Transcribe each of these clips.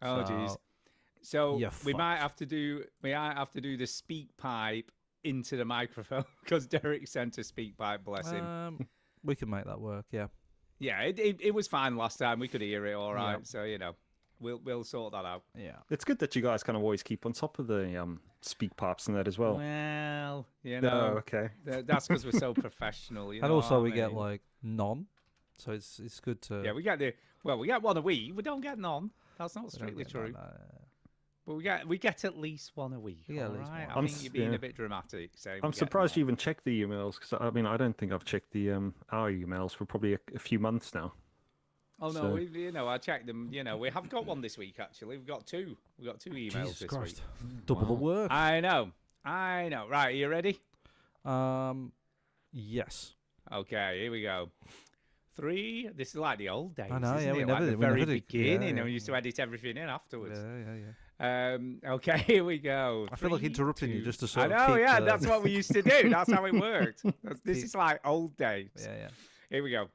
Oh, jeez. So, So you're we might fucked. have to do the speak pipe into the microphone because Derek sent a speak pipe. Bless him. We can make that work. Yeah. Yeah, it was fine last time. We could hear it all right. Yeah. So we'll sort that out. Yeah. It's good that you guys kind of always keep on top of the speak pipes and that as well. Well, No, okay. that's because we're so professional. You know And also, what we I get mean? like none, so it's good to. Yeah, we get one a week. We don't get none. That's not we don't strictly get true. none, But we get at least one a week. We get at all least right? one. I think you're being yeah. a bit dramatic. Saying I'm surprised you even checked the emails because I mean I don't think I've checked the our emails for probably a few months now. Oh no, So- I checked them. We have got one this week. Actually, we've got two. We've got two emails Jesus this Christ, week. double the work. I know. Right, are you ready? Yes. Okay, here we go. 3. This is like the old days. I know, Isn't yeah, it? we Like never the did- we very never did- beginning, yeah, and yeah. we used to edit everything in afterwards. Yeah. Okay, here we go. I feel like 3, interrupting you 2 just to sort I of know, keep, yeah, that's what we used to do. That's how it worked. This Keep- is like old days. Yeah. Here we go.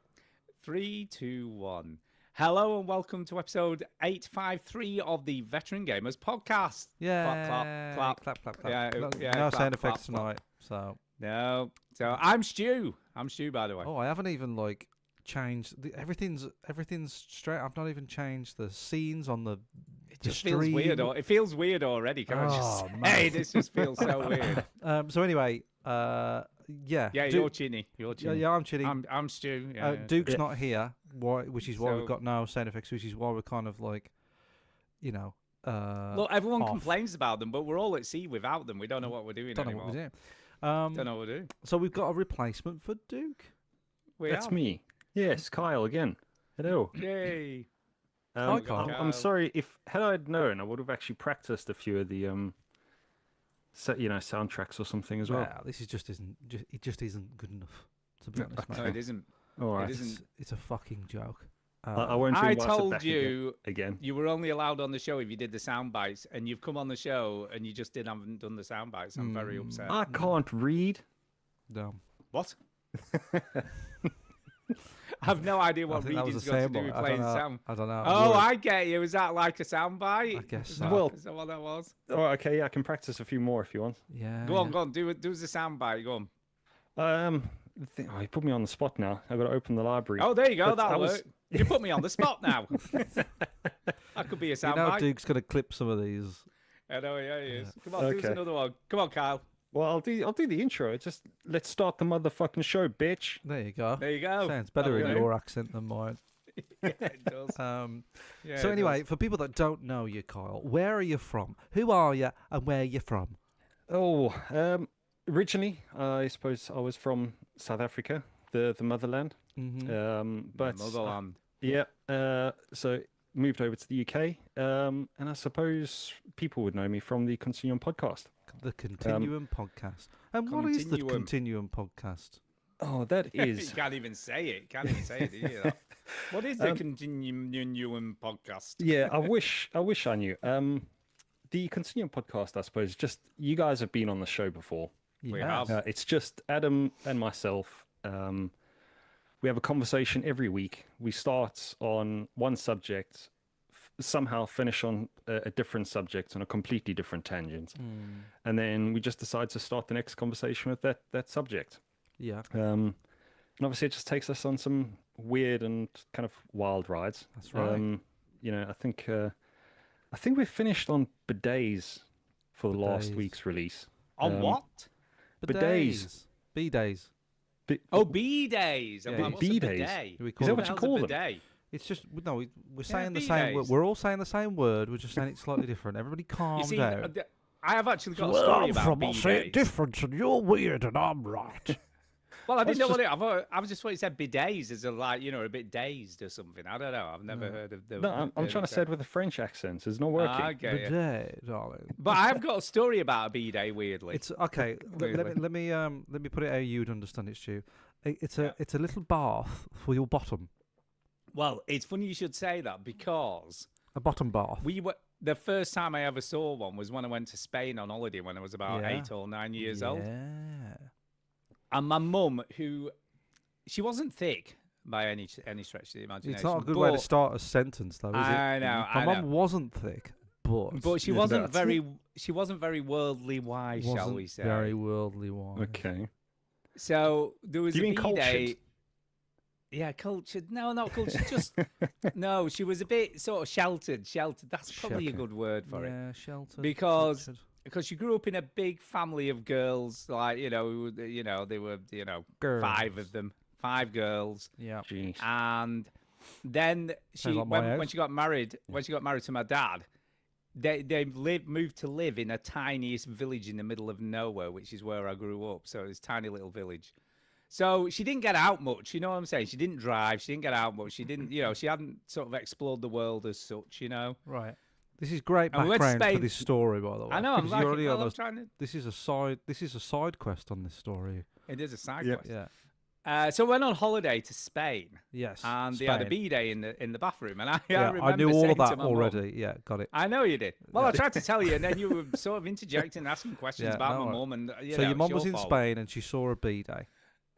3, 2, 1. Hello and welcome to episode 853 of the Veteran Gamers podcast. Yeah. Clap. Clap. Yeah, no yeah, no clap, sound clap, effects clap. tonight. So. No. So I'm Stu. By the way. Oh, I haven't even like changed. Everything's straight. I've not even changed the scenes on the. It just feels weird. It feels weird already. Can I just say? man. This just feels so weird. So anyway, yeah. Yeah, you're Chinny. You're Chinny. Yeah, I'm Chitty. I'm Stu. Yeah, Duke's Yeah. not here, which is why So- we've got no sound effects, which is why we're kind of like, Look, everyone off. complains about them, but we're all at sea without them. We don't know what we're doing don't know anymore. what we're doing. Don't know what we're doing. So we've got a replacement for Duke. That's have. me. Yes, Kyle again. Hello. Yay. Hi, Kyle. I'm sorry if had I known, I would have actually practiced a few of the soundtracks or something as well. Wow, this is it just isn't good enough. To be honest, No, mate. it isn't. All right. It isn't. It's a fucking joke. I won't. I invite it told back you again. you were only allowed on the show if you did the sound bites, and you've come on the show and you just haven't done the sound bites. I'm very upset. I can't read. No. What? I have no idea I what think that was reading's a got to sound do bite. with I playing don't know. sound. I don't know. Oh, Word. I get you. Is that like a sound bite? I guess Is so. that- Well- is that what that was? Oh, okay. Yeah, I can practice a few more if you want. Yeah. Go on. Do the sound bite. Go on. You put me on the spot now. I've got to open the library. Oh, there you go. But I That'll was- work. You put me on the spot now. That could be a You sound know, bite. Duke's gonna clip some of these. I know, yeah, he is. Come on, do us Okay. another one. Come on, Kyle. Well, I'll do the intro. Just let's start the motherfucking show, bitch. There you go. There you go. Sounds better That'll in do. your accent than mine. Yeah, it does. Yeah, So it anyway, does. for people that don't know you, Kyle, where are you from? Who are you, and where are you from? Oh, originally, I suppose I was from South Africa, the motherland. Mm-hmm. But Motherland. yeah, so moved over to the UK, and I suppose people would know me from the Continuum podcast. The Continuum podcast. And what is the Continuum. Continuum podcast? Oh, that You is can't even say it. Can't even say it. Do you? That? What is the Continuum podcast? yeah. I wish I knew. The Continuum podcast, I suppose. Just you guys have been on the show before. We Yes. have. It's just Adam and myself. We have a conversation every week. We start on one subject, somehow finish on a different subject on a completely different tangent, and then we just decide to start the next conversation with that subject. Yeah, And obviously, it just takes us on some weird and kind of wild rides. That's right. I think we finished on bidets for the last Bidets. week's release. On what? Bidets. B-days. Oh, B days. Yeah, I'm like, what's a B-days. bidet? We Is call that it- what you How's a call them? bidet? It's just no. We're saying the B same word. days. We're all saying the same word. We're just saying it slightly different. Everybody calm You see, down. I have actually got a story about B days. different, and you're weird, and I'm right. Well, I didn't know That's what it. I was just what it said. Bidets is a, like a bit dazed or something. I don't know. I've never heard of the. No, I'm trying to say it with a French accent. It's not working. I get it. Bidet, darling. But I've got a story about a bidet. Weirdly, It's okay. Let me put it how you'd understand it, Stu. It's a little bath for your bottom. well, it's funny you should say that because A bottom bath. we were the first time I ever saw one was when I went to Spain on holiday when I was about Yeah. 8 or 9 years old. Yeah. And my mum, she wasn't thick. by any stretch of the imagination. It's not a good way to start a sentence, though, is it? I know. My mum wasn't thick, but she wasn't very. She wasn't very worldly wise, shall we say? Very worldly wise. Okay. So there was Do you a mean B-day. cultured? Yeah, cultured. No, not cultured. Just no. She was a bit sort of sheltered. Sheltered. That's probably a good word for it. Yeah, sheltered. Because she grew up in a big family of girls. Like there were Girls. 5 of them, 5 girls. Yeah. Jeez. And then when she got married, to my dad, they moved to live in a tiniest village in the middle of nowhere, which is where I grew up. So it's a tiny little village. So she didn't get out much, you know what I'm saying? She didn't drive, she didn't get out much, she didn't, she hadn't sort of explored the world as such, Right. This is great And we went to background for Spain. this story, by the way. I know, I'm because like, you're already well, I'm almost- trying to... This is a side quest on this story. It is a side Yeah. quest. Yeah. So we went on holiday to Spain, Yes. and they had a Spain. B-day in the bathroom, and I Yeah, remember I knew all saying of to that my mum- already. Yeah, got it. I know you did. Well, I tried to tell you, and then you were sort of interjecting, asking questions Yeah, about no, my mum, and So your mum it's was in fault. Spain and she saw a B-day.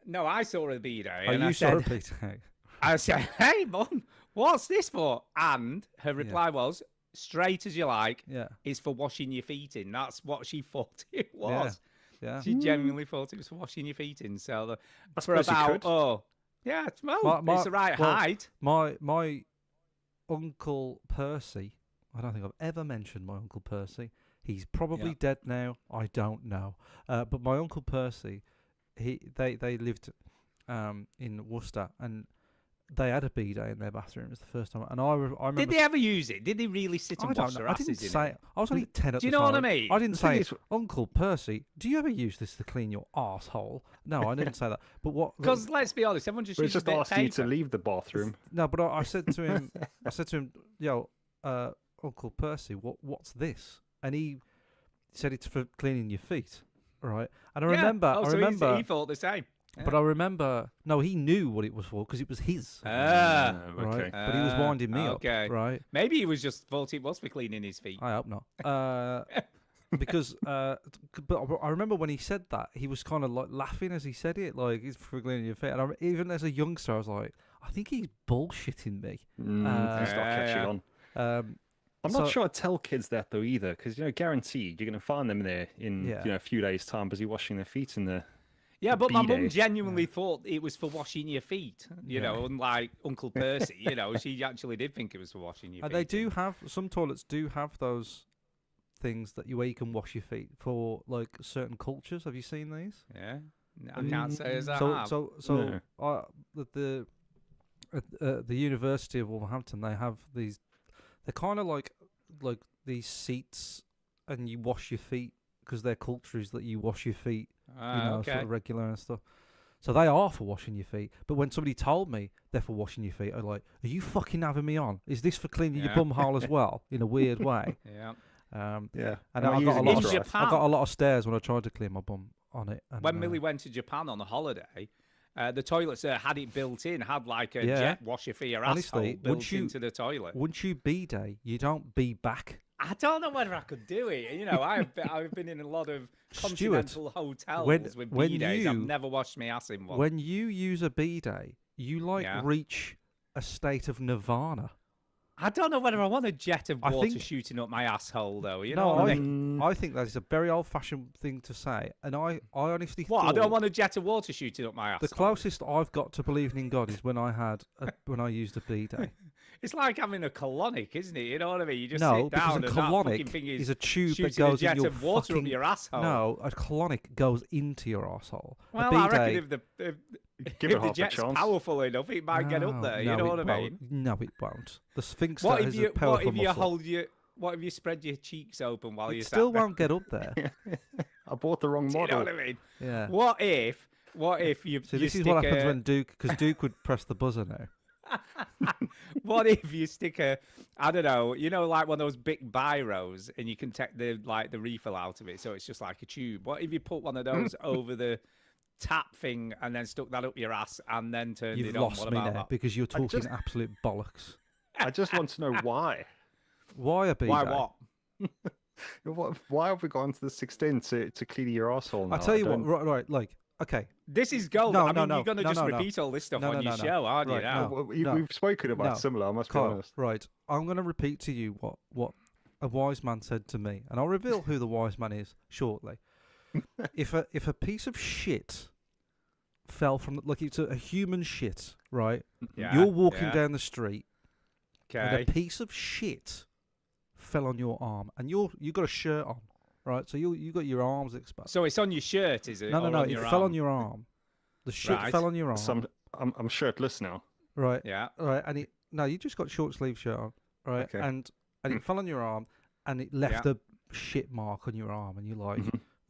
No, I saw a B-day, Oh, and you I saw said, a B-day. I said, "Hey, mum, what's this for?" And her reply was, "Straight as you like. Yeah. Is for washing your feet in." That's what she thought it was. Yeah. She genuinely thought it was for washing your feet in. So for suppose you about could. it's My- it's the right well, height. My Uncle Percy, I don't think I've ever mentioned my Uncle Percy. He's probably Yeah. dead now. I don't know. But my Uncle Percy, they lived in Worcester, and they had a B-day in their bathroom. It was the first time. And I remember... Did they ever use it? Did they really sit I and don't wash know. their I asses didn't in say... it? I was only 10 at Do you the know time. what I mean? I didn't The thing say, is- Uncle Percy, do you ever use this to clean your arsehole? No, I didn't say that. But what... Because let's be honest, everyone just We're uses just a bit of asking you to paper. leave the bathroom. No, but I said to him, yo, Uncle Percy, what's this? And he said it's for cleaning your feet, right? And I Yeah. remember, Oh, I so remember, he thought the same. but I remember, no, he knew what it was for because it was his, Ah, right? Okay. But he was winding me okay. up, right? Maybe he was just thought it was for cleaning his feet. I hope not. Because, but I remember when he said that, he was kind of like laughing as he said it, like it's for cleaning your feet. And even as a youngster, I was like, I think he's bullshitting me. You start catching yeah. on. I'm not sure I'd tell kids that though either, because guaranteed you're going to find them there in Yeah. a few days' time, busy washing their feet in the. Yeah, but my mum B-day. genuinely thought it was for washing your feet. You know, unlike Uncle Percy, she actually did think it was for washing your And feet. they do have, some toilets do have those things where you can wash your feet for like certain cultures. Have you seen these? Yeah, I can't say as I So have. so at the University of Wolverhampton, they have these. They're kind of like these seats, and you wash your feet because their culture is that you wash your feet, okay. sort of regular and stuff. So they are for washing your feet. But when somebody told me they're for washing your feet, I'm like, "Are you fucking having me on? Is this for cleaning your Yeah. bum hole as well?" In a weird way. Yeah. Yeah. And Am I I got a using lot. this Of, right? I got a lot of stares when I tried to clean my bum on it. And, When Millie went to Japan on a holiday, the toilets there had it built in, had like a Yeah. jet washer for your Honestly, asshole built once you- into the toilet. once you B-day, you don't be back. I don't know whether I could do it. I've been in a lot of Stuart, continental hotels when- with when B-days. I've you- never washed my ass in one. When you use a B-day, you Yeah. reach a state of nirvana. I don't know whether I want a jet of I water think- shooting up my asshole, though. You No, know what I I mean? I think that is a very old-fashioned thing to say, and I honestly What? I thought don't want a jet of water shooting up my asshole. the closest I've got to believing in God is when I used a B-day. It's like having a colonic, isn't it? You know what I mean? You just No, sit because down a and that fucking colonic thing is a tube that shooting goes a jet in your of water fucking... up your asshole. No, a colonic goes into your asshole. Well, a I B-day, reckon if Give it the half a jet's chance. powerful enough, it might get up there. You know what I mean? No, it won't. The Sphinx What is if you a powerful muscle. What if you spread your cheeks open while you It sat still there? won't get up there. I bought the wrong Do you know model. what I mean? Yeah. What if you So you this is stick what happens a, when Duke, because Duke would press the buzzer now. what if you stick a, I don't know, like one of those big biros, and you can take the refill out of it, so it's just like a tube. What if you put one of those over the tap thing and then stuck that up your ass and then turned You've it on? lost What me about now that? because you're talking just- absolute bollocks. I just want to know why. Why a B-day? Why what? Why have we gone to this extent to clean your asshole now? I tell you don't- what, right, like Okay. This is gold. No, I mean, no, you're going to no, just no, no. repeat all this stuff No, on no, your no, no. show, aren't you? Right, Now? no. We've spoken about No. similar, I must be Kyle, honest. right. I'm going to repeat to you what a wise man said to me, and I'll reveal who the wise man is shortly. if a piece of shit fell from, like, it's a human shit, right? Yeah, You're walking yeah. down the street, and Okay. a piece of shit fell on your arm, and you got a shirt on, right? So you got your arms exposed. So it's on your shirt, is it? No, or no. on It your fell arm? on your arm. The shit Right. fell on your arm. So I'm shirtless now. Right. Yeah. Right. And you just got short sleeve shirt on, right? Okay. And it fell on your arm, and it left a shit mark on your arm, and you're like,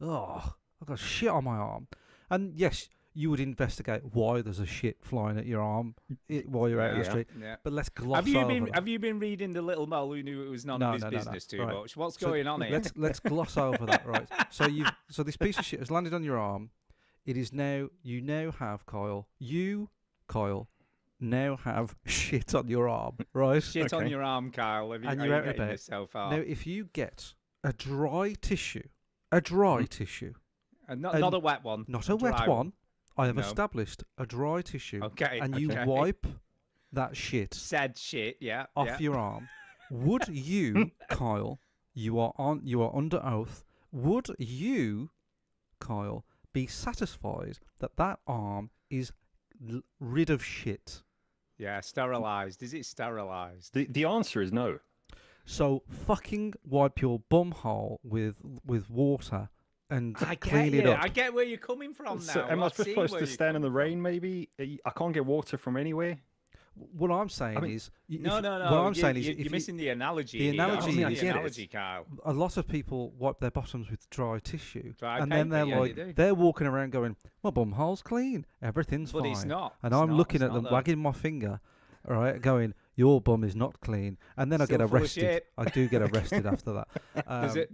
oh, I've got shit on my arm. And yes, you would investigate why there's a shit flying at your arm while you're out in the Yeah. street. Yeah. But let's gloss Have you over been that. Have you been reading the Little Mole who knew it was none of his business too Right. much? What's So going on here? Let's gloss over that, right? So this piece of shit has landed on your arm. It is now you now have Kyle. You, Kyle, now have shit on your arm, right? Shit on Okay. your arm, Kyle. Have you, And are you're you out of getting bed. this so far? Now, if you get a dry tissue, tissue, And not a wet one. not a wet dry one, I have No. established a dry tissue, Okay. and you okay. wipe that shit Said shit. Yeah. off yeah. your arm. Would you, Kyle? You are under oath. Would you, Kyle, be satisfied that arm is rid of shit? Yeah. Sterilized. Is it sterilized? The answer is no. So fucking wipe your bum hole with water and I clean get it you. up. I get where you're coming from now. So am I see supposed where to you're stand in the coming rain? Maybe I can't get water from anywhere. What I'm saying mean, is, No. What I'm saying is, you're missing the analogy. the here. You're analogy missing is- the I get it. analogy, Kyle. a lot of people wipe their bottoms with dry tissue, Dry and then paper, they're yeah, they like, do. they're walking around going, "My bum hole's clean, everything's But fine." it's not. And It's I'm not. looking It's at them, not, though. wagging my finger, all right, going, "Your bum is not clean," and then I Still get full of arrested. shit. I do get arrested after that.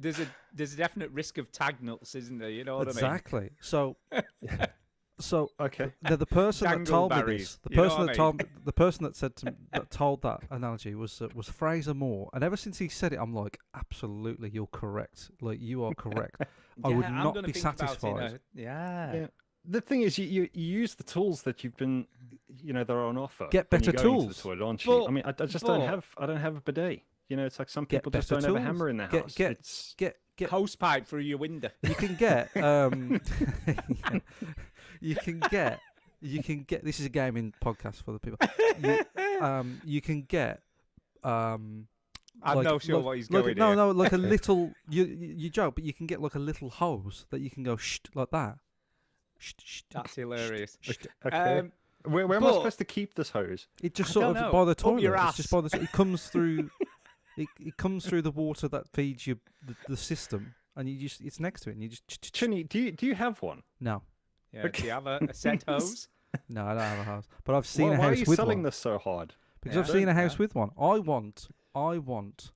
There's a definite risk of tag nuts, isn't there? You know what I mean? Exactly. So Okay. the person that told me Dangleberries, this, the you know person what that I told me, the person that said to me, that told that analogy was Fraser Moore, and ever since he said it, I'm like, absolutely, you're correct. Like, you are correct. I would I'm not gonna be think about it in satisfied. yeah. The thing is, you use the tools that you've been, that are on offer. Get when you better go into tools. the toilet, aren't you? But- I mean, I just but- don't have a bidet. It's like some Get people just better don't have a tools. hammer in their Get- house. get- It's Get Hose pipe through your window. you can get you can get this is a gaming podcast for the people. You can get I'm like- not sure like- what he's like, going no, here. no, like a little you joke, but you can get like a little hose that you can go shh like that. Shh, shh, That's hilarious. okay. Where am I but- supposed to keep this hose? It just I sort don't of know. by the Up toilet. your It's just by ass. the. It comes through. It comes through the water that feeds you the system, and it's next to it, and you just Chinny, do you have one? no, Yeah, do you have a set hose? no, I don't have a house, but I've seen Why a are house you with selling one this so hard? because Yeah. I've seen a house Yeah. with one. I want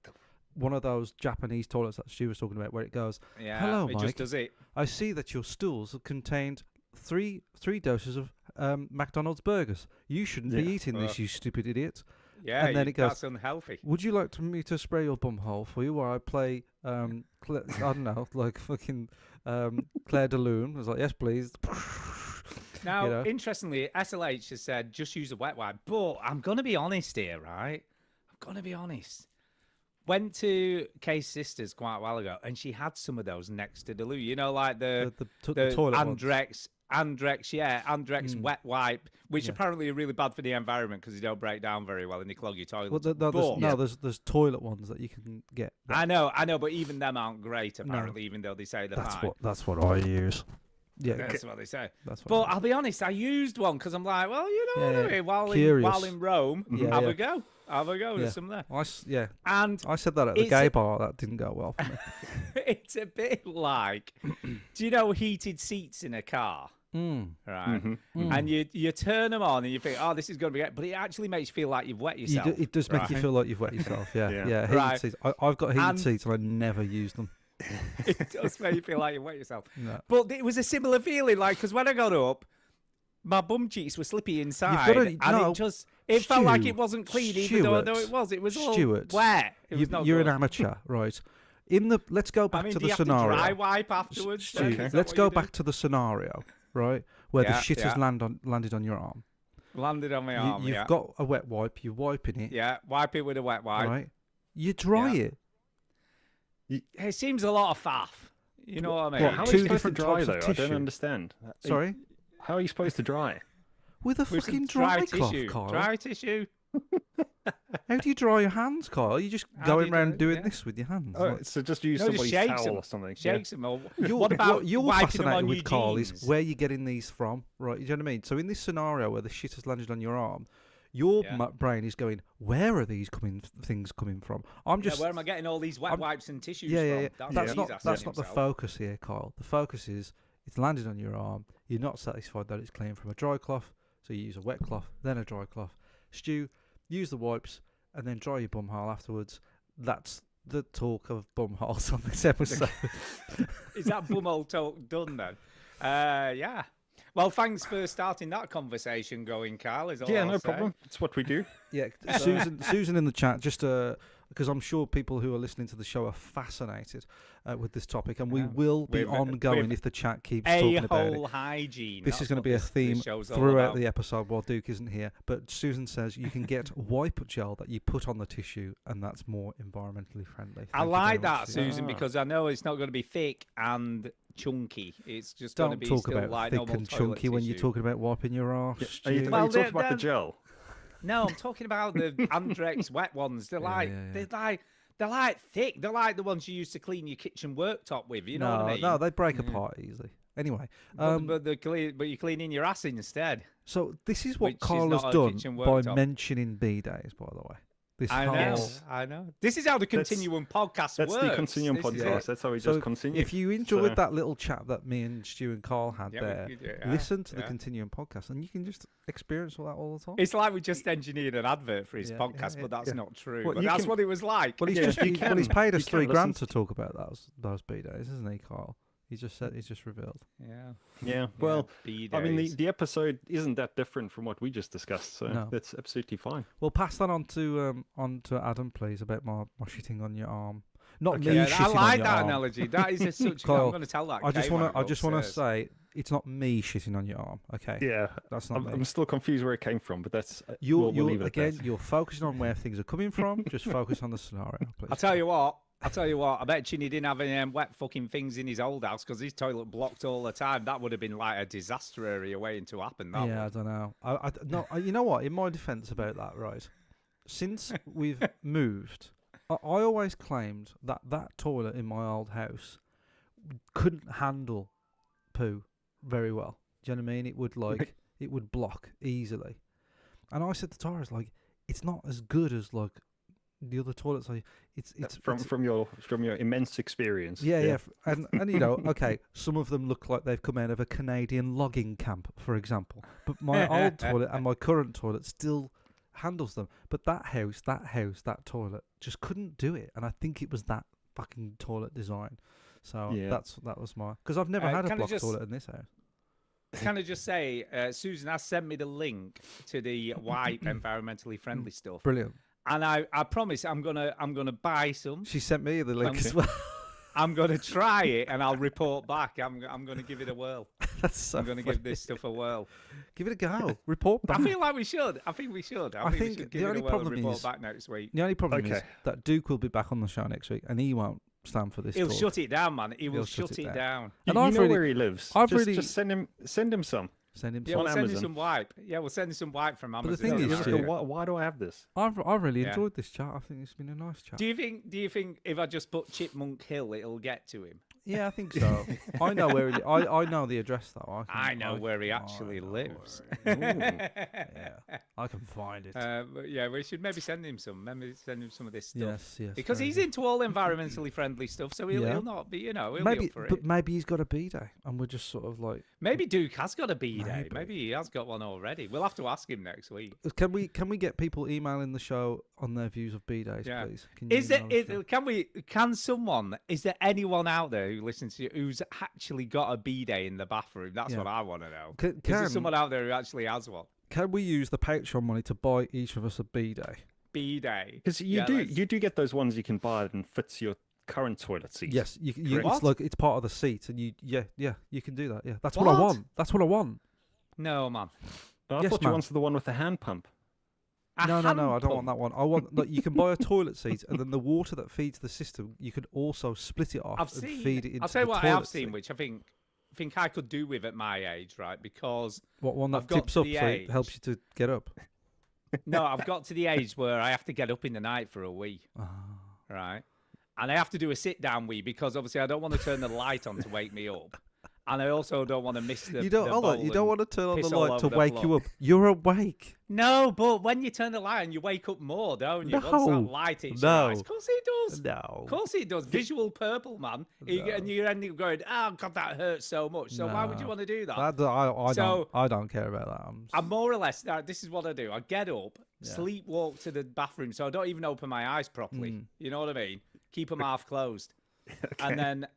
one of those Japanese toilets that Stu was talking about, where it goes. Yeah, Hello, it Mike. just does it. I see that your stools have contained three doses of McDonald's burgers. You shouldn't be Yeah. eating this, you stupid idiot. Yeah, And then it goes- that's unhealthy. Would you like me to spray your bum hole for you while I play, I don't know, like fucking Claire de Lune? I was like, yes, please. Now, you know? interestingly, SLH has said just use a wet wipe. But I'm going to be honest here, right? I'm going to be honest. Went to Kay's sister's quite a while ago, and she had some of those next to the loo. You know, like the toilet ones. Andrex wet wipe, which Yeah. apparently are really bad for the environment because they don't break down very well and they clog your toilet. Well, there's toilet ones that you can get. I know, but even them aren't great apparently, even though they say they're fine. That's what I use. Yeah, That's what they say. that's what. But I'll be honest, I used one because I'm like, well, you know Yeah, what I yeah. mean? While Curious. in Rome, Yeah, have yeah. a go. Have a go. Yeah. There's some there. Yeah, And I said that at the It's gay a- bar. That didn't go well for me. it's a bit like, do you know heated seats in a car? Mm. Right. Mm-hmm. And you turn them on and you think, oh, this is going to be great. But it actually makes you feel like you've wet yourself. It does make you right? feel like you've wet yourself. Yeah, Yeah. yeah. Heated Right. seats. I've got heated And- seats and I never use them. It does make you feel like you've wet yourself. No. But it was a similar feeling, like, because when I got up, my bum cheeks were slippy inside, gotta- and no, it felt like Stu, it wasn't clean, even though it was all Stuart, wet. It was no You're an good. amateur, right? Let's go back I mean, to do the you have scenario. to dry wipe afterwards? Stu, then? Is that let's what go you do? back to the scenario. right, where the Yeah, shit has yeah. landed on your arm. Landed on my arm. You've Yeah. got a wet wipe. You're wiping it. Yeah. Wipe it with a wet wipe. Right. You dry Yeah. it. It seems a lot of faff. You know what I mean? Well, how are Two you supposed to different dry types of though? I don't tissue. understand. Sorry. How are you supposed to dry? With a With some fucking dry cloth, tissue. Kyle. Dry tissue. How do you dry your hands, Kyle? You just How do going you around do it? doing Yeah. this with your hands. Oh, like- so just use No, just somebody's shakes towel them. or something. Shakes them. Or You're, what about what you're wiping them fascinated on with, your Carl, jeans? is where you're getting these from, right? You know what I mean? So in this scenario where the shit has landed on your arm, your Yeah. brain is going, where are these things coming from? I'm just where am I getting all these wet I'm- wipes and tissues yeah. from? That's what not he's that's asking not the himself. focus here, Kyle. The focus is it's landed on your arm. You're not satisfied that it's clean from a dry cloth, so you use a wet cloth, then a dry cloth. Stu, use the wipes and then dry your bumhole afterwards. That's the talk of bumholes on this episode. Is that bumhole talk done then? Yeah. Well, thanks for starting that conversation going, Carl. Is all Yeah, I'll no say. problem. It's what we do. Yeah, Susan in the chat, just because I'm sure people who are listening to the show are fascinated with this topic, and we Yeah. will be With- ongoing with if the chat keeps talking about it. A-hole hygiene. This That's is going to what be a this theme show's all throughout about. the episode while Duke isn't here. But Susan says you can get wipe gel that you put on the tissue, and that's more environmentally friendly. I Thank you like very much, that, Susan. Susan, Ah. because I know it's not going to be thick and chunky. It's just going to Don't be talk still about like thick normal and toilet chunky when you're tissue. talking about wiping your arse. Are you, Stu. are you Well, talking about the they're- gel? No, I'm talking about the Andrex wet ones. They're like they're like thick. They're like the ones you used to clean your kitchen worktop with. You know what I mean? No, they break apart easily. Anyway, but you're cleaning your ass instead. so this is what which is Carl has not a done kitchen by worktop. mentioning B-days, by the way. This I know, whole- Yes. I know. This is how the That's- Continuum podcast That's works. the Continuum This is podcast. it. That's how we So just continue. If you enjoyed So- that little chat that me and Stu and Carl had Yeah, there, we could do it, yeah, listen to the yeah. Continuum podcast, and you can just experience all that all the time. It's like we just engineered an advert for his Yeah, podcast, yeah, but that's yeah. not true. Well, but you that's can- what it was like. Well, he's Yeah, just you he's paid us you can $3 grand listen to talk about those B-days, isn't he, Carl? He's just revealed. Yeah. Yeah, well, I mean, B-days. the episode isn't that different from what we just discussed, so No. that's absolutely fine. Well, pass that on to Adam, please, about my shitting on your arm. Not Okay. me Yeah, shitting I on like your that arm. analogy. That is such. Kyle, I'm going to tell that. I just want want to say it's not me shitting on your arm. Okay, Yeah, that's not me. I'm still confused where it came from, but that's You're we'll leave it at again. that. You're focusing on where things are coming from. Just focus on the scenario, please. I'll tell you what. I bet Chinny didn't have any wet fucking things in his old house because his toilet blocked all the time. That would have been like a disaster area waiting to happen. That Yeah, I would. don't know. No, you know what? In my defence about that, right? Since we've moved, I always claimed that toilet in my old house couldn't handle poo very well. Do you know what I mean? It would it would block easily. And I said to Tara, like, it's not as good as like the other toilets. It's from your immense experience. yeah. And you know, okay, some of them look like they've come out of a Canadian logging camp, for example. But my old toilet and my current toilet still handles them. But that toilet just couldn't do it. And I think it was that fucking toilet design. So Yeah. that was my, because I've never had a can I block just- toilet in this house. Can I just say, Susan has sent me the link to the wipe environmentally friendly stuff, Brilliant. and I promise I'm gonna buy some. She sent me the link Okay. as well. I'm gonna try it and I'll report back. I'm gonna give it a whirl. That's so I'm gonna funny. give this stuff a whirl. Give it a go. Report back. I feel like we should. I think we should. I think we think should the give it only a whirl problem and report is- back next week. The only problem is Okay. that Duke will be back on the show next week, and he won't stand for this. He'll talk. shut it down, man. He will He'll shut it down. And You I've know really- where he lives. I've just, really- just send him some. Send him Yeah, some. we'll on send you Amazon. some wipe. Yeah, we'll send you some wipe from Amazon. the thing You is, just Stu- go, why do I have this? I've really Yeah. enjoyed this chat. I think it's been a nice chat. Do you think if I just put Chipmunk Hill, it'll get to him? Yeah, I think so. I know where I know the address though. I know where he actually know lives. where yeah, I can find it. But yeah, we should maybe send him some. Maybe send him some of this stuff. yes. Because very he's good. into all environmentally friendly stuff, so he'll, Yeah. he'll not be, he'll be maybe, up for but it. maybe he's got a B-day, and we're just sort of like, Maybe Duke has got a B-day. Maybe. Maybe he has got one already. We'll have to ask him next week. can we get people emailing the show on their views of B-days, Yeah. please? Can you Is there? email the show? Is there anyone out there who listens to you who's actually got a B-day in the bathroom? That's Yeah. what I want to know. Can, Is there can, someone out there who actually has one? can we use the Patreon money to buy each of us a B-day? B-day. Because you do get those ones you can buy and fits your current toilet seat. Yes, you What? it's like it's part of the seat, and you can do that. Yeah, that's what I want. That's what I want. No, man. I Yes, thought you man. wanted the one with the hand pump. No, I hand don't want pump? that one. I want like you can buy a toilet seat, and then the water that feeds the system, you could also split it off I've and seen. feed it into I'll tell you the what I toilet have seen, seat. which I think I could do with at my age, right? Because What one that I've got tips to up the so it age. helps you to get up? no, I've got to the age where I have to get up in the night for a wee, right? And I have to do a sit down wee because obviously I don't want to turn the light on to wake me up, and I also don't want to miss the. You don't. the Hold on. bowl You don't and want to turn on the piss all light to over the wake floor. you up. You're awake. No, but when you turn the light on, you wake up more, don't you? Once No. that light hits No. your eyes. Of course it does. No. Of course it does. Visual purple, man. And you're ending up going, oh, God, that hurts so much. So why would you No. want to do that? I don't care about that. I'm more or less, this is what I do. I get up, sleepwalk to the bathroom, so I don't even open my eyes properly. You know what I mean? Keep them half closed. And then,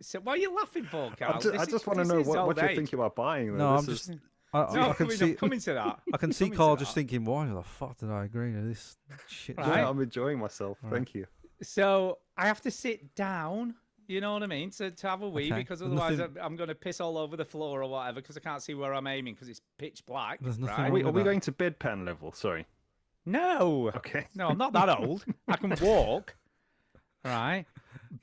so what are you laughing for, Carl? I just want to know what you're thinking about buying. No, I'm This just. is- I can see. I'm coming to that. I can see Coming to Carl that. just thinking, why the fuck did I agree to this shit? Right. Yeah, I'm enjoying myself. Thank you. So I have to sit down, you know what I mean, to have a wee, Okay. because There's otherwise nothing- I'm going to piss all over the floor or whatever, because I can't see where I'm aiming because it's pitch black. There's nothing right? wrong Wait, are with we that. going to bedpan level? Sorry. No. Okay. No, I'm not that old. I can walk. Right.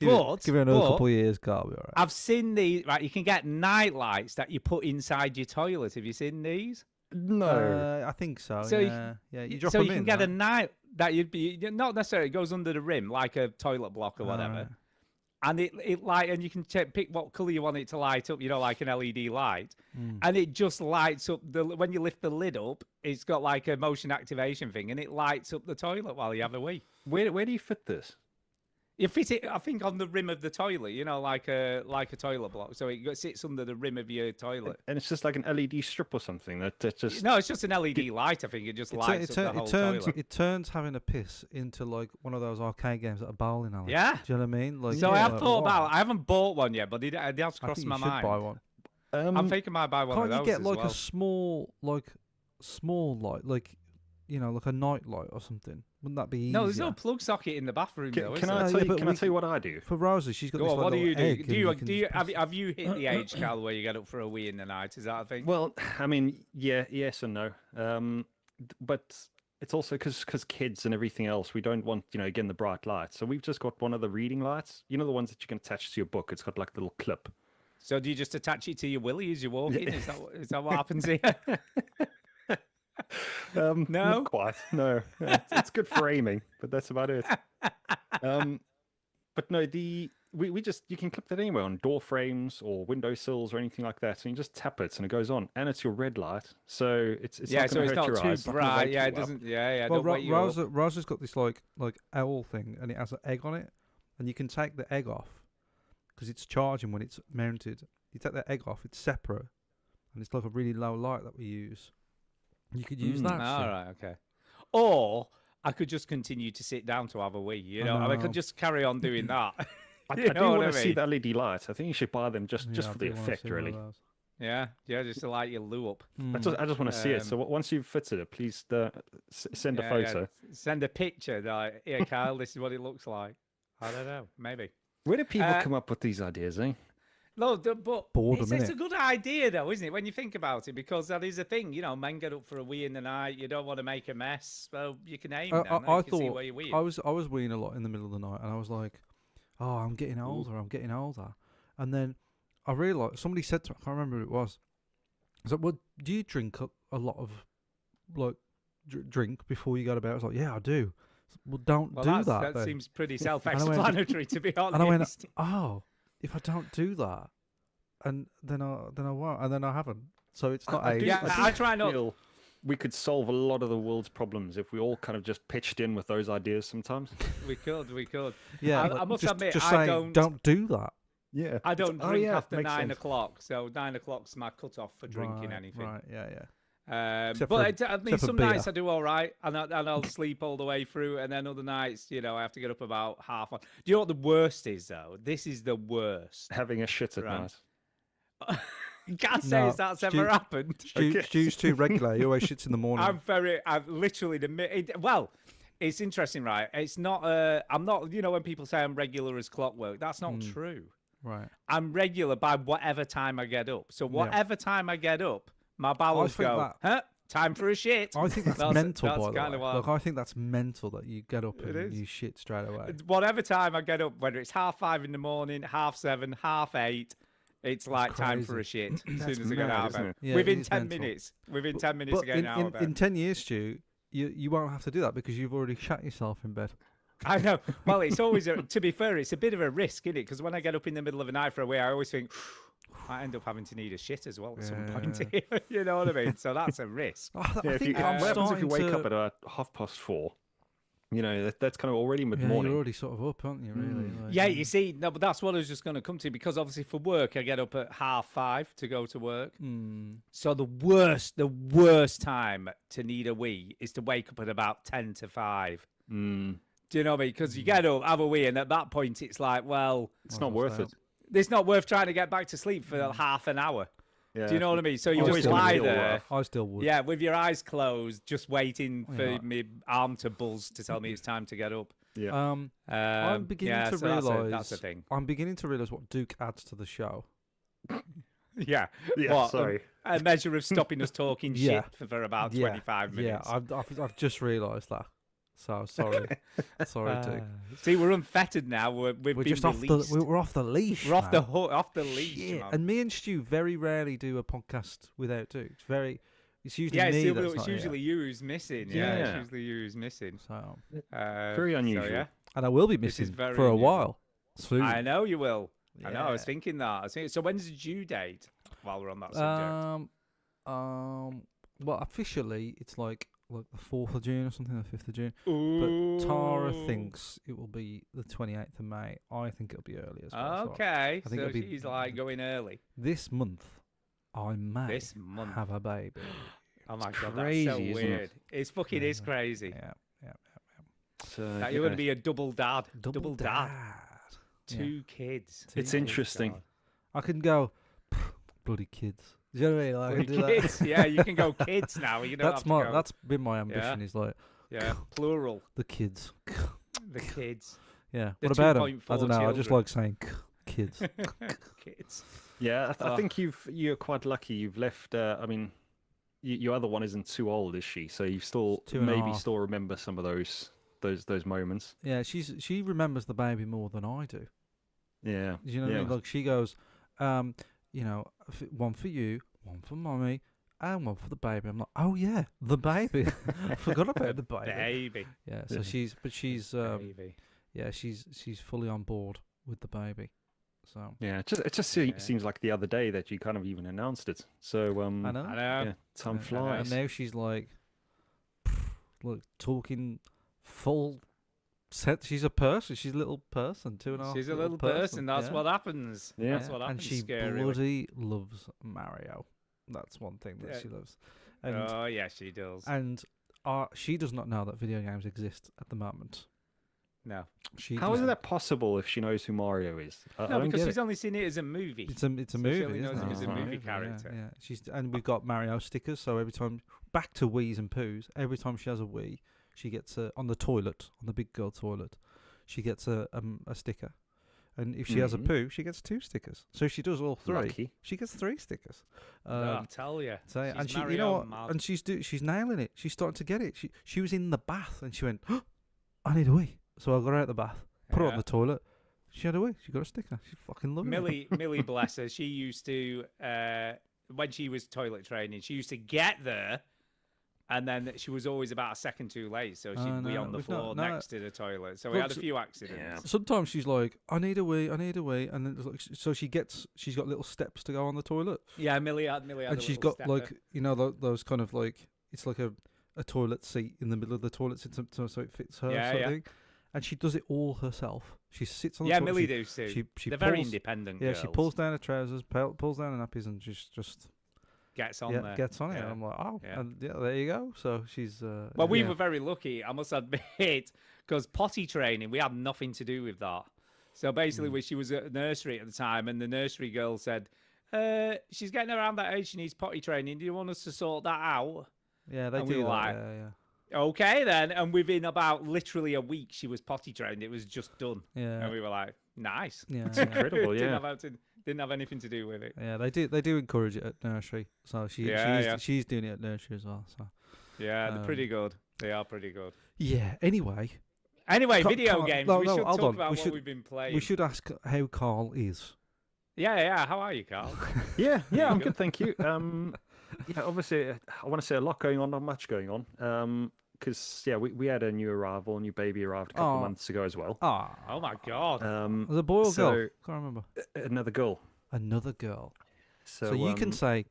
Give it another couple of years, Carl. Will be all right. I've seen these, right, you can get night lights that you put inside your toilet. Have you seen these? No. I think so. So you yeah, you drop so them you can in, get a right? night that you'd be, not necessarily, it goes under the rim like a toilet block or whatever. Alright. And it light, and you can pick what color you want it to light up, like an LED light, Mm. and it just lights up when you lift the lid up. It's got like a motion activation thing, and it lights up the toilet while you have a wee. Where do you fit this? You fit it, I think, on the rim of the toilet, like a toilet block, so it sits under the rim of your toilet. And it's just like an LED strip or something that just. No, it's just an LED light. I think it just lights up the whole toilet. It turns having a piss into like one of those arcade games at a bowling alley. Yeah. Do you know what I mean? Like, So I have like, thought wow. about. I haven't bought one yet, but it has I crossed think my you should mind. buy one. I'm thinking I might buy one Can't of you those get as like well. a small light, like like a night light or something? Wouldn't that be easier? No, there's no plug socket in the bathroom though. is Can there? I No, tell yeah, you? but Can I we tell you what I do? For Rosie, she's got Go this on, like what do little you do? egg Do you and you can have you hit the age, Cal, where you get up for a wee in the night? Is that a thing? Well, I mean, yes and no. But it's also because kids and everything else, we don't want, again, the bright lights. So we've just got one of the reading lights. The ones that you can attach to your book. It's got like a little clip. So do you just attach it to your willy as you walk in? Is that what happens here? No? Not quite. No, it's good for aiming, but that's about it. But no, we just, you can clip that anywhere on door frames or window sills or anything like that. So you just tap it and it goes on, and it's your red light, so it's Yeah, not so going it's to hurt not your too eyes. not gonna bright. wake Yeah, you it up. doesn't. Yeah, Well, don't wake you up. Rosa's got this like owl thing, and it has an egg on it, and you can take the egg off because it's charging when it's mounted. You take the egg off; it's separate, and it's like a really low light that we use. You could use that. All shit. right, okay. Or I could just continue to sit down to have a wee. I know. could just carry on doing that. I You do know what want I to see mean? the LED lights. I think you should buy them just Yeah, I for the do wanna effect, see one of really. those. Yeah, just to light your loo up. I just want to see it. So once you've fitted it, please send a Yeah, photo. yeah. Send a picture. Like, here, Kyle, this is what it looks like. I don't know. Maybe. Where do people come up with these ideas, eh? No, but Boredom, it's innit? a good idea, though, isn't it? When you think about it, because that is a thing. Men get up for a wee in the night. You don't want to make a mess. Well, you can aim. Then, I you can see thought where you're weeing. I was weeing a lot in the middle of the night, and I was like, "Oh, I'm getting older. I'm getting older." And then I realised somebody said to me, I can't remember who it was. I was like, "Well, do you drink a lot of like drink before you go to bed?" I was like, "Yeah, I do." Well, don't do that. That then. seems pretty self-explanatory, to be honest. And I went, "Oh, if I don't do that, and then I won't, and then I haven't." So it's not age. Yeah, I try not. feel we could solve a lot of the world's problems if we all kind of just pitched in with those ideas sometimes. We could. Yeah, I but must just, admit, just I saying, don't do that. Yeah. I don't drink after makes 9 sense. o'clock. So 9 o'clock's my cut-off for drinking anything. Right, yeah. But for- I mean, except for some beer. nights I do all right, and I'll sleep all the way through, and then other nights, I have to get up about half on. Do you know what the worst is, though? This is the worst. Having a shit at Right. night. You can't say No, that's Stu- ever happened. Stew's too regular. He always shits in the morning. I'm literally well, it's interesting, right? It's not. I'm not. You know, when people say I'm regular as clockwork, that's not true. Right. I'm regular by whatever time I get up. So whatever time I get up, my bowels think go. Huh? Time for a shit. I think that's mental, that's by the kind way. of what Look, I think that's mental that you get up and you shit straight away. whatever time I get up, whether it's 5:30 in the morning, 7:30, 8:30, it's like time for a shit as soon as I get out of bed. Yeah, Within it is 10 mental. minutes. Within 10 minutes But of getting out of bed. in 10 years, Stu, you won't have to do that because you've already shat yourself in bed. I know. Well, it's always, to be fair, it's a bit of a risk, isn't it? Because when I get up in the middle of the night for a wee, I always think, I end up having to need a shit as well at some point. You know what I mean? So that's a risk. What happens if you wake up at 4:30? You know, that's kind of already mid-morning. You're already sort of up, aren't you, really? Like, Yeah, you see, no, but that's what I was just going to come to, because obviously for work, I get up at 5:30 to go to work. So the worst time to need a wee is to wake up at about 10 to 5. Do you know what I mean? Because you get up, have a wee, and at that point, it's like, well, it's not worth it. It's not worth trying to get back to sleep for half an hour. Yeah. Do you know what I mean? So you just lie there. I still would. Yeah, with your eyes closed, just waiting for my arm to buzz to tell me it's time to get up. Yeah. I'm beginning to realise. That's the thing. I'm beginning to realise what Duke adds to the show. Yeah. Yeah. What, Sorry. A measure of stopping us talking Yeah. shit for about 25 minutes. Yeah, I've just realised that. So sorry, Duke. See, we're unfettered now. We've We're been just released. we're off the leash. We're off man. off the leash. Shit. Man. And me and Stu very rarely do a podcast without Duke. It's usually Yeah, me. it's usually you who's missing. Yeah, it's usually you who's missing. So, very unusual. So, yeah. and I will be This is missing very for a unusual. while. Soon. I know you will. I know. I was Yeah. thinking that. So when's the due date? While we're on that subject. Well, officially it's like the 4th of June or something, the 5th of June. Ooh. But Tara thinks it will be the 28th of May. I think it'll be early as well. So Okay, I think so it'll be she's like going early. this month. I may have a baby. Oh my It's god, crazy, that's so isn't weird. it? It's fucking is crazy. Yeah. So, That you're going to be a double dad. Double dad. Yeah. 2 kids. It's Oh, interesting. God. I can go, bloody kids. Do you know what I mean? Like, I can do that. Kids. Yeah, you can go kids now. You don't have to go. That's been my ambition. Is like plural. the kids. The kids. Yeah. The What about them? 2.4 I don't know. I just children. like saying kids. Kids. Yeah, I think you're quite lucky. You've left. I mean, your other one isn't too old, is she? So you still 2.5. still remember some of those moments. Yeah, she remembers the baby more than I do. Yeah. Do you know what I mean? Like she goes, one for you, one for mommy, and one for the baby. I'm like, oh yeah, the baby. I forgot about the baby. Baby. Yeah. So she's Baby. yeah, she's fully on board with the baby. So Yeah, it just seems like the other day that you kind of even announced it. So I know. I know. yeah, time flies. And now she's like talking full set. She's a person. She's a little person. 2.5. She's a little person. That's yeah. what happens. Yeah. That's what happens. And she scarily. bloody loves Mario. That's one thing that she loves. And Oh yeah, she does. and she does not know that video games exist at the moment. No. How is that possible if she knows who Mario is? I No, don't because get she's it. only seen it as a movie. It's a So she movie. only knows Isn't him it? as a It's movie yeah, character. Yeah. And we've got Mario stickers. So every time back to Wheeze and Poos, every time she has a Wii, she gets on the toilet, on the big girl toilet, she gets a sticker. And if she has a poo, she gets 2 stickers. So if she does all 3, Lucky. she gets 3 stickers. I tell you. So She's and she, you Mario know what? mad. And she's nailing it. She's starting to get it. She was in the bath and she went, oh, I need a wee. So I got her out of the bath, put her on the toilet. She had a wee. She got a sticker. She fucking loved it. Millie, bless her. She used to when she was toilet training. She used to get there, and then she was always about a second too late. So she'd be on the floor next to the toilet. So we had a few accidents. Sometimes she's like, I need a wee, and then it's like, so she's got little steps to go on the toilet. Yeah, Millie had and a she's little got stepper. like those kind of like it's like a toilet seat in the middle of the toilet so it fits her sort of thing. And she does it all herself. She sits on the toilet. Millie does too. They're very independent. Yeah, girls. she pulls down her trousers, pulls down her nappies, and just gets on there. gets on it. Yeah. And I'm like, oh, and there you go. So she's. Well, we were very lucky, I must admit, because potty training, we had nothing to do with that. So basically, when she was at nursery at the time, and the nursery girl said, she's getting around that age, she needs potty training. Do you want us to sort that out? Yeah, they And we do were that. like, Yeah. Okay, then. And within about literally a week, she was potty trained. It was just done. Yeah. And we were like, nice. Yeah, It's incredible. Didn't have anything to do with it. yeah, they do encourage it at nursery. So she's doing it at nursery as well. So Yeah, they're pretty good. They are pretty good. yeah. Anyway, Anyway, video games. no, we should hold talk on. about We what should- we've been playing. we should ask how Carl is. Yeah. How are you, Carl? Yeah, you I'm go. good, thank you. Yeah, obviously, I want to say a lot going on, not much going on. Because we had a new baby arrived a couple of months ago as well. Ah, Oh my god. was it a boy or so- girl? Can't remember. Another girl. Another girl. So, So you can say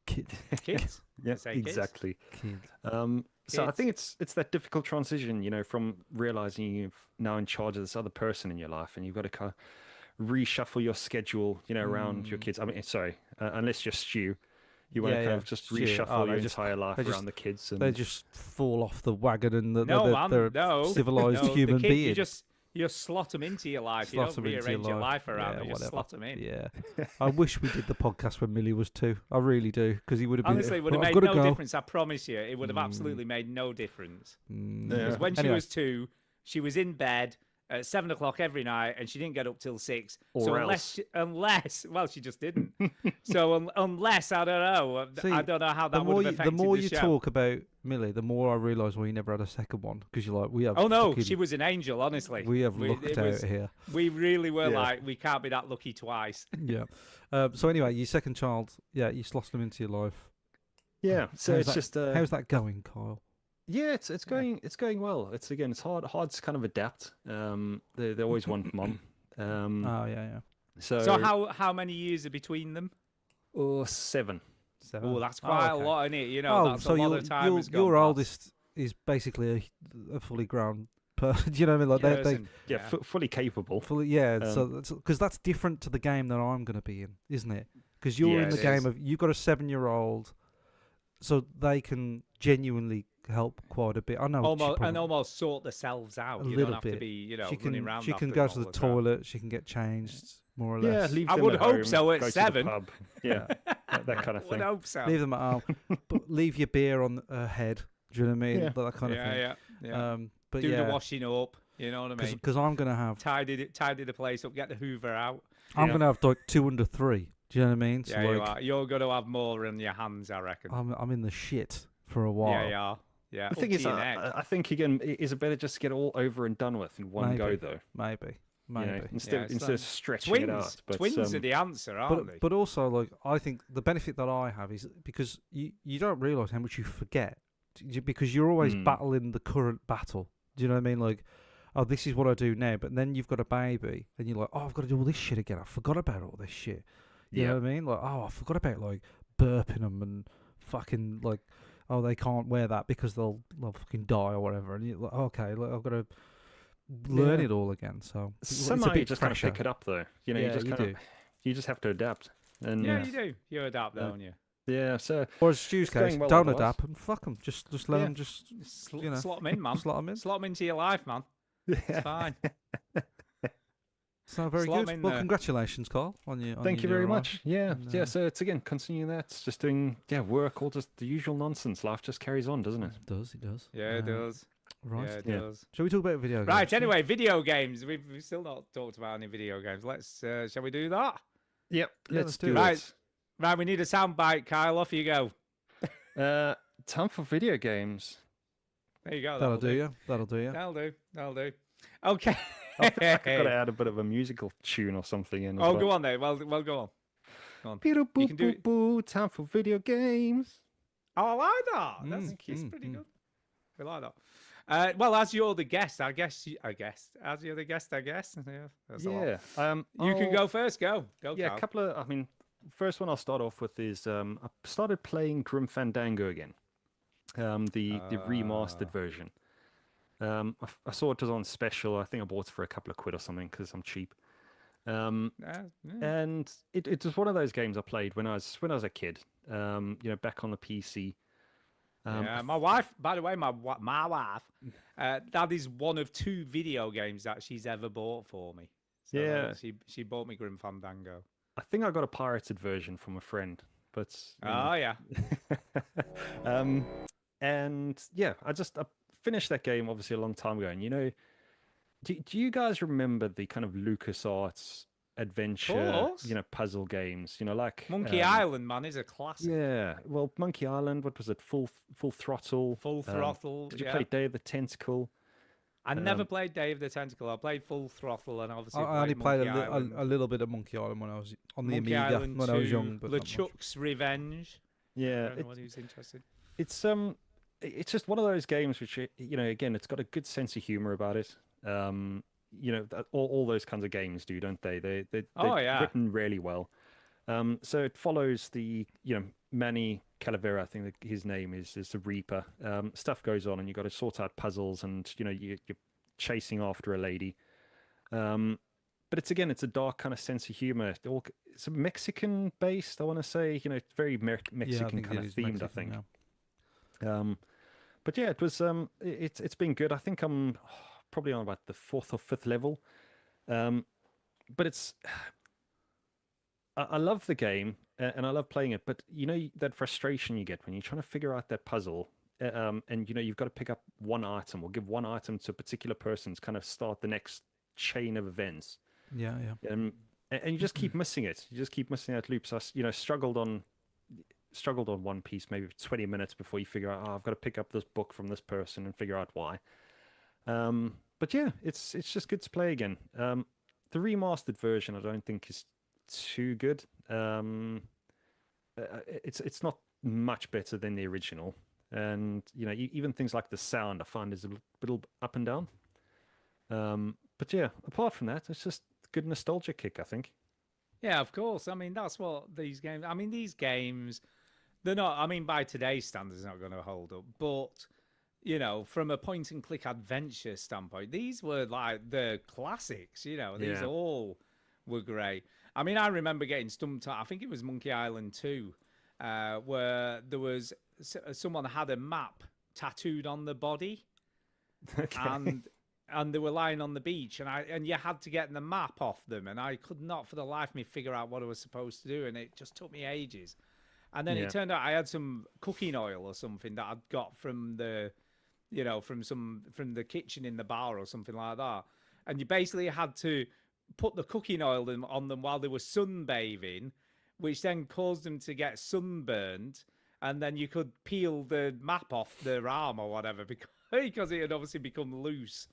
kid. Kids. yeah, say kids. exactly. Kid. So I Kids. think it's that difficult transition, from realizing you're now in charge of this other person in your life, and you've got to kind of reshuffle your schedule, around your kids. I mean, sorry, unless you're Stu, you want to Yeah, kind yeah, of just Stu. reshuffle Oh, your they just- entire life they around just- the kids. And They just fall off the wagon and No, man. they're No. civilized no, human the kid, beings. You slot them into your life. Slot you 'em don't into your rearrange your life. life around Yeah, them. You just whatever. slot them in. Yeah, I wish we did the podcast when Millie was 2. I really do, because he would have been. Honestly, it would have "Well, I've made gotta no go." difference. I promise you. It would have absolutely made no difference. Mm. Yeah. Because when she Anyway. was 2, she was in bed at 7 o'clock every night, and she didn't get up till 6. Or so else. unless, well, she just didn't. So unless I don't know, See, I don't know how The that more would you, have the affected more the you show. talk about Millie, the more I realise why you never had a second one, because you're like, we have. Oh no, fucking- she was an angel. Honestly, We have looked it out was- here. We really were Yeah. like, we can't be that lucky twice. Yeah. So anyway, your second child, you slot them into your life. yeah, so How's it's that- just How's that going, Kyle? yeah, it's going well. It's hard to kind of adapt. They always want mom. Oh yeah. So how many years are between them? 7. 7. Oh, that's quite okay. a lot, isn't it? You know, that's a lot of time has gone your past. oldest is basically a fully grown person. Do you know what I mean? Like they Person, Yeah, fully capable. fully so because that's different to the game that I'm going to be in, isn't it? Because you're Yeah, in the it game is. of you've got a 7-year-old, so they can genuinely help quite a bit. I know she almost probably- almost sort themselves out. A You little don't have bit. to be, she running can around. she can after go them to the all time. toilet. She can get changed more or Yeah, less. leave I them would at hope home, so at go to the 7. pub. Yeah, that kind of I would thing. hope so. Leave them at home, but leave your beer on her head. Do you know what I mean? Yeah. That kind of thing. Yeah. But Do yeah, the washing up. You know what I mean? because I'm gonna have Tidy the place up. Get the Hoover out. I'm Yeah. gonna have like 2 under 3. Do you know what I mean? So Yeah, you like, are. You're going to have more in your hands, I reckon. I'm in the shit for a while. Yeah, you are. Yeah. The thing up is, to your neck. I think again, is it better just to get it all over and done with in one go Maybe. though? Maybe. Instead Yeah, it's instead of like stretching it out. But twins are the answer, aren't they? But also like I think the benefit that I have is because you don't realise how much you forget because you're always Hmm. battling the current battle. Do you know what I mean? Like, oh, this is what I do now, but then you've got a baby and you're like, oh, I've got to do all this shit again. I forgot about all this shit. You know what I mean? Like, oh, I forgot about like burping them and fucking like, oh, they can't wear that because they'll fucking die or whatever. And you're like, okay, look, I've got to learn Yeah. it all again. So it's a somehow you bit just kind of pressure. pick it up though. You know, Yeah, you just you kind do. of you just have to adapt. And Yeah, you do. You adapt, Yeah. don't you? yeah, so Or as Stu's It's going case, well don't otherwise. adapt and fuck them. Just let Yeah. them just Slot you know, them in, man. slot them in. Slot them into your life, man. It's fine. So very Slot 'em good. in Well, there. congratulations, Carl, on your. On thank you your very new much. Yeah, And, yeah. So it's again continuing that, it's just doing work, all just the usual nonsense. Life just carries on, doesn't it? It does. It does. Yeah, it does. Right. Yeah, it Yeah. does. Shall we talk about video games? Right. Anyway, video games. We've still not talked about any video games. Let's. Shall we do that? Yep. Yeah, let's let's do do it. Right. Right. We need a sound bite, Kyle. Off you go. it. Time for video games. There you go. That'll do you. That'll do you. That'll do. That'll do. Okay. I've got to add a bit of a musical tune or something in. Oh, go on there. Well, go on. Boo, You can do boo, boo, time for video games. Oh, I like that. That's pretty good. I like that. Well, as you're the guest, I guess. As you're the guest, I guess. Yeah. That's a lot. Yeah. You can go first. Go. Yeah, Kyle. a couple of. I mean, first one I'll start off with is I started playing Grim Fandango again. The remastered version. I saw it was on special. I think I bought it for a couple of quid or something because I'm cheap. Yeah. And it was one of those games I played when I was a kid. Back on the PC. Yeah, my wife, by the way, my wife, that is one of 2 video games that she's ever bought for me. So Yeah. she bought me Grim Fandango. I think I got a pirated version from a friend, but Oh yeah. And yeah, I finished that game obviously a long time ago. And do you guys remember the kind of LucasArts adventure, Course. puzzle games? Like Monkey Island, man, is a classic. Yeah, well, Monkey Island. What was it? Full Throttle. Full Throttle. Did you play Day of the Tentacle? I never played Day of the Tentacle. I played Full Throttle, and obviously I only played a little bit of Monkey Island when I was on the Monkey Amiga Island when I was young. But LeChuck's Revenge. Yeah, anyone who's interested. It's just one of those games which again, it's got a good sense of humor about it. All those kinds of games do, don't they? They're written really well. So it follows the Manny Calavera, I think his name is the Reaper. Stuff goes on, and you got to sort out puzzles, and you're chasing after a lady. But it's a dark kind of sense of humor. It's Mexican based, I want to say. It's very Mexican kind of themed, Mexican, I think. Yeah. But yeah, it was. It's been good. I think I'm probably on about the 4th or 5th level. But it's. I love the game and I love playing it, but that frustration you get when you're trying to figure out that puzzle, and you've got to pick up one item or give one item to a particular person to kind of start the next chain of events. Yeah. And you just keep missing it. You just keep missing that loop. So I, struggled on One Piece maybe for 20 minutes before you figure out, I've got to pick up this book from this person and figure out why. But yeah, it's just good to play again. The remastered version I don't think is too good. It's not much better than the original, and even things like the sound I find is a little up and down. But yeah, apart from that, it's just a good nostalgia kick, I think. Yeah, of course. I mean, that's what these games. I mean, these games, they're not. I mean, by today's standards, not going to hold up. But from a point-and-click adventure standpoint, these were like the classics. These all were great. I mean, I remember getting stumped. I think it was Monkey Island 2, where there was someone had a map tattooed on the body, okay. and they were lying on the beach, and you had to get the map off them, and I could not for the life of me figure out what I was supposed to do, and it just took me ages. And then it turned out I had some cooking oil or something that I'd got from the, from the kitchen in the bar or something like that, and you basically had to put the cooking oil on them while they were sunbathing, which then caused them to get sunburned, and then you could peel the map off their arm or whatever because it had obviously become loose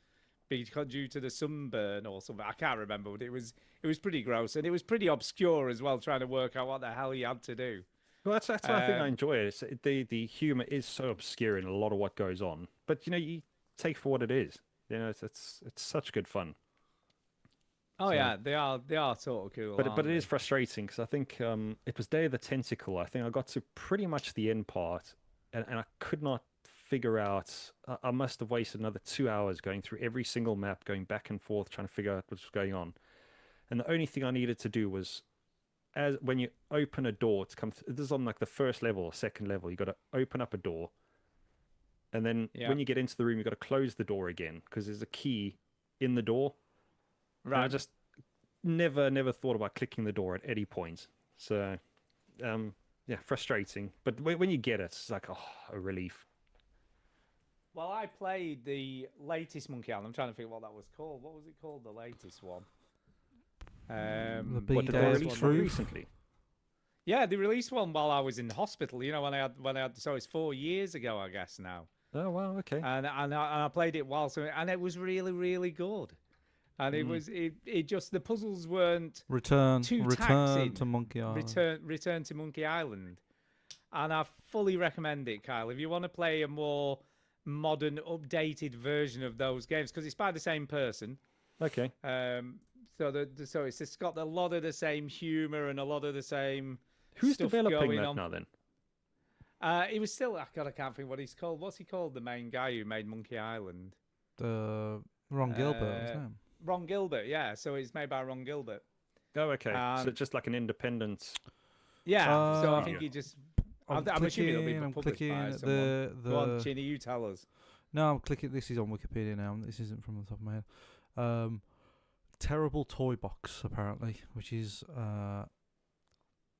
due to the sunburn or something. I can't remember, but it was pretty gross, and it was pretty obscure as well, trying to work out what the hell you had to do. Well, that's what I think I enjoy it. The humor is so obscure in a lot of what goes on, but you take for what it is. It's such good fun. Oh so, yeah, they are sort of cool. But it is frustrating because I think it was Day of the Tentacle. I think I got to pretty much the end part, and I could not figure out. I must have wasted another 2 hours going through every single map, going back and forth, trying to figure out what was going on. And the only thing I needed to do was, when you open a door to come, this is on like the first level or second level, you got to open up a door, and then when you get into the room, you got to close the door again because there's a key in the door. Right. And I just never thought about clicking the door at any point. So, frustrating. But when you get it, it's like, a relief. Well, I played the latest Monkey Island. I'm trying to figure what that was called. What was it called? The latest one. What did they release recently? Yeah, they released one while I was in hospital. When I had. So it's 4 years ago, I guess now. Oh wow, okay. And I played it and it was really, really good. And it just, the puzzles weren't return too taxing. To Monkey Island. Return to Monkey Island. And I fully recommend it, Kyle, if you want to play a more modern, updated version of those games, because it's by the same person. Okay. So it's just got a lot of the same humor and a lot of the same. Who's stuff developing going that on. now then? It was still. I can't think what he's called. What's he called? The main guy who made Monkey Island. Ron Gilbert, isn't it? Ron Gilbert, yeah. So it's made by Ron Gilbert. Oh, okay. So just like an independent. Yeah. So I think he just. I'm assuming it'll be published by someone. Go on, Chinny, you tell us. No, I'm clicking. This is on Wikipedia now. This isn't from the top of my head. Terrible Toy Box, apparently, which is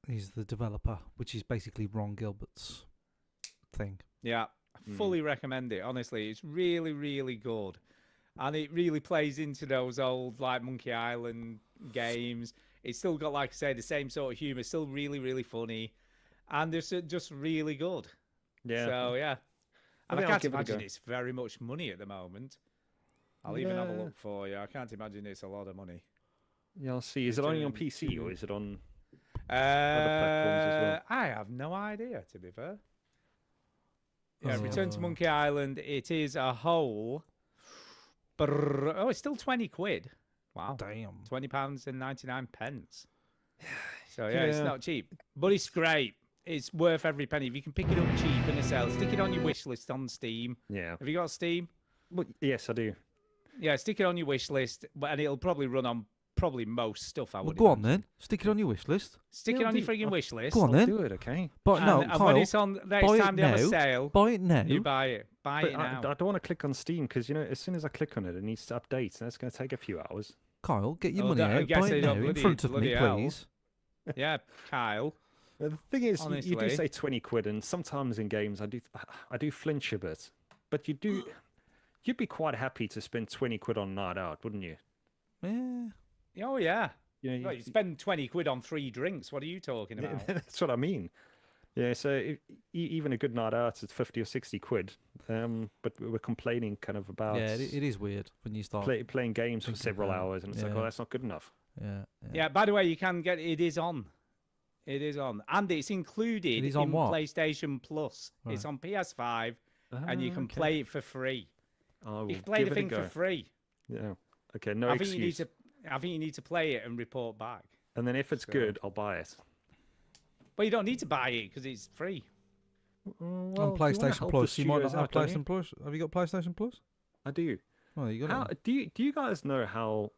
he's the developer, which is basically Ron Gilbert's thing. Yeah. Fully recommend it. Honestly, it's really, really good, and it really plays into those old like Monkey Island games. It's still got, like I say, the same sort of humor. Still really, really funny, and it's just really good. Yeah. So yeah, and I I'll can't give it a imagine go. it's very much money at the moment. I'll even have a look for you. I can't imagine it's a lot of money. Yeah, I'll see. Is it only on PC or is it on? Platforms as well? I have no idea, to be fair. Yeah, Return to Monkey Island. It is a whole. Oh, it's still 20 quid. Wow. Damn. £20 and 99 pence. So yeah, it's not cheap, but it's great. It's worth every penny. If you can pick it up cheap in a sale, stick it on your wish list on Steam. Yeah. Have you got Steam? Well, yes, I do. Yeah, stick it on your wish list, and it'll probably run on probably most stuff. I would. Go on then. Stick it on your wish list. Stick it on your frigging wish list. Go on then. Do it, okay. But no, and Kyle, when it's on next time they have a sale, buy it now. you buy it. Buy But it now. I don't want to click on Steam because as soon as I click on it, it needs to update, and that's going to take a few hours. Kyle, get your Oh, money I out. guess Buy they it don't now in bloody- front of me, bloody hell. please. Yeah, Kyle. The thing is, you do Honestly. say 20 quid, and sometimes in games I do flinch a bit, but you'd be quite happy to spend 20 quid on Night Out, wouldn't you? Yeah. Oh yeah. You know, Well, you spend 20 quid on 3 drinks. What are you talking about? that's what I mean. Yeah, so even a good night out is 50 or 60 quid. But we're complaining kind of about Yeah, it is weird when you start. playing games for thinking several about it. hours, and it's like, Yeah. oh, that's not good enough. Yeah. Yeah, by the way, you can get it is on. It is on. And it's included It is on in what? PlayStation Plus. It's Right. on PS5 and you can okay. play it for free. I will You can play give the it a thing go. for free. Yeah. Okay, no I think excuse. I think you need to play it and report back. And then if it's So- good, I'll buy it. But you don't need to buy it because it's free. Well, On you wanna PlayStation help Plus, the you might not studios have out, don't you? PlayStation Plus. Have you got PlayStation Plus? I do. Oh, you got How it. do you guys know how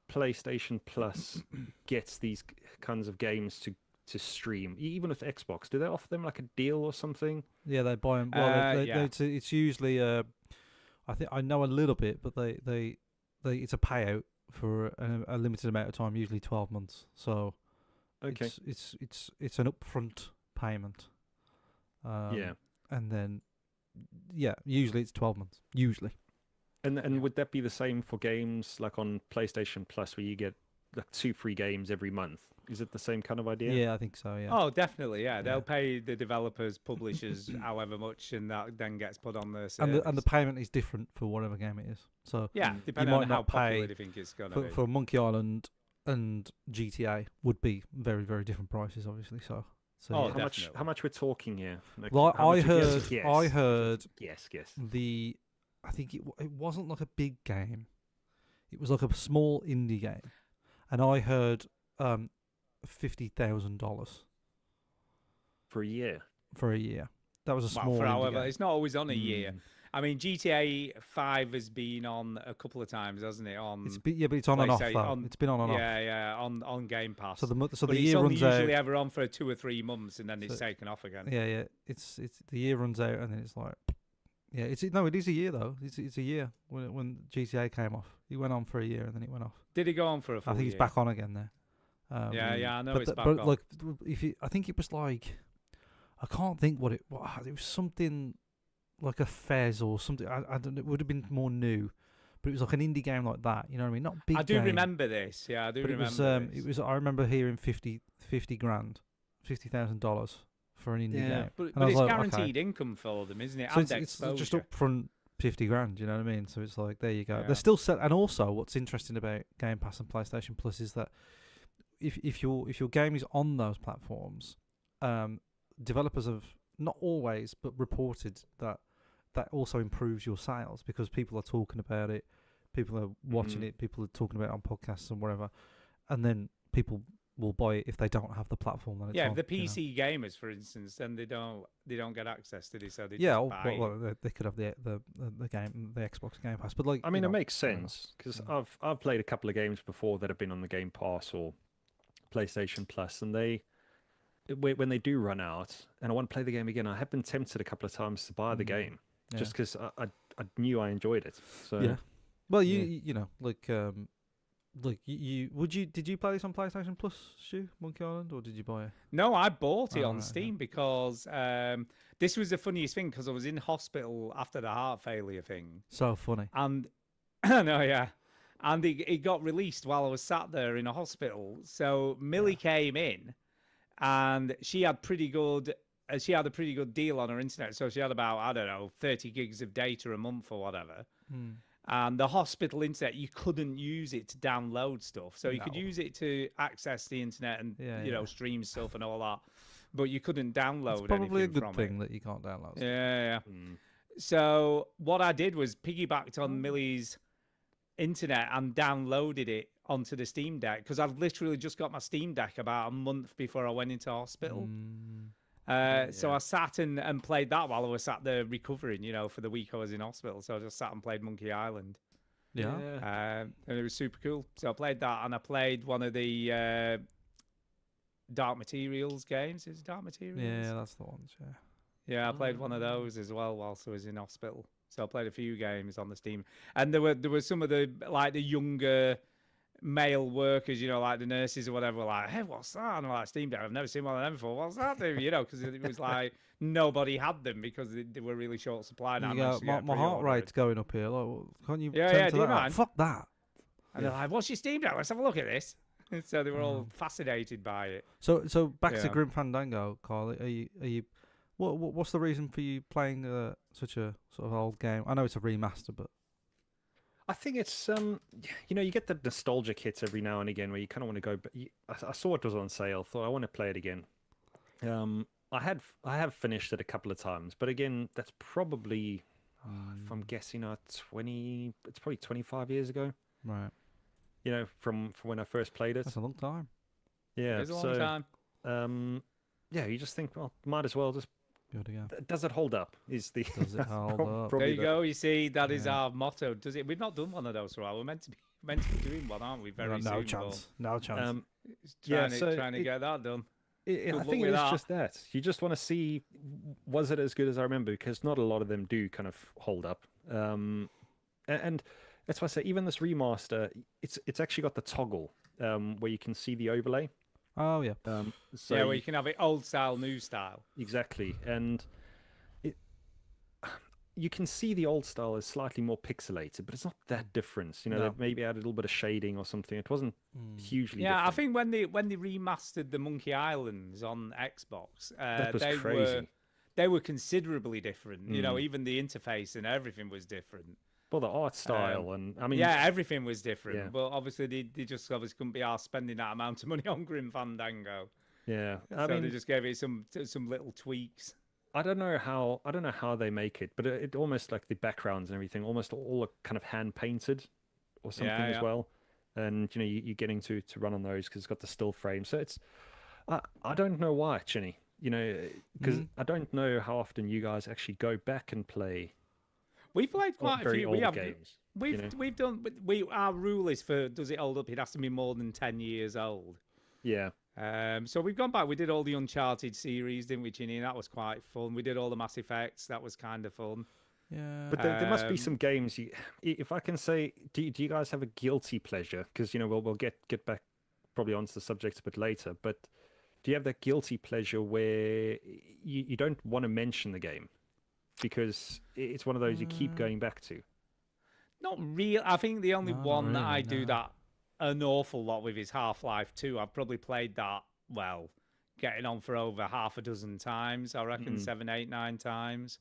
PlayStation Plus gets these kinds of games to stream, even with Xbox? Do they offer them like a deal or something? Yeah, they buy them. Well, yeah. it's usually. I think I know a little bit, but they it's a payout for a limited amount of time, usually 12 months. So Okay. it's an upfront payment. Yeah. And then usually it's 12 months. Usually. And would that be the same for games like on PlayStation Plus, where you get like 2 free games every month? Is it the same kind of idea? Yeah, I think so. Yeah. Oh, definitely. Yeah, they'll Yeah. pay the developers, publishers, however much, and that then gets put on their service. and the payment is different for whatever game it is. So yeah, depending might on how not pay popular you think it's going to be. for Monkey Island and GTA would be very, very different prices, obviously. So Oh, yeah. How much we're talking here? Like, Well, how I much heard Yes. I heard Yes. I think it wasn't like a big game. It was like a small indie game, and I heard $50,000 For a year. for a year. That was a Well, small for indie however, game. it's not always on a year. Mm. I mean, GTA 5 has been on a couple of times, hasn't it? On But it's on and off. PlayStation- Though. on- It's been on and off. yeah, on Game Pass. So the but the it's year only runs usually out. ever on for 2 or 3 months, and then it's So- taken off again. Yeah. It's the year runs out, and then it's like, yeah. It is a year though. It's a year when GTA came off. It went on for a year, and then it went off. Did it go on for a full I think year? it's back on again now. Yeah, I know but it's the- back but on. like I think it was like, I can't think what it was something like a Fez or something. I don't know. It would have been more new, but it was like an indie game like that. You know what I mean? Not big. I do game, remember this. Yeah, I do but remember it this. was. I remember hearing $50,000, $50,000 for an indie Yeah. game. But, And I but was it's like, okay. guaranteed income for them, isn't it? So And it's just exposure. upfront $50,000. You know what I mean? So it's like, there you go. Yeah. They're still set. And also, what's interesting about Game Pass and PlayStation Plus is that if your game is on those platforms, developers have not always, but reported that also improves your sales because people are talking about it, people are watching Mhm. it, people are talking about it on podcasts and whatever, and then people will buy it if they don't have the platform that it's Yeah, on. the you know. PC gamers, for instance, then they don't get access to this, so they Yeah, just or, buy it. well, they could have the game, the Xbox Game Pass, but like, I mean, you it know, makes whatever. sense because Yeah. I've played a couple of games before that have been on the Game Pass or PlayStation Plus, and when they do run out and I want to play the game again, I have been tempted a couple of times to buy the game Yeah. just because I knew I enjoyed it. So Yeah. Well, yeah. you know, like like did you play this on PlayStation Plus, Stu, Monkey Island, or did you buy it? No, I bought it on right, Steam because this was the funniest thing because I was in hospital after the heart failure thing. So funny. And no, yeah. And it got released while I was sat there in a hospital. So Millie came in and she had a pretty good deal on her internet. So she had about, I don't know, 30 gigs of data a month or whatever. And the hospital internet, you couldn't use it to download stuff. So you could use it to access the internet and, stream stuff and all that. But you couldn't download It's probably a anything good from thing it. that you can't download stuff. Yeah. So what I did was piggybacked on Millie's internet and downloaded it onto the Steam Deck because I've literally just got my Steam Deck about a month before I went into hospital. So I sat and played that while I was sat there recovering, for the week I was in hospital. So I just sat and played Monkey Island. Yeah. And it was super cool. So I played that and I played one of the Dark Materials games. Is it Dark Materials? Yeah, that's the ones, yeah. Yeah, I played one of those as well whilst I was in hospital. So I played a few games on the Steam. And there were some of the younger male workers, like the nurses or whatever, were like, hey, what's that? And I'm like, Steam Deck, I've never seen one of them before. What's that do? Because it was like nobody had them because they were really short supply. Now my heart rate's going up here. Like, can't you do that? you mind? Fuck that. And they're like, what's your Steam Deck? Let's have a look at this. And so they were all fascinated by it. So back to Grim Fandango, Carl. Are you what's the reason for you playing such a sort of old game? I know it's a remaster, but I think it's you get the nostalgic hits every now and again where you kind of want to go. But I saw it was on sale, thought I want to play it again. I have finished it a couple of times, but again, that's probably if I'm guessing, it's probably 25 years ago. Right. From when I first played it. That's a long time. Yeah, it's a long time. You just think, well, might as well just. Good again. Does it hold up? Does it hold up? There you go. You see, that is our motto. Does it? We've not done one of those for a while. We're meant to be doing one, aren't we? Very soon. No chance. Trying to get that done. I think it is just that. You just want to see, was it as good as I remember? Because not a lot of them do kind of hold up. And that's why I say, even this remaster, it's actually got the toggle where you can see the overlay. Oh, yeah. Where you can have it old style, new style. Exactly. And you can see the old style is slightly more pixelated, but it's not that different. They've maybe added a little bit of shading or something. It wasn't hugely different. I think when they remastered the Monkey Islands on Xbox, that was crazy. They were considerably different. Even the interface and everything was different. Well, the art style everything was different. Yeah. But obviously, they just obviously couldn't be arsed spending that amount of money on Grim Fandango. Yeah, they just gave it some little tweaks. I don't know how they make it, but it almost like the backgrounds and everything almost all are kind of hand painted or something as well. And you're getting to run on those because it's got the still frame. So it's I don't know why, Chinny. Because I don't know how often you guys actually go back and play. We played quite a few. Games. We've done. Our rule is for does it hold up? It has to be more than 10 years old. Yeah. So we've gone back. We did all the Uncharted series, didn't we, Ginny? That was quite fun. We did all the Mass Effects. That was kind of fun. Yeah. But there must be some games. If I can say, do you guys have a guilty pleasure? Because we'll get back probably onto the subject a bit later. But do you have that guilty pleasure where you don't want to mention the game because it's one of those you keep going back to? Not real. I think the only one that I do that an awful lot with is Half-Life 2. I've probably played that, getting on for over half a dozen times. I reckon 7, 8, 9 times.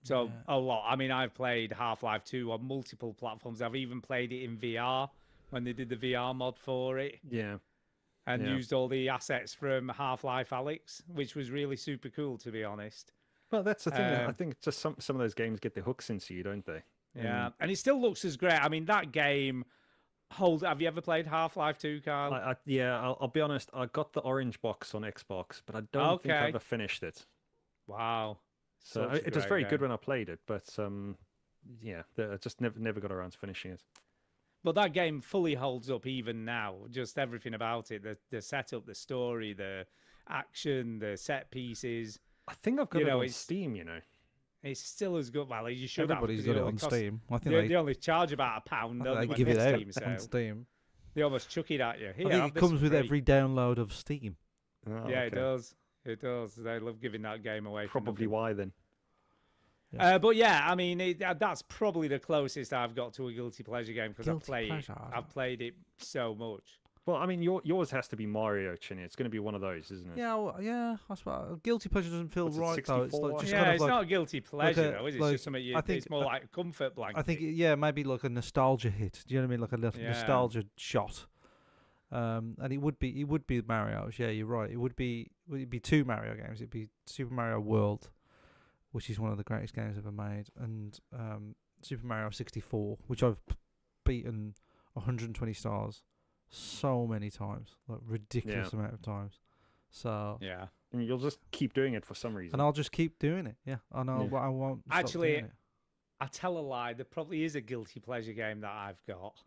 So a lot. I mean, I've played Half-Life 2 on multiple platforms. I've even played it in VR when they did the VR mod for it. Yeah. And used all the assets from Half-Life Alyx, which was really super cool, to be honest. Well, that's the thing. I think just some of those games get their hooks into you, don't they? Yeah, and it still looks as great. I mean, that game have you ever played Half-Life 2, Carl? I'll be honest. I got the orange box on Xbox, but I don't think I ever finished it. Wow. So it was very good when I played it, but I just never got around to finishing it. But that game fully holds up even now. Just everything about it, the setup, the story, the action, the set pieces. I think I've got it on Steam, It's still as good. Well, you should Everybody's have. got it on Steam. I think they only charge about £1. They give it out on Steam. They almost chuck it at you. Here, I think have it this comes for with free. every download of Steam. Oh, Yeah, it okay. does. It does. They love giving that game away. for Probably nothing. why then. But yeah, I mean, that's probably the closest I've got to a guilty pleasure game because I've played it so much. Well, I mean, yours has to be Mario, Chinny. It's going to be one of those, isn't it? Yeah, well, yeah. I suppose guilty pleasure doesn't feel What's it, right though. It's 64? like just Yeah, kind of it's like, not a guilty pleasure a- though, is it? like, It's just something you. I think- It's more like a comfort blanket. I think yeah, maybe like a nostalgia hit. Do you know what I mean? Like a little Yeah. nostalgia shot. And it would be Mario's. Yeah, you're right. It'd be 2 Mario games. It'd be Super Mario World, which is one of the greatest games ever made, and Super Mario 64, which I've beaten 120 stars so many times, like ridiculous amount of times. So yeah. And you'll just keep doing it for some reason. and I'll just keep doing it. Yeah, I know. Yeah. I won't stop Actually, doing it. I tell a lie. There probably is a guilty pleasure game that I've got.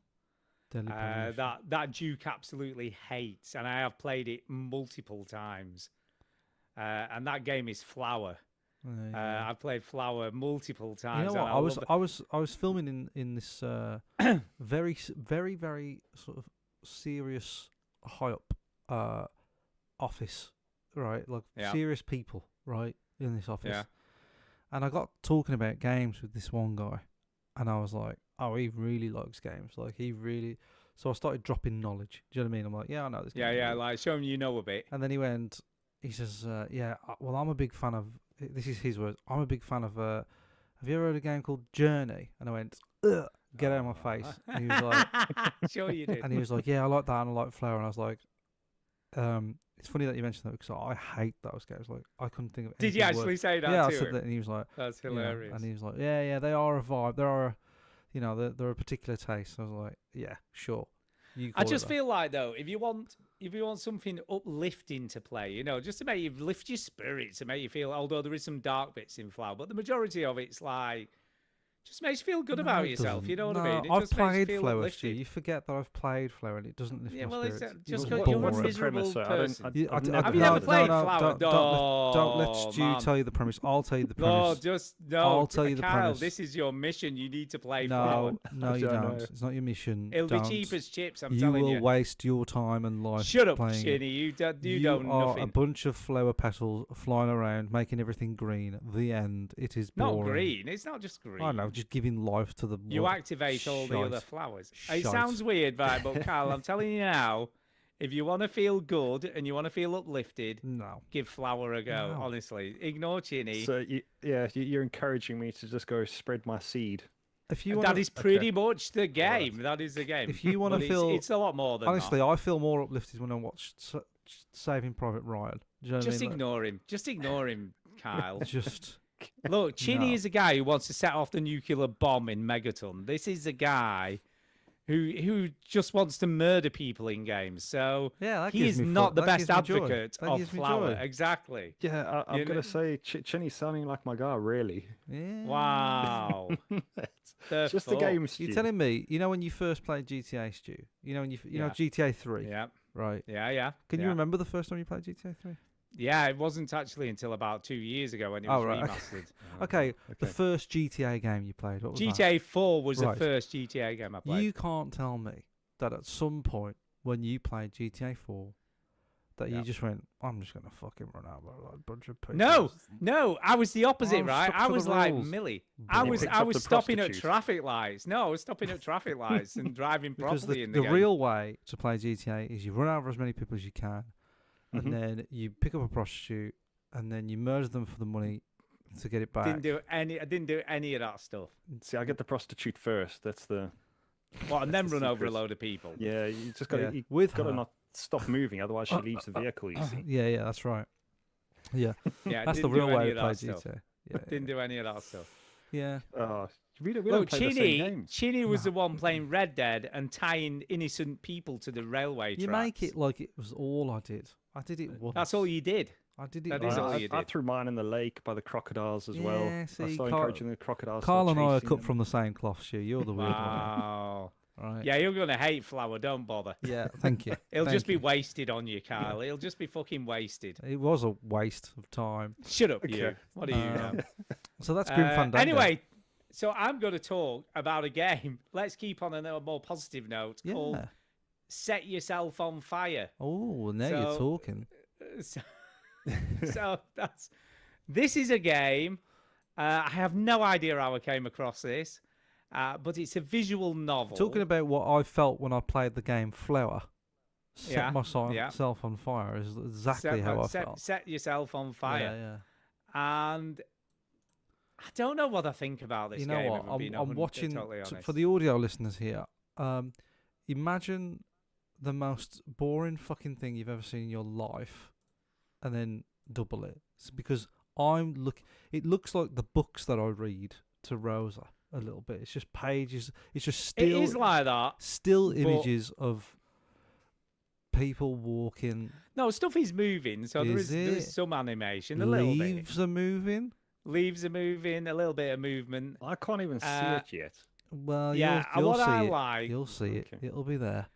Deadly Premonition. That Duke absolutely hates, and I have played it multiple times. And that game is Flower. Yeah. I've played Flower multiple You times. know and what? love it. I was filming in this very sort of serious high up office, right? Like Yeah. serious people, right, in this office. Yeah. And I got talking about games with this one guy, and I was like, oh, he really likes games. Like he really. So I started dropping knowledge. Do you know what I mean? I'm like, yeah, I know this. Yeah, game. yeah, like show him you know a bit. And then he says, well, I'm a big fan of, this is his words, I'm a big fan of, have you ever heard of a game called Journey? And I went, ugh, get out of my face. And he was like, Sure you did. and he was like, yeah, I like that and I like Flower. And I was like, it's funny that you mentioned that because I hate those games. Like, I couldn't think of Did you anything actually worse. say that Yeah, I to said him? that, and he was like, That's you know, hilarious. and he was like, yeah, they are a vibe. There are, they're a particular taste. I was like, yeah, sure. You I call it just that. feel like though, if you want something uplifting to play, just to make you lift your spirits and make you feel. Although there is some dark bits in Flower, but the majority of it's like just makes you feel good No, about it yourself. doesn't. You know what No, I mean? It I've just makes you played feel Flower, Stu. uplifted. You forget that I've played Flower and it doesn't lift Yeah, my well, it's spirits. just It because was you're a boring. What's the premise? miserable So I don't- person. You- I've d- never Have you never played played it. Flower? Don't let Oh, Stu man. tell you the premise. I'll tell you the No, premise. just no. I'll tell you the Kyle, premise. this is your mission. You need to play Flower. No, you don't don't. know. It's not your mission. It'll Don't. be cheap as chips. I'm you telling will you. waste your time and life. Shut up, playing it. Shinny. You You don't are nothing. a bunch of flower petals flying around, making everything green. The end. It is Not boring. green. It's not just green. I know, just giving life to the. You wood. activate all the other Shite. flowers. Shite. It sounds weird, right? But Carl, I'm telling you now, if you want to feel good and you want to feel uplifted, No. give Flower a go. No. Honestly, ignore Chinny. So you're encouraging me to just go spread my seed. If you That want, is pretty much the game. That is the game. If you wanna But feel- it's a lot more than honestly, that. I feel more uplifted when I watch Saving Private Ryan. Do you know what I Just mean? Like, ignore him. Just ignore him, Kyle. just Look, Chinny No. is a guy who wants to set off the nuclear bomb in Megaton. This is a guy who just wants to murder people in games. So yeah. That he gives is me not the that best gives me joy. advocate That of gives me Flower. joy. Exactly. Yeah, I'm You gonna know- say Chinny's sounding like my guy. Really. Yeah. Wow. The It's just fuck? a game. You're Stu. telling me, when you first played GTA, Stu, when you know Yeah. GTA 3, Yeah, right? yeah. Can you yeah. remember the first time you played GTA 3? Yeah, it wasn't actually until about 2 years ago when it Oh, was right. remastered. Okay, the Okay. first GTA game you played, what was that? GTA 4 was Right. the first GTA game I played. You can't tell me that at some point when you played GTA 4 that you Yeah. just went, I'm just going to fucking run out of a bunch of people. No, I was the opposite, I'm right? stuck I to the was like rules. Millie. You I was picked up the stopping at prostitute. traffic lights. No, I was stopping at traffic lights and driving Because properly the, in the game. real way to play GTA is you run over as many people as you can, Mhm. and then you pick up a prostitute, and then you murder them for the money to get it back. I didn't do any of that stuff. See, I get the prostitute first. That's the. Well, and then That's the run over a secret. load of people. Yeah, you just got Yeah, to. You with got to her. not stop moving, otherwise she leaves the vehicle. You see. Yeah, that's right. Yeah, Yeah, that's the didn't do real way any to of play that stuff. GTA. Yeah, Didn't do any of that stuff. yeah. Oh, we don't Look, play the same Chinny, games. Chinny was the one playing Red Dead and tying innocent people to the railway You tracks. make it like it was all I did. I did it once. That's all you did. I did it that once. is all I, you I did. threw mine in the lake by the crocodiles as well. Yeah, I see, started Carl- encouraging the crocodiles. to Carl start and I are chasing cut them. from the same cloth, Stu. You're the weird Wow. one. Right. Yeah, you're gonna hate Flower. Don't bother. Yeah, thank you. It'll Thank just be you. wasted on you, Kyle. It'll just be fucking wasted. It was a waste of time. Shut up, you. Okay. What do you know? So that's Grim Fandango. Anyway, so I'm going to talk about a game. Let's keep on a more positive note yeah. called Set Yourself on Fire. Oh, now you're So- talking. So, so this is a game. I have no idea how I came across this, but it's a visual novel. Talking about what I felt when I played the game Flower. Set Yeah, myself on fire is exactly how I felt. Set Yourself on Fire. Yeah, yeah. And I don't know what I think about this You know game. what? if I'm being I'm watching totally for honest. the audio listeners here. Imagine the most boring fucking thing you've ever seen in your life, and then double it. It's because it looks like the books that I read to Rosa a little bit. It's just pages. It's just still. It is like that. Still but- images of people walking. No, stuff is moving, so there Is is it? some animation, a little bit. Leaves are moving. Leaves are moving, a little bit of movement. I can't even see Uh, it yet. Well, Yeah, you'll what see I it. like, You'll see it. Okay. It'll be there.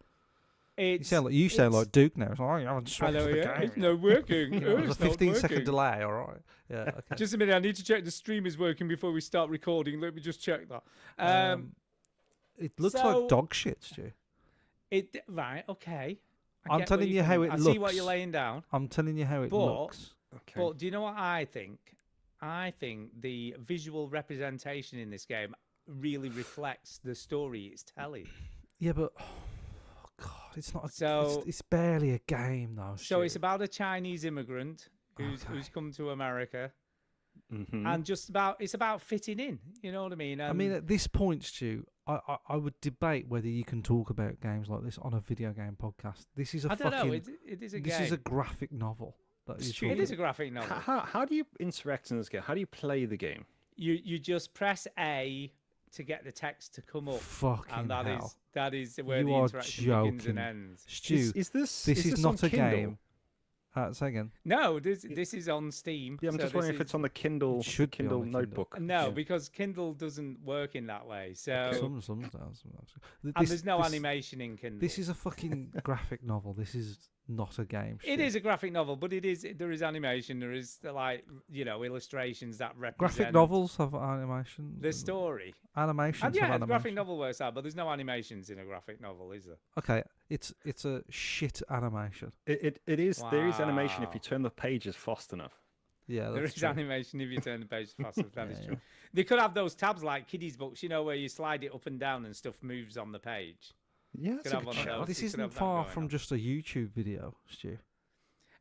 it's You sound it's- like Duke now. It's like, oh, you haven't I swapped know, the yeah, game. it's not working. You know, there's a It's not 15-second working. delay. All right. Yeah. Okay. Just a minute, I need to check the stream is working before we start recording. Let me just check that. It looks so- like dog shit, Stu. Right, okay. I'm get telling where you how coming- it I see what looks. you're laying down. I'm telling you how it But- looks. Okay. But do you know what I think? I think the visual representation in this game really reflects the story it's telling. Yeah, but oh God, it's not. So- It's barely a game, though. So it's Stu. about a Chinese immigrant who's Okay. come to America, Mhm. and it's about fitting in. You know what I mean? I mean, at this point, Stu, I would debate whether you can talk about games like this on a video game podcast. This is a I don't fucking. know. It is a this game. is a graphic novel. That It's you're true. It talking is a graphic novel. How do you interact in this game? How do you play the game? You just press A to get the text to come up, Fucking and hell. that is where You the are interaction begins joking. and ends. Stu, Is this this is on not a Kindle? game. Say again. No, this is on Steam. Yeah, I'm so just this wondering if is- it's on the Kindle. It should be on Kindle the Kindle. notebook. No, Yeah. because Kindle doesn't work in that way. So Some does. and there's no animation in Kindle. This is a fucking graphic novel. This is not a game. It is a graphic novel, but there is animation. There is illustrations that represent Graphic novels have animation. the story. Animations And have yeah, a animation. graphic novel works out, but there's no animations in a graphic novel, is there? Okay, it's a shit animation. It is. There is animation if Wow. you turn the pages fast enough. Yeah, There that's is true. animation if you turn the page faster. That is Yeah, true. They could have those tabs like kiddies' books, where you slide it up and down and stuff moves on the page. Yeah, Could that's a have good one of shout. those. This you could isn't have that far going from on. just a YouTube video, Stu.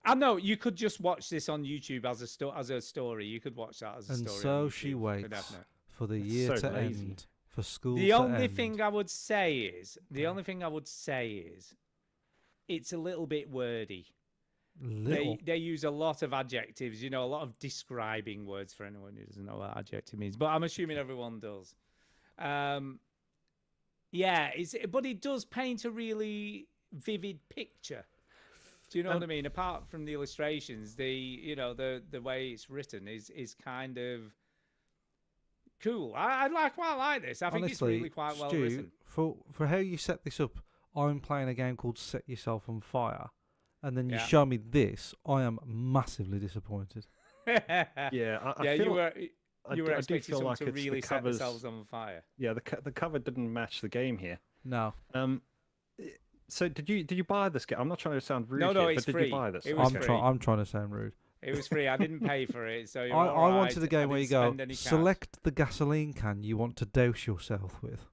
I know you could just watch this on YouTube as a story. You could watch that as a And story. so on she YouTube. waits Could have no- for the That's year so to lazy. end, for school The to only end. thing I would say is it's a little bit wordy. Little. They use a lot of adjectives, a lot of describing words for anyone who doesn't know what adjective means. But I'm assuming everyone does. But it does paint a really vivid picture. Do you know what I mean? Apart from the illustrations, the way it's written is kind of cool. I quite like this. I think it's Honestly, really quite well Stu, written. for how you set this up, I'm playing a game called Set Yourself on Fire, and then you Yeah. show me this. I am massively disappointed. Yeah, I yeah, feel you like- were I you do- were I do expecting feel someone like to it's the really set covers- themselves on fire. Yeah, the cover didn't match the game here. No, So did you buy this game? I'm not trying to sound rude No, here, it's but did free. you buy this? It was I'm free. I'm trying to sound rude. It was free. I didn't pay for it, so you're I all wanted right. a game I where you didn't go spend any cash. select the gasoline can you want to douse yourself with.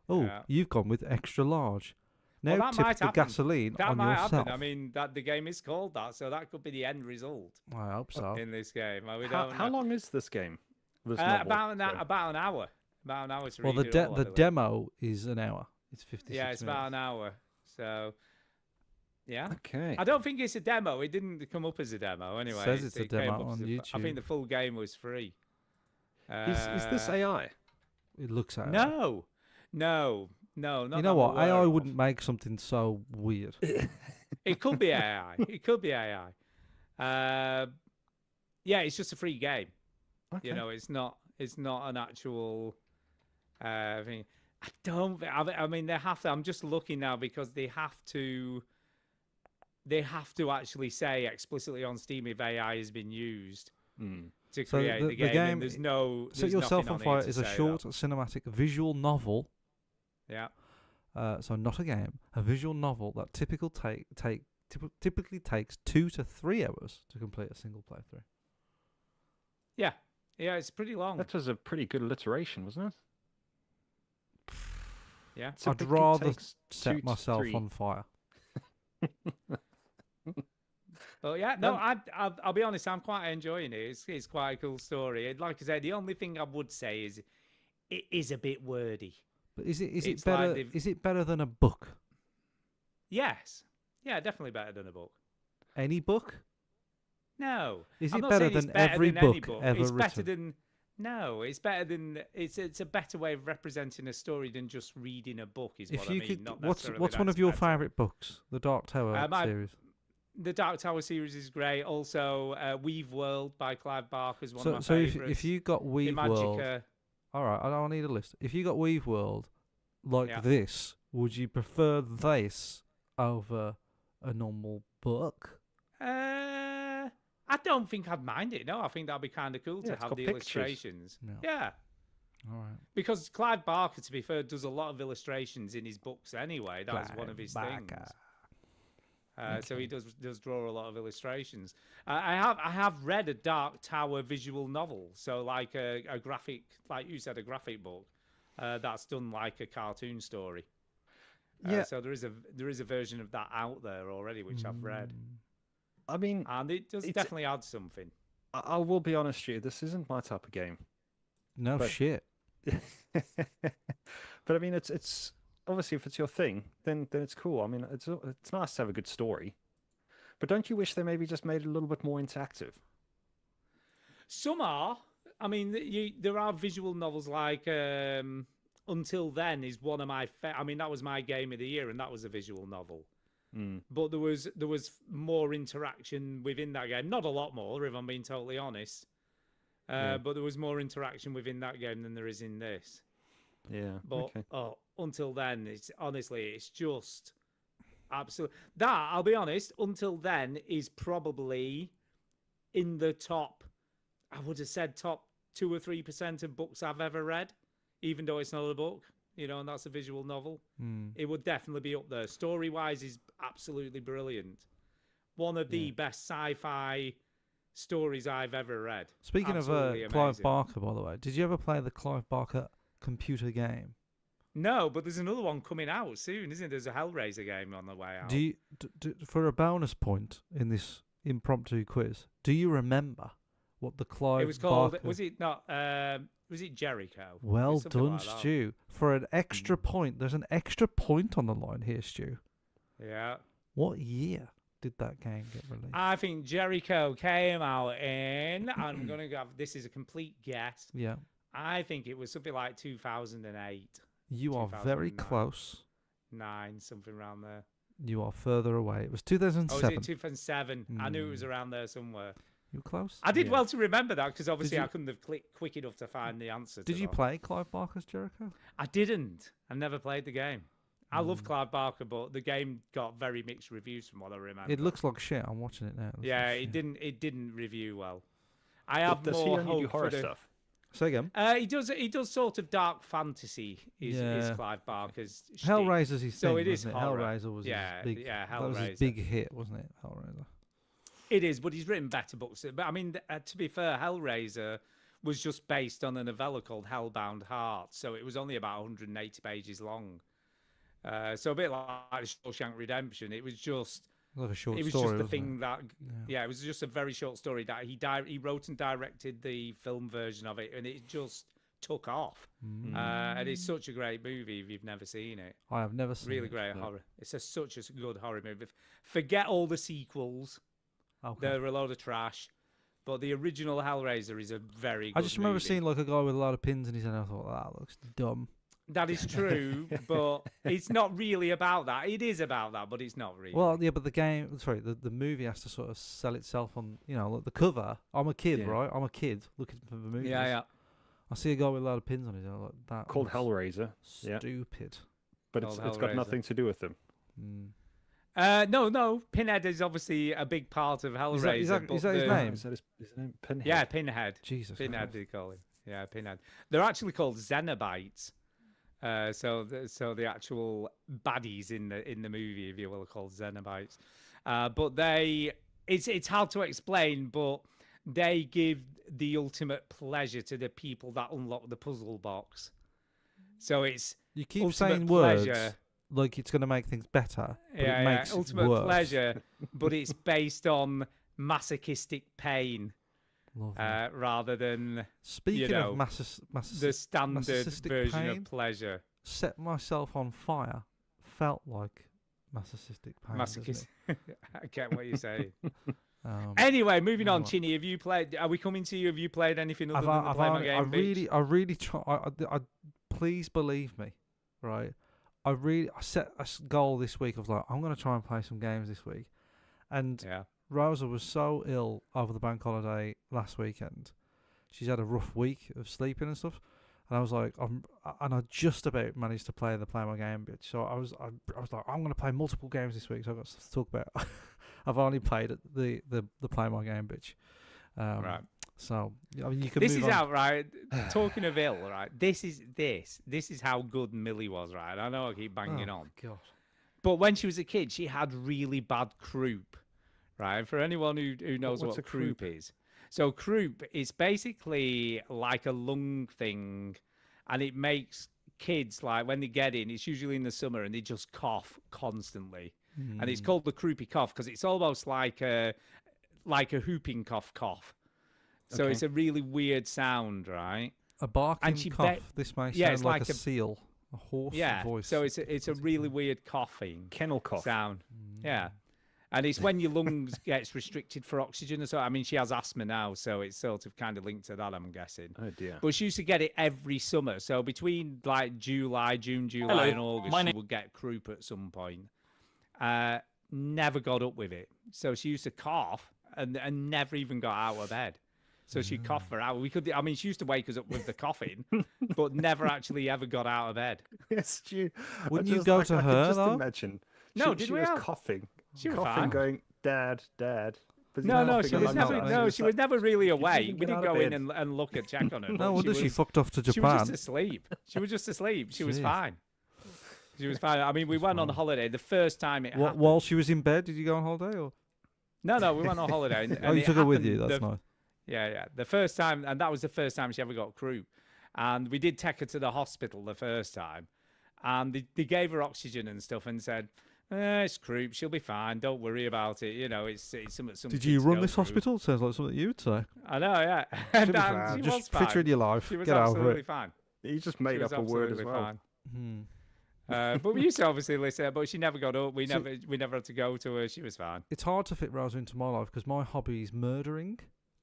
Oh, Yeah. you've gone with extra large. Well, Now that tip might the happen. gasoline That on might yourself. happen. I mean, that the game is called that, so that could be the end result I hope so. in this game. We How, don't how know. long is this game? This novel? About an Sorry. about an hour. About an hour to Well, read the it all, I the believe. demo is an hour. It's 56 Yeah, it's minutes. about an hour. So, yeah. Okay. I don't think it's a demo. It didn't come up as a demo anyway. Says it's a it came demo up as on I YouTube. think the full game was free. Is this Uh, AI? It looks at it. No, not You that know I'm what? aware AI of. wouldn't make something so weird. It could be AI. It could be AI. Yeah, it's just a free game. Okay. It's not an actual thing. I don't. I mean, they have to. I'm just looking now because they have to. They have to actually say explicitly on Steam if AI has been used Hmm. to So create the the game. game- And there's no. Set there's Yourself nothing on it Fire to is a say short cinematic visual novel that. so not a game, a visual novel that typically takes 2 to 3 hours to complete a single playthrough. Yeah, it's pretty long. That was a pretty good alliteration, wasn't it? Yeah. I'd rather set myself on fire. But yeah, no, I'll be honest, I'm quite enjoying it. It's quite a cool story. Like I said, the only thing I would say is it is a bit wordy. But is it better? Is it better than a book? Yes. Yeah, definitely better than a book. Any book? No. Is I'm it not better saying than it's better every than any book ever It's written? better than. No, it's better than. It's a better way of representing a story than just reading a book. Is what I mean. Not necessarily what's that one it's of your better. favourite books? The Dark Tower series. The Dark Tower series is great. Also, Weave World by Clive Barker is one of my So favourites. if you got Weave World, all right, I don't need a list. If you got Weave World like this, would you prefer this over a normal book? I don't think I'd mind it. No, I think that'd be kind of cool to have the illustrations. Yeah. All right. Because Clive Barker, to be fair, does a lot of illustrations in his books anyway. That's one of his things. So he does draw a lot of illustrations. I have read a Dark Tower visual novel, so like a graphic, like you said, a graphic book that's done like a cartoon story. So there is a version of that out there already, which I've read. I mean, and it does definitely add something. I will be honest with you, this isn't my type of game. No shit. But I mean, it's obviously if it's your thing, then it's cool. I mean, it's nice to have a good story. But don't you wish they maybe just made it a little bit more interactive? Some are. I mean, there are visual novels like Until Then is one of my. I mean, that was my game of the year, and that was a visual novel. But there was more interaction within that game. Not a lot more, if I'm being totally honest. But there was more interaction within that game than there is in this. Yeah. But Until Then, it's just absolute. That, I'll be honest, Until Then is probably in the top. I would have said top 2 or 3% of books I've ever read, even though it's not a book. And that's a visual novel. It would definitely be up there. Story-wise, is absolutely brilliant. One of the best sci-fi stories I've ever read. Speaking of Clive Barker, by the way, did you ever play the Clive Barker computer game? No, but there's another one coming out soon, isn't there? There's a Hellraiser game on the way out. Do you, for a bonus point in this impromptu quiz, do you remember what the Clive It was called, Barker... was it not... was it Jericho? Well done, like Stu. For an extra point, there's an extra point on the line here, Stu. Yeah. What year did that game get released? I think Jericho came out in... I'm going to have... This is a complete guess. Yeah. I think it was something like 2008. You are very close. 9, something around there. You are further away. It was 2007. Oh, was it 2007? I knew it was around there somewhere. You were close? I did well to remember that because obviously I couldn't have clicked quick enough to find the answer. Did you play Clive Barker's Jericho? I didn't. I never played the game. I love Clive Barker, but the game got very mixed reviews from what I remember. It looks like shit. I'm watching it now. It didn't review well. I have does more he only do hope horror for stuff? Say again. He does sort of dark fantasy. Is Clive Barker's shtick. Hellraiser's his thing. So it is horror. horror. Hellraiser was his big. Hellraiser. That was his big hit, wasn't it? Hellraiser. It is, but he's written better books. But I mean, to be fair, Hellraiser was just based on a novella called Hellbound Heart, so it was only about 180 pages long. So a bit like Shawshank Redemption. It was just like a short story. It was just the thing that, it was just a very short story that he wrote and directed the film version of it, and it just took off. And it's such a great movie if you've never seen it. I have never seen it. Really great horror. It's such a good horror movie. Forget all the sequels. Okay. They're a load of trash. But the original Hellraiser is a very good I just remember movie. seeing like a guy with a lot of pins in his head. I thought, that looks dumb. That is true, but it's not really about that. It is about that, but it's not really. Well, yeah, but the movie has to sort of sell itself on, like the cover. I'm a kid, right? I'm a kid looking for the movie. Yeah. I see a guy with a lot of pins on his head. Like, that called Hellraiser. Stupid. But it's got nothing to do with them. No. Pinhead is obviously a big part of Hellraiser. Is that his name? Is that his name? Pinhead? Yeah, Pinhead. Jesus Pinhead, Christ. they call him. Yeah, Pinhead. They're actually called Xenobites. So the actual baddies in the movie, if you will, are called Xenobites. But it's hard to explain, but they give the ultimate pleasure to the people that unlock the puzzle box. So it's You keep ultimate saying pleasure. words like it's going to make things better, but Yeah, it makes it ultimate worse. pleasure, but it's based on masochistic pain Lovely. rather than Speaking know, of the standard masochistic version pain, of pleasure. set myself on fire felt like masochistic pain. doesn't it? Masochist. I get what you're saying. Um, Anyway, moving on, anyway. Chinny, have you played? Are we coming to you? Have you played anything other I've, than the I've Play My only- Game? Beach? I really try. I please believe me, right? I set a goal this week of like I'm going to try and play some games this week, and Yeah. Rosa was so ill over the bank holiday last weekend. She's had a rough week of sleeping and stuff, and I was like, and I just about managed to play the Play My Game bitch. So I was like, I'm going to play multiple games this week. So I've got stuff to talk about. I've only played the Play My Game bitch. Right. So I mean, you can. This move is on. out, right? Talking of ill, right? This is how good Millie was, right? I know I keep banging on. God. But when she was a kid, she had really bad croup, right? For anyone who knows What's what a croup croup? is. So croup is basically like a lung thing, and it makes kids, like when they get in, it's usually in the summer, and they just cough constantly. And it's called the croupy cough because it's almost like a whooping cough. So Okay. it's a really weird sound, right? A barking she cough. bet- This may Yeah, sound it's like like a a- seal, a hoarse Yeah. voice. So it's a really weird coughing Kennel cough. sound. Yeah. And it's when your lungs gets restricted for oxygen or so. I mean, she has asthma now, so it's sort of kind of linked to that, I'm guessing. Oh dear. But she used to get it every summer. So between like June, July, Hello, and August, my she name- would get croup at some point. Never got up with it. So she used to cough and never even got out of bed. So she'd cough for hours. She used to wake us up with the coughing, but never actually ever got out of bed. Yes, Stu. Wouldn't you go to I her, could just though? imagine. No, she, did she we was have- coughing. She was coughing, fine. going, Dad, Dad. But No, he's no, coughing she was along never. the line. No, It's she like, was never really awake. even We get didn't out of go in bed? and look at check on her. No but wonder she fucked off to She was Japan. just asleep. She was just asleep. She was Jeez. fine. She was fine. I mean, we went on holiday the first time it happened. While she was in bed, did you go on holiday or? No, we went on holiday. And, Oh, and you it took her with happened you. That's the- nice. Yeah. The first time, and that was the first time she ever got croup. And we did take her to the hospital the first time, and they gave her oxygen and stuff, and said, "It's croup. She'll be fine. Don't worry about it. You know, it's some." Did you kids run go this through." hospital? Sounds like something you'd say. I know, yeah. She'll And be fine. she Just was picture in fine. your life. She was Get over absolutely it. fine. He just She made was up a word as absolutely well. fine. Hmm. But we used to obviously listen, but she never got up. We So- never had to go to her. She was fine. It's hard to fit Rosa into my life because my hobby is murdering.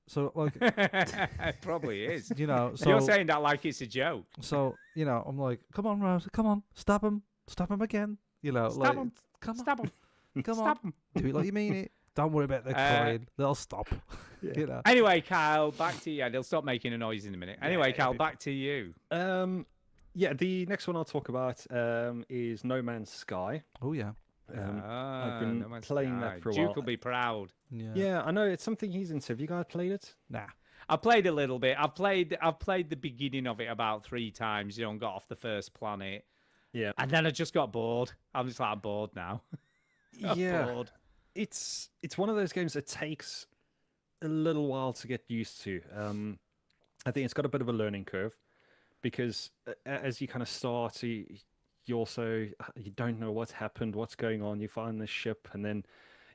So like, It probably is. you know, And so you're saying that like it's a joke. so you know, I'm like, come on, Rosa, come on, stab him again. You know, Stab like, 'em. come on, Stab him. come on, Stab him. do it like you mean it. Don't worry about the crying; they'll stop. You know. Anyway, Kyle, back to you. Yeah, they'll stop making a noise in a minute. Anyway, Kyle, back to you. Yeah, the next one I'll talk about is No Man's Sky. Oh yeah, I've been No Man's playing that Sky. for a Duke while. will be proud. yeah. Yeah, I know it's something he's into. Have you guys played it? Nah. I played a little bit. I've played the beginning of it about 3 times. You know, and got off the first planet, Yeah. and then I just got bored. I'm just like, I'm bored now. I'm Yeah. bored. It's one of those games that takes a little while to get used to. I think it's got a bit of a learning curve because as you kind of start, you also you don't know what's happened, what's going on. You find the ship, and then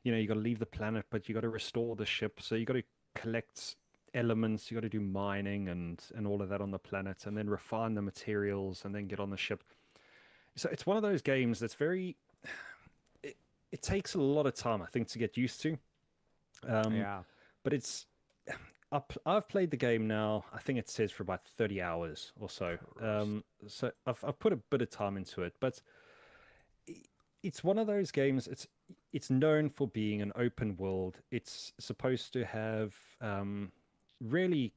you got to leave the planet, but you got to restore the ship. So you got to collect elements. You got to do mining and all of that on the planet, and then refine the materials, and then get on the ship. So it's one of those games that's very. It takes a lot of time, I think, to get used to. Yeah. But it's I've played the game now. I think it says for about 30 hours or so. So I've put a bit of time into it, but it's one of those games. It's known for being an open world. It's supposed to have really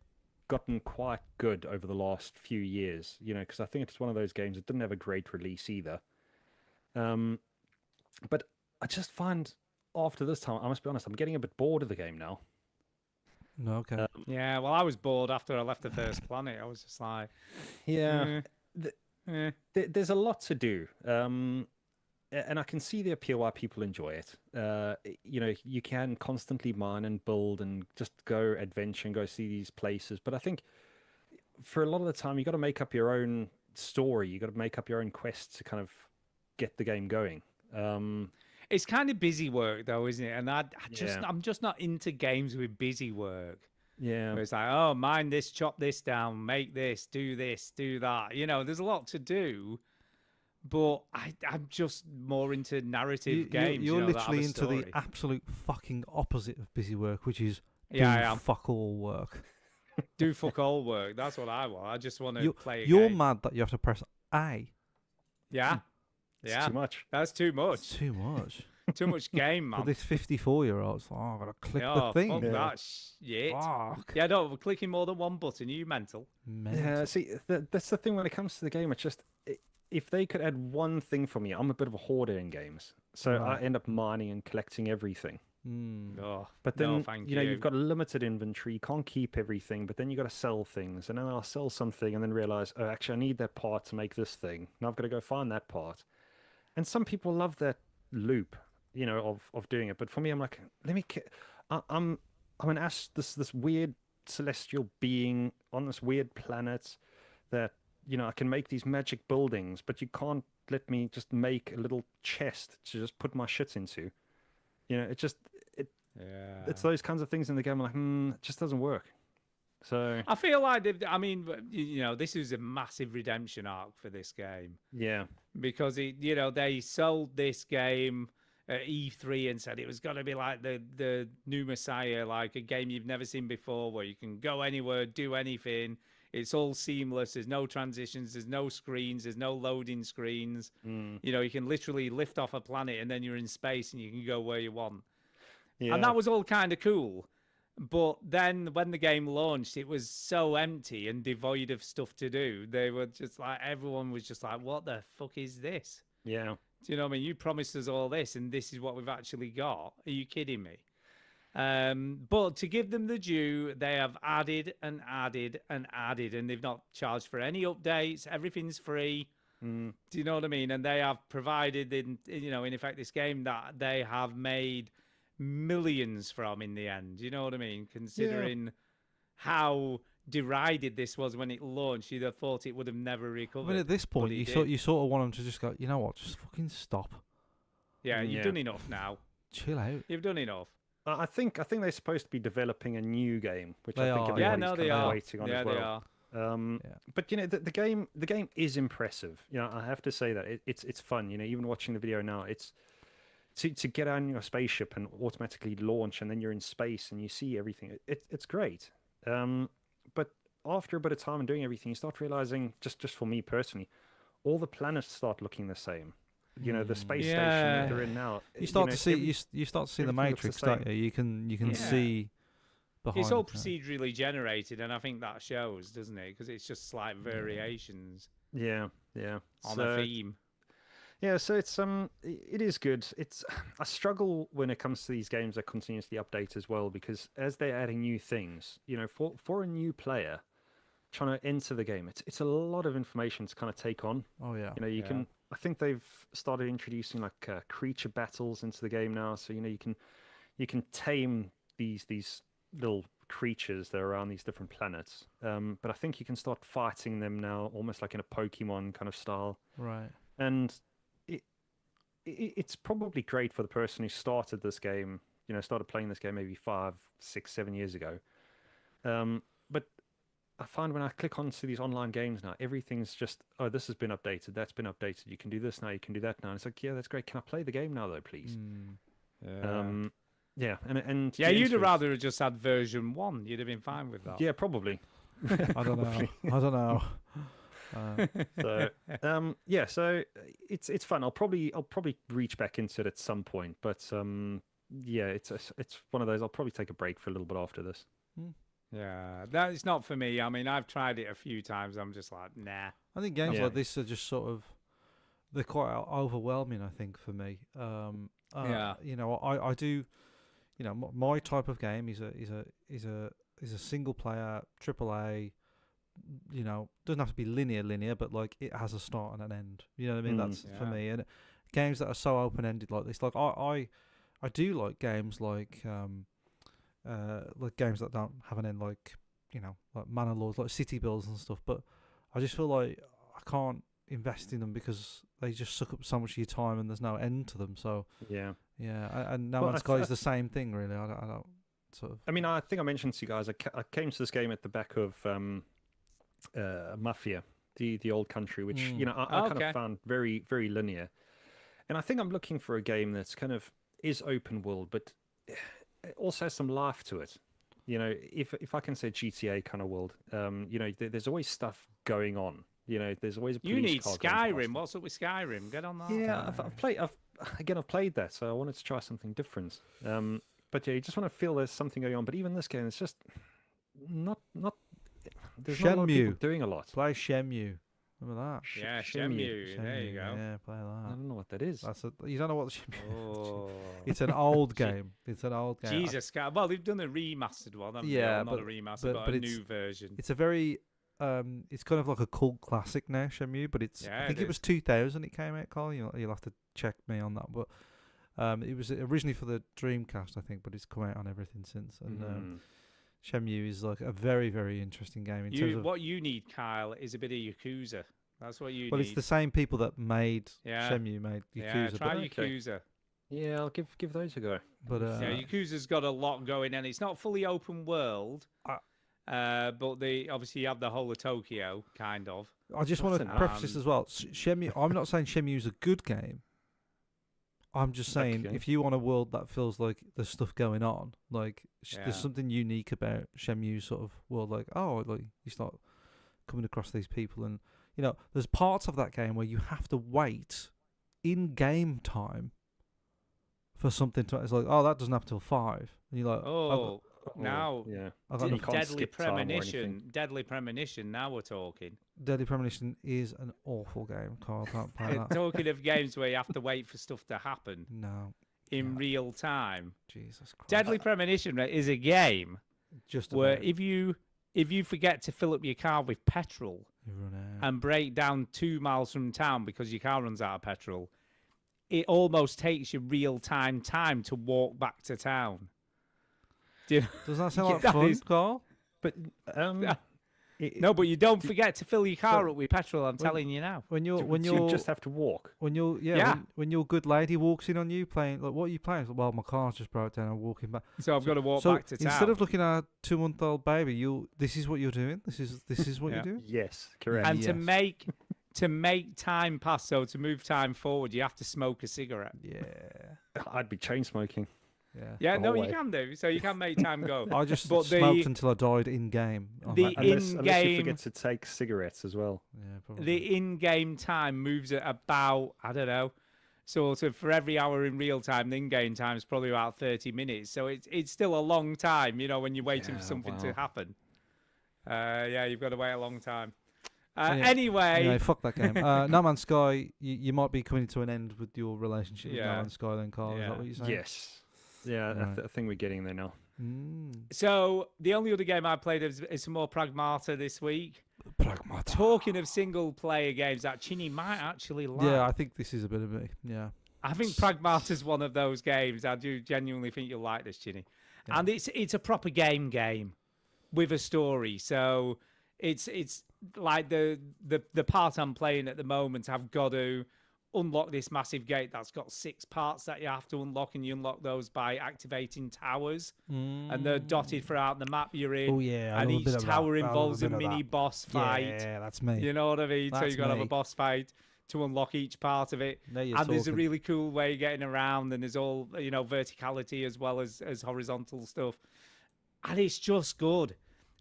gotten quite good over the last few years. Because I think it's one of those games that didn't have a great release either. But I just find after this time, I must be honest, I'm getting a bit bored of the game now. No, okay. Yeah, well, I was bored after I left the first planet. I was just like, Yeah. there's a lot to do. And I can see the appeal why people enjoy it. You can constantly mine and build and just go adventure and go see these places. But I think for a lot of the time, you got to make up your own story. You got to make up your own quests to kind of get the game going. It's kind of busy work, though, isn't it? And I'm just not into games with busy work. Yeah. Where it's like, oh, mine this, chop this down, make this, do that. There's a lot to do. But I'm just more into narrative games. You're literally into the absolute fucking opposite of busy work, which is fuck all work. Do fuck all work. That's what I want. I just want to play a You're game. mad that you have to press A. Yeah. It's too much. That's too much. It's too much. Too much game, man. For this 54-year-old's like, I've got to click the thing. Fuck that shit. Fuck. Yeah, no, we're clicking more than one button. Are you mental? Yeah, see, that's the thing when it comes to the game. It's just, if they could add one thing for me, I'm a bit of a hoarder in games. So I end up mining and collecting everything. Oh, but then, no, thank you. You've got a limited inventory. You can't keep everything, but then you got to sell things. And then I'll sell something and then realize, oh, actually, I need that part to make this thing. Now I've got to go find that part. And some people love that loop, of doing it. But for me, I'm like, I'm this weird celestial being on this weird planet that, I can make these magic buildings, but you can't let me just make a little chest to just put my shit into. It's those kinds of things in the game. I'm like, it just doesn't work. So I feel like, this is a massive redemption arc for this game. Yeah. Because they sold this game at E3 and said it was going to be like the new Messiah, like a game you've never seen before, where you can go anywhere, do anything. It's all seamless. There's no transitions. There's no screens. There's no loading screens. You can literally lift off a planet and then you're in space and you can go where you want. Yeah. And that was all kind of cool. But then when the game launched, it was so empty and devoid of stuff to do. They were just like, everyone was just like, what the fuck is this? Yeah. Do you know what I mean? You promised us all this and this is what we've actually got. Are you kidding me? But to give them the due, they have added and added and added, and they've not charged for any updates. Everything's free. Do you know what I mean? And they have provided, in effect, this game that they have made millions from in the end. You know what I mean? Considering how derided this was when it launched, you'd have thought it would have never recovered. I mean, at this point, you sort of want them to just go, you know what, just fucking stop. Yeah, you've done enough now. Chill out. You've done enough. I think they're supposed to be developing a new game, which they I think everybody's kind of waiting on as well. They are. But the game is impressive. I have to say that it's fun. Even watching the video now, it's to get on your spaceship and automatically launch, and then you're in space and you see everything. It's great. But after a bit of time and doing everything, you start realizing, just for me personally, all the planets start looking the same. The space station that they're in now. You start to see you start to see the Matrix, don't you? You can see behind. It's all procedurally generated, and I think that shows, doesn't it? Because it's just slight variations. Yeah. On a theme. Yeah, so it is good. I struggle when it comes to these games that continuously update as well, because as they're adding new things, for a new player trying to enter the game, it's a lot of information to kind of take on. Oh yeah. You can. I think they've started introducing like creature battles into the game now, so you can tame these little creatures that are around these different planets. But I think you can start fighting them now, almost like in a Pokemon kind of style. Right. And it's probably great for the person who started this game. Started playing this game maybe 5, 6, 7 years ago. But I find when I click onto these online games now, everything's just, oh, this has been updated, that's been updated, you can do this now, you can do that now. And it's like, yeah, that's great. Can I play the game now, though, please? Yeah, and you'd have rather just had version 1. You'd have been fine with that. Yeah, probably. I don't know. So it's fun. I'll probably reach back into it at some point, but it's one of those. I'll probably take a break for a little bit after this. Yeah, it's not for me. I mean, I've tried it a few times. I'm just like, nah. I think games like this are just sort of, they're quite overwhelming, I think, for me. I do, my type of game is a single player AAA doesn't have to be linear, but like it has a start and an end. You know what I mean? That's for me. And games that are so open ended like this, like I do like games like games that don't have an end, like like Manor Lords, like city builds and stuff. But I just feel like I can't invest in them because they just suck up so much of your time and there's no end to them. So yeah, and No Man's Sky is the same thing, really. I don't sort of. I mean, I think I mentioned to you guys, I came to this game at the back of Mafia, the old country, which I kind of found very, very linear. And I think I'm looking for a game that's kind of is open world, but it also has some life to it. If I can say GTA kind of world, there's always stuff going on. There's always a police you need car going Skyrim. past. What's up with Skyrim? Get on that. Yeah, I've played that, so I wanted to try something different. But yeah, you just want to feel there's something going on. But even this game, it's just not. There's not a lot of people doing a lot. Play Shenmue. Remember that? Yeah, Shenmue. There you go. Yeah, play that. I don't know what that is. You don't know what the Shenmue Oh. is. It's an old game. It's an old game. Jesus, well, they've done a remastered one. Haven't Yeah, they? Not a remastered, but a new version. It's a very, it's kind of like a cult classic now, Shenmue. But I think it was 2000 it came out, Carl. You'll have to check me on that. But it was originally for the Dreamcast, I think, but it's come out on everything since. And Shenmue is like a very, very interesting game. What you need, Kyle, is a bit of Yakuza. That's what you need. Well, it's the same people that made Shenmue made Yakuza. Yeah, try Yakuza. Yeah, I'll give those a go. But Yakuza's got a lot going, and it's not fully open world. But obviously you have the whole of Tokyo, kind of. I just want to preface this as well. Shenmue. I'm not saying Shenmue's a good game. I'm just saying, if you want a world that feels like there's stuff going on, like there's something unique about Shenmue's sort of world, like you start coming across these people, and there's parts of that game where you have to wait in game time for something to. It's like, that doesn't happen till 5, and you're like, now, Deadly Premonition. Deadly Premonition. Now we're talking. Deadly Premonition is an awful game, Carl. Can't play that. Talking of games where you have to wait for stuff to happen. No. In real time. Jesus Christ. Deadly Premonition is a game where if you forget to fill up your car with petrol and break down 2 miles from town because your car runs out of petrol, it almost takes you real time to walk back to town. Does that sound like fun, Carl? But no, but you don't forget to fill your car up with petrol. I'm telling you now. When you just have to walk. When your good lady walks in on you playing, like, what are you playing? Like, well, my car's just broke down. I'm walking back. So I've got to walk back to town. Instead of looking at a 2-month-old baby, this is what you're doing. This is what you're doing. Yes, correct. And to make time pass, so to move time forward, you have to smoke a cigarette. Yeah, I'd be chain smoking. Yeah, no, you can do. So you can make time go. I just smoked until I died in game. Unless you forget to take cigarettes as well. Yeah, probably. The in-game time moves at about, I don't know, sort of for every hour in real time. The in-game time is probably about 30 minutes. So it's still a long time, when you're waiting for something to happen. You've got to wait a long time. Anyway, fuck that game. No Man's Sky, you might be coming to an end with your relationship with No Man's Sky then, Carl. Is that what you're saying? Yes. Yeah, I think we're getting there now. So the only other game I played is some more Pragmata this week. Pragmata. Talking of single-player games that Chinny might actually like. Yeah, I think this is a bit of me. Yeah. I think Pragmata is one of those games. I do genuinely think you'll like this, Chinny. Yeah. And it's a proper game with a story. So it's like the part I'm playing at the moment, I've got to unlock this massive gate that's got 6 parts that you have to unlock, and you unlock those by activating towers, and they're dotted throughout the map you're in. Oh yeah, and each tower involves a mini boss fight. Yeah, that's me. You know what I mean? So you got to have a boss fight to unlock each part of it. There's a really cool way of getting around, and there's all verticality as well as horizontal stuff, and it's just good.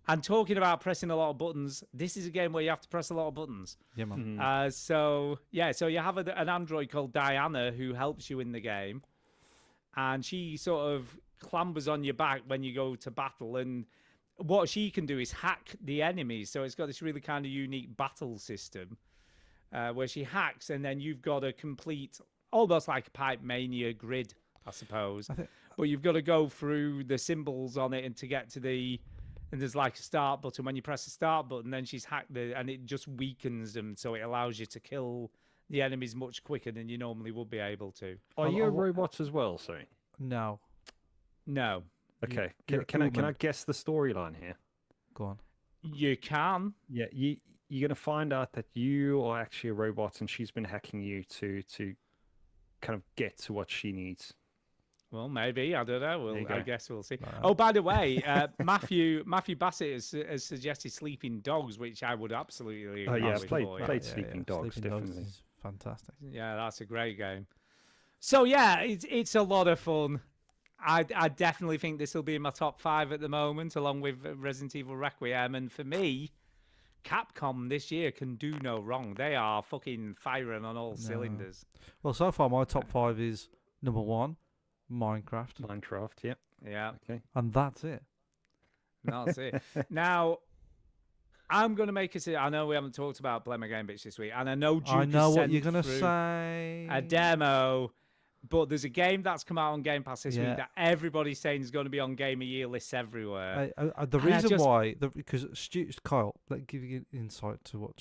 And talking about pressing a lot of buttons, this is a game where you have to press a lot of buttons. Yeah, man. Mm-hmm. So you have an android called Diana who helps you in the game. And she sort of clambers on your back when you go to battle. And what she can do is hack the enemies. So it's got this really kind of unique battle system where she hacks, and then you've got a complete, almost like a Pipe Mania grid, I suppose. But you've got to go through the symbols on it and to get to the and there's like a start button. When you press the start button, then she's hacked and it just weakens them, so it allows you to kill the enemies much quicker than you normally would be able to. Are you robots as well? Sorry. No. No. Okay. Can I guess the storyline here? Go on. You can. Yeah. You're gonna find out that you are actually a robot, and she's been hacking you to kind of get to what she needs. Well, maybe. I don't know. I guess we'll see. Right. Oh, by the way, Matthew Bassett has suggested Sleeping Dogs, which I would absolutely agree with. Played Sleeping Dogs, definitely. Dogs is fantastic. Yeah, that's a great game. So, yeah, it's a lot of fun. I definitely think this will be in my top 5 at the moment, along with Resident Evil Requiem. And for me, Capcom this year can do no wrong. They are fucking firing on all cylinders. Well, so far my top 5 is number 1, Minecraft. Yeah. Yeah. Okay. And that's it. That's it. Now, I'm going to make it. I know we haven't talked about Play My Game Bitch this week, and I know Duke I know has what sent you're going to through say. a demo, but there's a game that's come out on Game Pass this week that everybody's saying is going to be on Game of Year lists everywhere. The reason why, because Kyle, let me give you an insight to what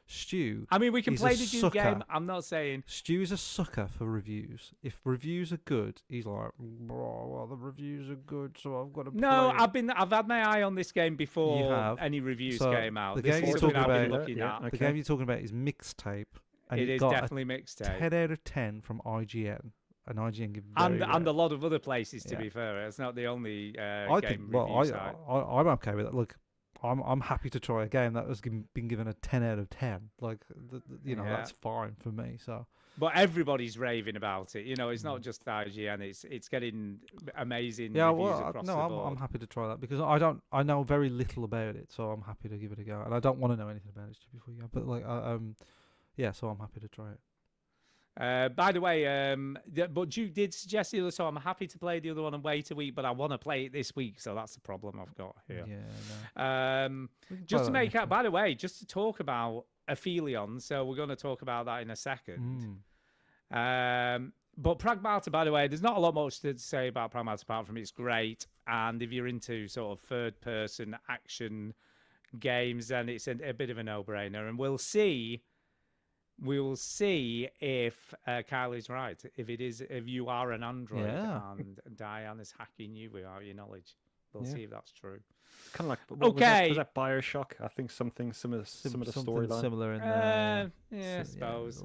Stu. I mean, we can is play a the Duke sucker. game. I'm not saying Stu is a sucker for reviews. If reviews are good, he's like, well, the reviews are good, so I've got to play it. I've had my eye on this game before You have. any reviews So, came out. the This game is you're something talking I've been about- looking at. okay. The game you're talking about is Mixtape. And It is got definitely a Mixtape. 10 out of 10 from IGN. And IGN give And a lot of other places, to Yeah. be fair. It's not the only I game think, well, review site. I'm okay with it. Look, I'm happy to try a game that has been given a 10 out of 10. Like, Yeah. that's fine for me. So, But everybody's raving about it. You know, it's not just IGN. It's getting amazing yeah, reviews well, across no, the I'm board. happy to try that because I know very little about it, so I'm happy to give it a go. And I don't want to know anything about it before you go. But like, yeah, so I'm happy to try it. By the way, but Duke did suggest the other, so I'm happy to play the other one and wait a week. But I want to play it this week, so that's the problem I've got here. Yeah, no. We can Just play to that make next out, by the way, just to talk about Aphelion. So we're going to talk about that in a second. But Pragmata, by the way, there's not a lot much to say about Pragmata apart from it's great. And if you're into sort of third-person action games, then it's a bit of a no-brainer. And we'll see if Kyle is right. If you are an android and Diane is hacking you without your knowledge, we'll see if that's true. Kind of like was that BioShock? I think something similar storyline. Similar in there. Yeah, I suppose.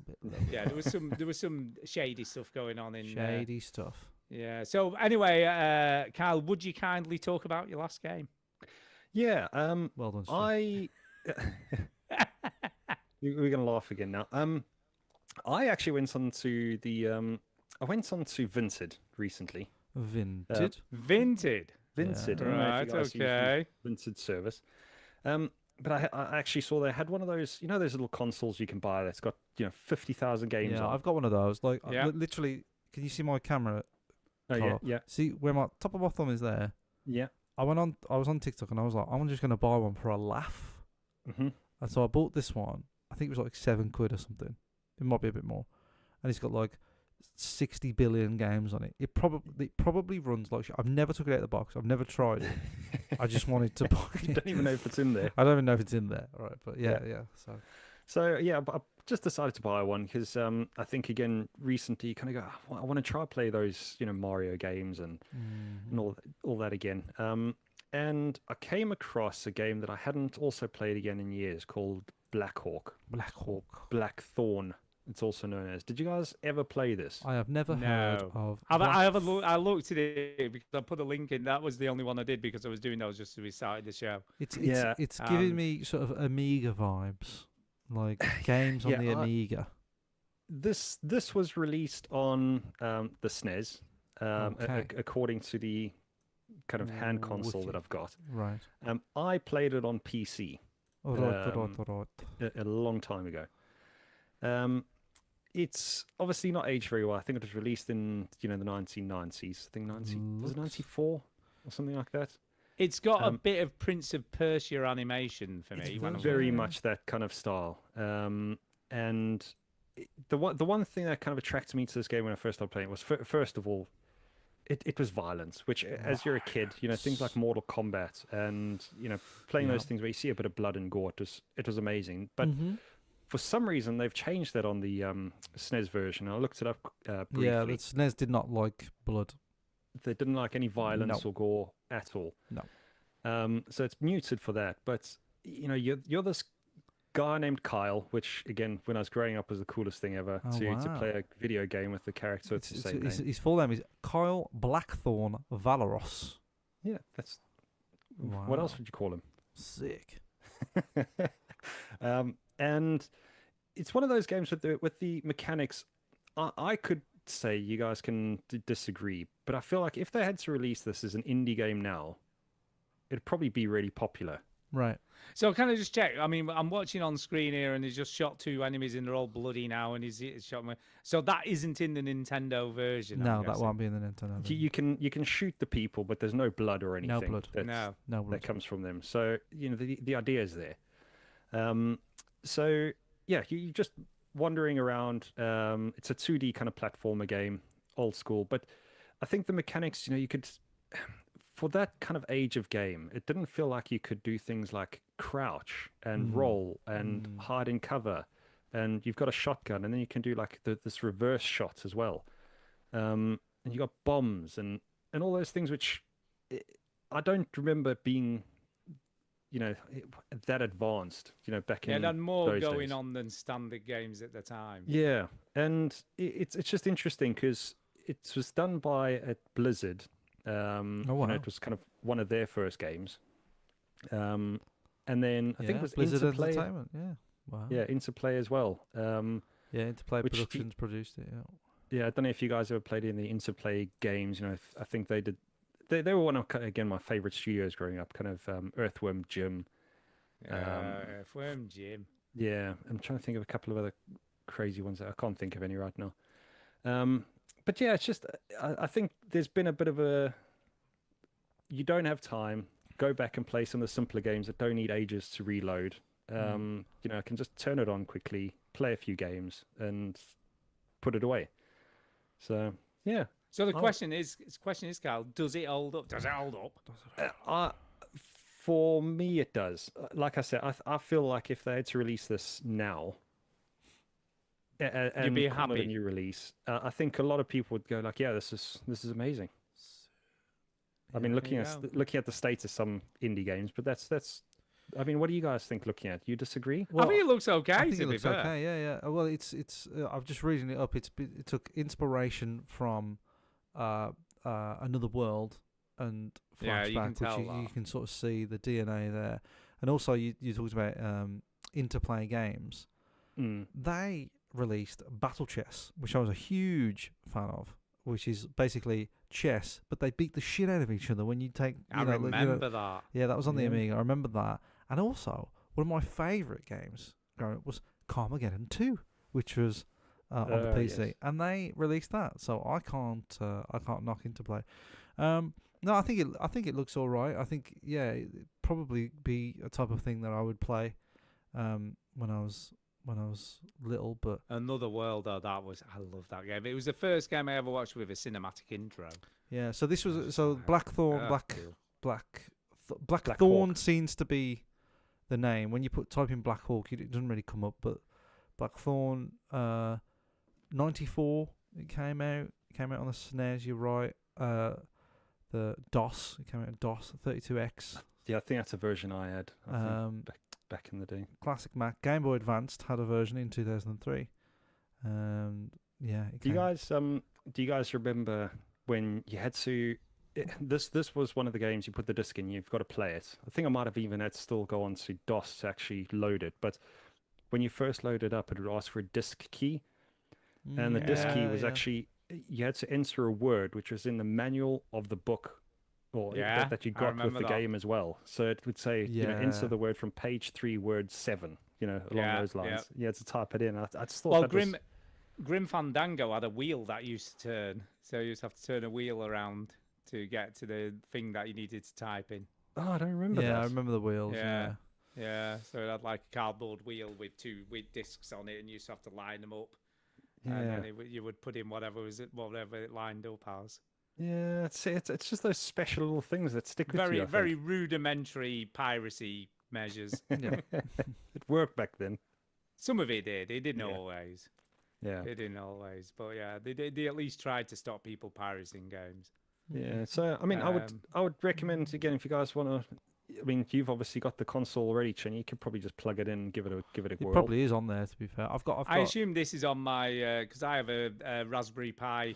Yeah, there was some shady stuff going on in shady stuff. Yeah. So anyway, Kyle, would you kindly talk about your last game? Yeah. Well done, Stu. We're gonna laugh again now. I actually went on to Vinted recently. Vinted. Vinted. Vinted. Yeah. I don't know if you guys use Okay. the Vinted service. But I actually saw they had one of those, those little consoles you can buy that's got 50,000 games Yeah, on. I've got one of those. Like, Yeah. literally, can you see my camera? Oh Carl? yeah. See where my top of my thumb is there? Yeah. I was on TikTok and I was like, I'm just gonna buy one for a laugh. Mm-hmm. And so I bought this one. I think it was like £7 or something. It might be a bit more. And it's got like 60 billion games on it. It probably runs like shit. I've never took it out of the box. I've never tried it. I just wanted to buy it. You don't even know if it's in there. I don't even know if it's in there. Right, but yeah. So yeah, but I just decided to buy one because I think again recently you kind of go, I want to try play those Mario games and all that again. And I came across a game that I hadn't also played again in years called Blackhawk. Blackthorn. It's also known as. Did you guys ever play this? I have never heard of. I looked at it because I put a link in. That was the only one I did because I was doing those just to restart the show. It's giving me sort of Amiga vibes, like games on the Amiga. This was released on the SNES, according to the kind of hand console that I've got. Right. I played it on PC. All right. A long time ago. It's obviously not aged very well. I think it was released in the 1990s. I think was it 94 or something like that. It's got a bit of Prince of Persia animation for me. It's very much that kind of style. And the one thing that kind of attracted me to this game when I first started playing it was first of all, it was violence, which as you're a kid, things like Mortal Kombat and playing those things where you see a bit of blood and gore, it was amazing. But for some reason, they've changed that on the SNES version. I looked it up briefly. Yeah, the SNES did not like blood. They didn't like any violence or gore at all. No. So it's muted for that. But you're this guy named Kyle, which again, when I was growing up, was the coolest thing ever to play a video game with the character with the same name. His full name is Kyle Blackthorne Valeros. Yeah, that's. Wow. What else would you call him? Sick. And it's one of those games with the mechanics. I could say you guys can disagree, but I feel like if they had to release this as an indie game now, it'd probably be really popular. Right. So can I just check? I mean, I'm watching on screen here, and he's just shot 2 enemies, and they're all bloody now, and he's shot me. So that isn't in the Nintendo version. No, that won't be in the Nintendo version. You can shoot the people, but there's no blood or anything. No blood. No blood that comes from them. So the idea is there. So yeah, you're just wandering around. It's a 2D kind of platformer game, old school, but I think the mechanics, you could. For that kind of age of game, it didn't feel like you could do things like crouch and roll and hide in cover, and you've got a shotgun, and then you can do like this reverse shot as well, and you got bombs and all those things, which I don't remember being, that advanced, back in. Yeah, and more those going days. On than standard games at the time. Yeah, and it's just interesting because it was done by Blizzard. It was kind of one of their first games, and then I think it was Blizzard Interplay. Entertainment. Yeah, wow. Yeah, Interplay as well. Interplay Productions produced it. Yeah, I don't know if you guys ever played in the Interplay games. I think they did. They were one of my favorite studios growing up. Kind of Earthworm Jim. Earthworm Jim. Yeah, I'm trying to think of a couple of other crazy ones that I can't think of any right now. But yeah, it's just, I think there's been a bit of you don't have time, go back and play some of the simpler games that don't need ages to reload. I can just turn it on quickly, play a few games, and put it away. So, yeah. So the question is, Carl, does it hold up? Does it hold up? For me, it does. Like I said, I feel like if they had to release this now, and you'd be come with happy. A new release. I think a lot of people would go like, "Yeah, this is amazing." I mean, looking at the state of some indie games, but that's. I mean, what do you guys think? Looking at, you disagree? Well, I think it looks okay. I think it looks okay. Yeah. Well, it's. I'm just reading it up. It took inspiration from, Another World and Flashback, which you can sort of see the DNA there, and also you talked about Interplay Games. They released Battle Chess, which I was a huge fan of, which is basically chess, but they beat the shit out of each other when you take. I remember that. Yeah, that was on the Amiga. I remember that, and also one of my favourite games growing up was Carmageddon 2, which was on the PC, and they released that, so I can't knock Interplay. No, I think it looks all right. I think it'd probably be a type of thing that I would play when I was little. But Another World, I love that game. It was the first game I ever watched with a cinematic intro. Yeah, so this was Blackthorn. Blackthorn Hawk. seems to be the name. When you type in Black Hawk, it doesn't really come up, but Blackthorn 94 it came out on the SNES, you're right. The DOS, it came out on DOS 32X. Yeah, I think that's a version I had. I think back in the day. Classic Mac. Game Boy Advanced had a version in 2003. Do you guys remember when you had to? This was one of the games you put the disc in. You've got to play it. I think I might have even had to still go on to DOS to actually load it. But when you first load it up, it would ask for a disc key, and the disc key was actually you had to enter a word which was in the manual of the book. Or that you got with the game as well. So it would say, enter the word from page 3, word 7, along those lines. Yeah, to type it in. I just thought Grim Fandango had a wheel that used to turn. So you used to have to turn a wheel around to get to the thing that you needed to type in. Oh, I don't remember that. Yeah, I remember the wheels. Yeah. So it had like a cardboard wheel with discs on it, and you used to have to line them up. Yeah. And then you would put in whatever it lined up as. Yeah, it's just those special little things that stick with Very you. I very rudimentary piracy measures. Yeah. It worked back then. Some of it did. It didn't Yeah. always. Yeah. It didn't always. But yeah, they at least tried to stop people pirating games. Yeah. So I mean, I would recommend again if you guys want to. I mean, you've obviously got the console already, Chen. You could probably just plug it in, and give it a It whirl. probably is on there. To be fair, I've got. I assume this is on my because I have a Raspberry Pi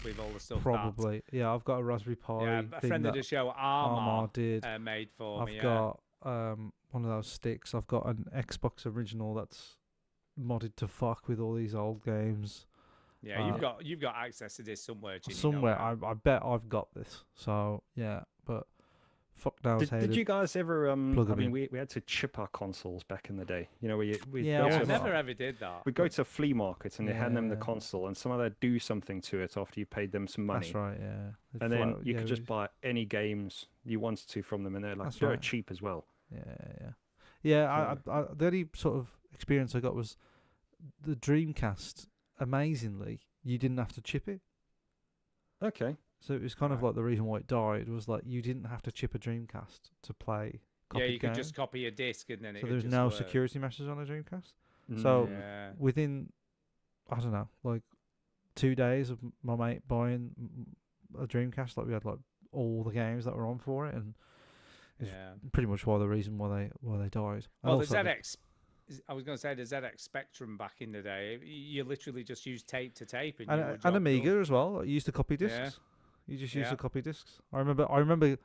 with all the stuff. Probably. Yeah, I've got a Raspberry Pi. Yeah, a thing friend of that the show, Armor Armor, did. made for I've me. got one of those sticks. I've got an Xbox original that's modded to fuck with all these old games. Yeah, you've got access to this somewhere. Ginny, Somewhere, I bet I've got this. So yeah, but fuck knows how Did to you guys ever? I plug 'em mean, in. we had to chip our consoles back in the day. You know, we'd Yeah, go I Yeah, I to was- never ever did that. we'd go to flea markets and they hand them the Yeah. console, and somehow they'd do something to it after you paid them some money. That's right. Yeah. And then you could just buy any games you wanted to from them, and they're like That's dirt right. cheap as well. Yeah. The only sort of experience I got was the Dreamcast. Amazingly, you didn't have to chip it. Okay. So it was kind of Right. like the reason why it died was like you didn't have to chip a Dreamcast to play. Yeah, copied you could games. just copy a disc and then it So would there's just no work. security measures on the Dreamcast. So- Yeah. Within, I don't know, like 2 days of my mate buying a Dreamcast, like we had like all the games that were on for it, and it's Yeah. pretty much the reason why they died. And Well, the also ZX. I was going to say the ZX Spectrum back in the day. You literally just used tape to tape, and, you were and job Amiga done. as well. You used to copy discs. Yeah. You just used Yeah. to copy discs. I remember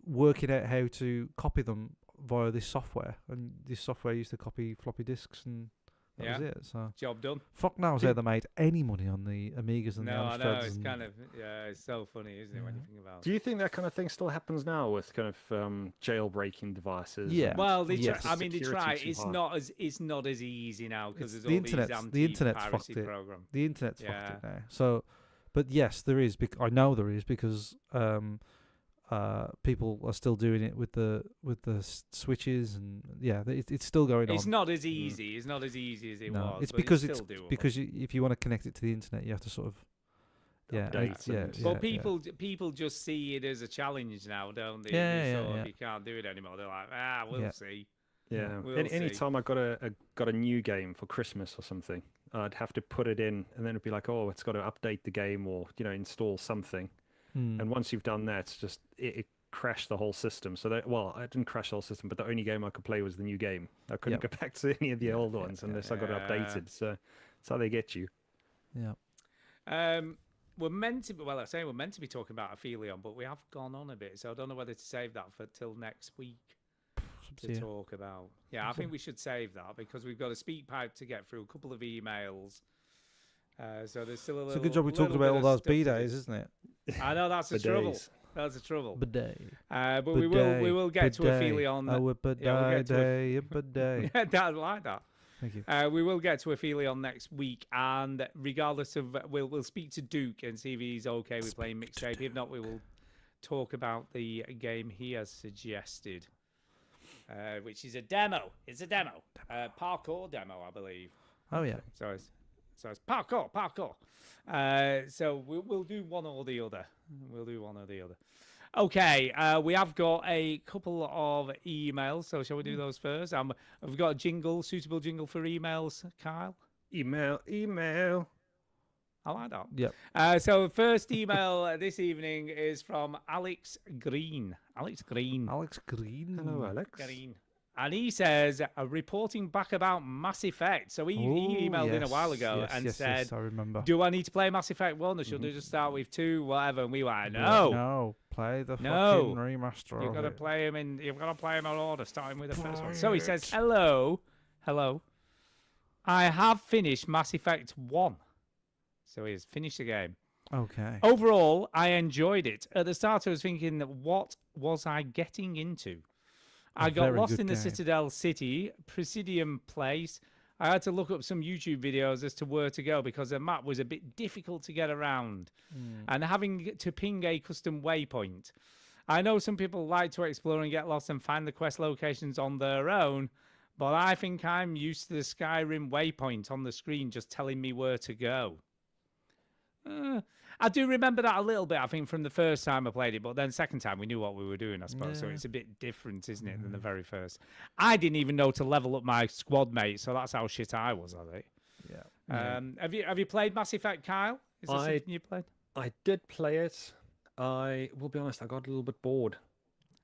working out how to copy them via this software, and this software used to copy floppy disks, and that was Yeah. it. So Job done. fuck knows how they made any money on the Amigas and the No, I know Amstrads. it's and- kind of it's so funny, isn't it, when you think about Do it? you think that kind of thing still happens now with kind of jailbreaking devices? Yeah. and Well, they Yes. try, I mean, they security try. too It's high? not as easy now because It's there's the all these internet's fucked anti-piracy it. program. The internet's Yeah. fucked it now. So, but yes, there is. I know there is because people are still doing it with the switches, and yeah, it's still going It's on. not as easy. It's not as easy as it No, was. it's but because it's it's still doable. because if you want to connect it to the internet, you have to sort of Update and- Well, people just see it as a challenge now, don't they? Yeah, They yeah, sort of, yeah. You can't do it anymore. They're like, we'll Yeah. see. Yeah. We'll Any see. time I got a new game for Christmas or something, I'd have to put it in, and then it'd be like, oh, it's got to update the game or install something. Hmm. And once you've done that, it's just it crashed the whole system. So I didn't crash the whole system, but the only game I could play was the new game. I couldn't Yep. go back to any of the old ones unless I got it Yeah. updated. So that's how they get you. Yeah. We're meant to be. Well, I say we're meant to be talking about Aphelion, but we have gone on a bit, so I don't know whether to save that for till next week to Yeah. talk about. Yeah, I think we should save that because we've got a speak pipe to get through, a couple of emails. So there's still a little. It's a good job we talked little about bit all of those stuff to B do. days, isn't it? I know that's the Bidets. trouble. That's the trouble. Bidet. But we will get to Aphelion. Oh, a bidet yeah, we'll get to day, a bidet. I like that. Thank you. We will get to Aphelion next week, and regardless of, we'll speak to Duke and see if he's okay with playing Mixtape. If not, we will talk about the game he has suggested, which is a demo. It's a demo, parkour demo, I believe. Oh yeah. So it's parkour. So we'll do one or the other. Okay, we have got a couple of emails, so shall we do those first? We've got a suitable jingle for emails, Kyle. Email. I like that. Yep. So first email this evening is from Alex Green. Alex Green. Hello, Alex. Green. And he says, reporting back about Mass Effect. So he emailed in a while ago and said, yes, I remember. do I need to play Mass Effect 1 or should I just start with 2, whatever? And we were like, No, no. play the No. fucking remaster. You've of got to it. play him in order, starting with the first one. So he says, hello. I have finished Mass Effect 1. So he's finished the game. Okay. Overall, I enjoyed it. At the start, I was thinking, what was I getting into? I got very lost good in the game. Citadel City, Presidium Place. I had to look up some YouTube videos as to where to go because the map was a bit difficult to get around and having to ping a custom waypoint. I know some people like to explore and get lost and find the quest locations on their own, but I think I'm used to the Skyrim waypoint on the screen just telling me where to go. I do remember that a little bit, I think, from the first time I played it, but then second time we knew what we were doing, I suppose. So Yeah. it's a bit different, isn't it, than the very first? I didn't even know to level up my squad mate, so that's how shit I was at it. Yeah. Have you played Mass Effect, Kyle? Is this something you played? I did play it. I will be honest, I got a little bit bored.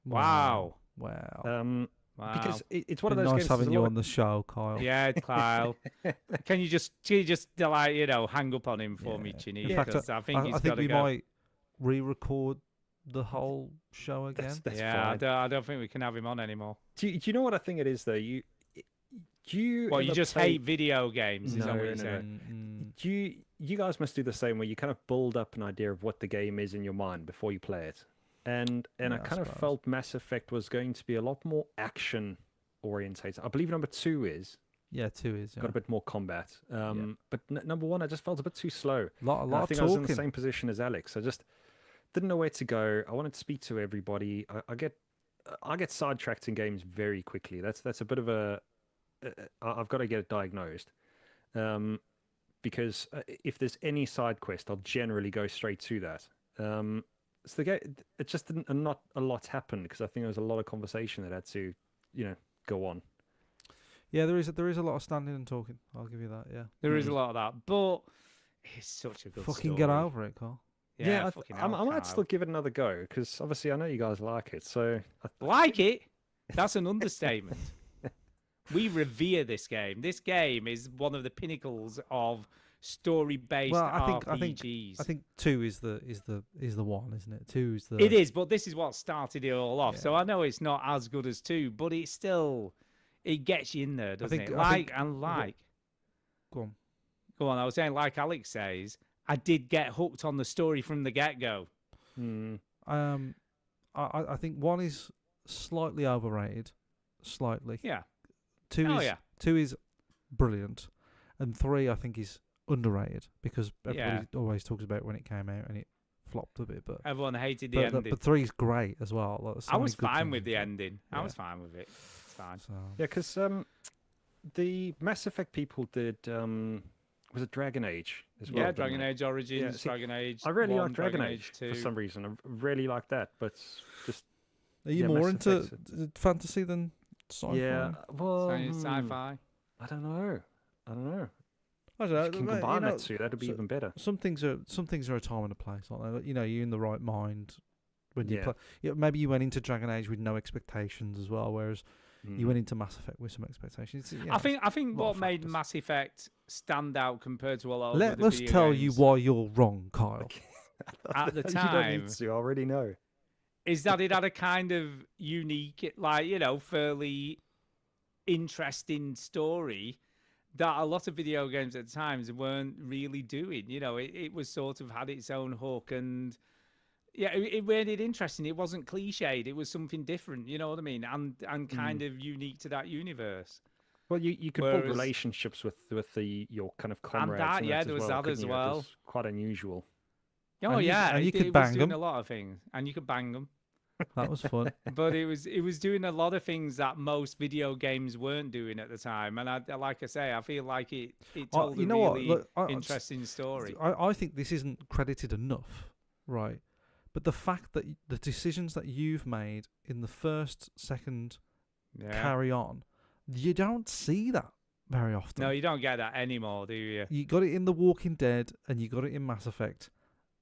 Wow. Wow. Wow. Because it's one of Been those nice games. having you on the show, Kyle. Yeah, Kyle. Can you just like, hang up on him for me, Chinny? In fact, Because I think he's I got think to we go. might re-record the whole show again. That's Yeah, fine. I don't think we can have him on anymore. Do you know what I think it is though? You Well, you ever just play- hate video games, is that No, what you're no, no. saying? You guys must do the same where you kind of build up an idea of what the game is in your mind before you play it. And Yeah, I I kind of suppose. felt Mass Effect was going to be a lot more action orientated. I believe number 2 is Yeah, 2 is. got a bit more combat. But number 1 I just felt a bit too slow. A lot I of think I was in talking. the same position as Alex. I just didn't know where to go. I wanted to speak to everybody. I get sidetracked in games very quickly. That's a bit of a I've got to get it diagnosed. Because if there's any side quest, I'll generally go straight to that. So the game, it just didn't, not a lot happened because I think there was a lot of conversation that had to, go on. Yeah, there is a lot of standing and talking. I'll give you that. Yeah. There is a lot of that, but it's such a good Fucking story. get over it, Carl. Yeah, I might still give it another go because obviously I know you guys like it. So like it. That's an understatement. We revere this game. This game is one of the pinnacles of story-based Well, RPGs. I think 2 is the one, isn't it? 2 is the. It is, but this is what started it all off. Yeah. So I know it's not as good as 2, but it gets you in there, doesn't think- it? I think- Go Go on. on. I was saying, like Alex says, I did get hooked on the story from the get-go. I think 1 is slightly overrated, slightly. Yeah. 2 Oh, is yeah. 2 is brilliant, and 3 I think is underrated because everybody Yeah. always talks about when it came out and it flopped a bit, but Everyone hated the but, ending. but 3 is great as well. Like, there's so I many was good fine things with the in it. ending. I Yeah. was fine with it. It's fine. So yeah, because the Mass Effect people did was it Dragon Age as well? Yeah, didn't Dragon they? Age Origins, see, Dragon Age. I really 1, like Dragon Age for two. some reason. I really like that, but just are you Yeah, more Mass into Effect's fantasy than sci-fi? yeah. Well, Sci-fi. I don't know. I don't know. If you can but, combine you know, that two, that'd be so- even better. some things are a time and a place, aren't they? Like, you're in the right mind when you Yeah. play. Yeah, maybe you went into Dragon Age with no expectations as well, whereas you went into Mass Effect with some expectations. I think lot what of made factors. Mass Effect stand out compared to a lot of Let other us video tell games you why you're wrong, Kyle. at the You don't time need to. I already know. is that it had a kind of unique, like, fairly interesting story that a lot of video games at times weren't really doing. It was sort of had its own hook, and it made it interesting. It wasn't cliched. It was something different. You know what I mean? And kind of unique to that universe. Well, you could build Whereas- relationships with your kind of comrades. that, in yeah, as there was well, that as couldn't you? It well. was quite unusual. Oh And you- yeah, and you it, could it was bang doing them. a lot of things, and you could bang them. That was fun. But it was doing a lot of things that most video games weren't doing at the time, and like I say, I feel like it told you a know what? really Look, interesting story. I think this isn't credited enough, right? But the fact that the decisions that you've made in the first, second, Yeah. carry on, you don't see that very often. No, you don't get that anymore, do you? You got it in The Walking Dead and you got it in Mass Effect,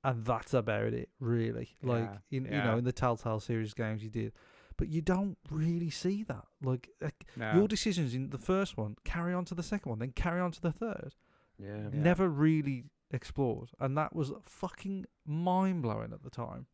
and that's about it, really. Like Yeah, in the Telltale series games you did, but you don't really see that. Like No. your decisions in the first one carry on to the second one, then carry on to the third. Yeah. Never really explored, and that was fucking mind blowing at the time.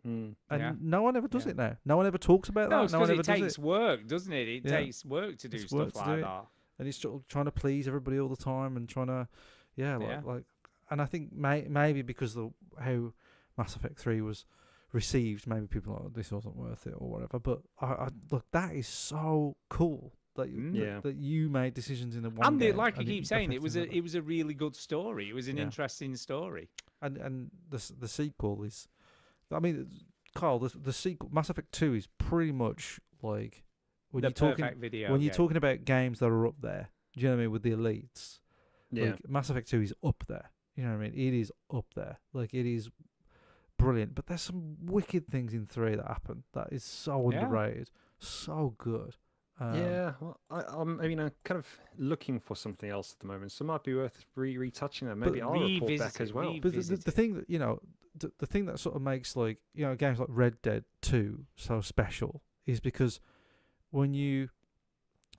Mm. And Yeah. no one ever does Yeah. it now. No one ever talks about No, that. it's No one because ever it does takes it. work, doesn't it? It Yeah. takes work to do It's stuff work to like do it. that. And it's trying to please everybody all the time and trying to, Yeah. like, and I think maybe because of how Mass Effect 3 was received, maybe people are like, this wasn't worth it or whatever. But I look, that is so cool that Yeah. that you made decisions in the one And game like I and keep saying, it was affected a really good story. It was an Yeah. interesting story. and the sequel is, I mean, Kyle, the sequel Mass Effect 2 is pretty much like when The you're talking perfect video. when you're game. talking about games that are up there. Do you know what I mean, with the elites? Yeah. Like Mass Effect 2 is up there. You know what I mean? It is up there. Like, it is brilliant. But there's some wicked things in 3 that happen that is so underrated, so good. Well, I'm kind of looking for something else at the moment, so it might be worth retouching that. Maybe I'll report back as well. But the thing that, the thing that sort of makes, like, games like Red Dead 2 so special is because when you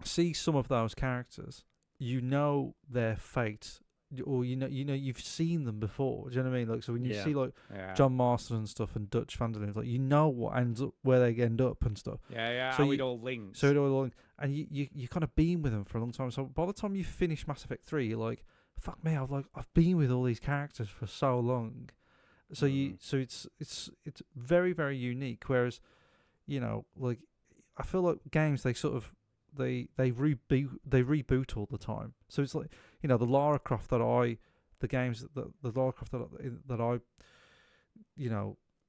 see some of those characters, their fate, or you've seen them before. Do you know what I mean? Like, so when you see like John Marston and stuff and Dutch van der Linde, like, what ends up, where they end up and stuff. So how it all links. And you kind of been with them for a long time. So by the time you finish Mass Effect 3, you're like, fuck me, I've been with all these characters for so long. So it's very, very unique. Whereas, like, I feel like games, they sort of they reboot all the time. So it's like, the Lara Croft the Lara Croft that I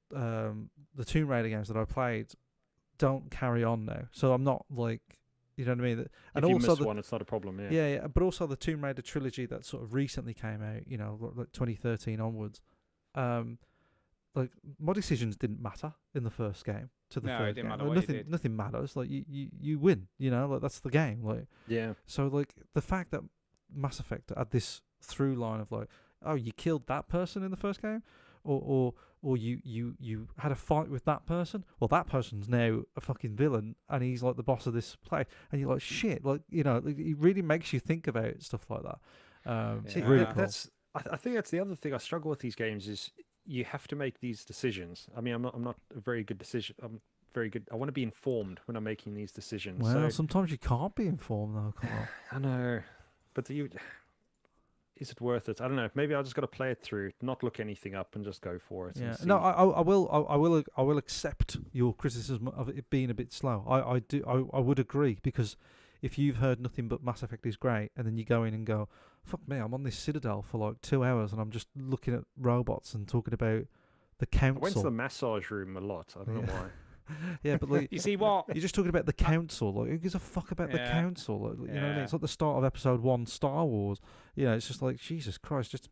the Tomb Raider games that I played don't carry on now. So I'm not like, you know what I mean? And if you also miss one, it's not a problem. Yeah. But also the Tomb Raider trilogy that sort of recently came out, like 2013 onwards. Like, my decisions didn't matter in the first game to the third game. Like, nothing matters. Like, you win. Like, that's the game. Like, So like, the fact that Mass Effect had this through line of like, oh, you killed that person in the first game, or you had a fight with that person. Well, that person's now a fucking villain, and he's like the boss of this place. And you're like, shit. Like, it really makes you think about stuff like that. Really cool. I think that's the other thing I struggle with these games is you have to make these decisions. I mean, I'm not a very good decision. I'm very good. I want to be informed when I'm making these decisions. Well, so, sometimes you can't be informed though, Carl. I know, but is it worth it? I don't know. Maybe I just got to play it through, not look anything up, and just go for it. Yeah. No, I will accept your criticism of it being a bit slow. I would agree, because if you've heard nothing but Mass Effect is great, and then you go in and go, fuck me, I'm on this Citadel for like 2 hours and I'm just looking at robots and talking about the council. I went to the massage room a lot. I don't know why. Yeah, but like, you see what? You're just talking about the council. Like, who gives a fuck about the council? Like, you know what I mean? It's like the start of episode 1 Star Wars. It's just like, Jesus Christ,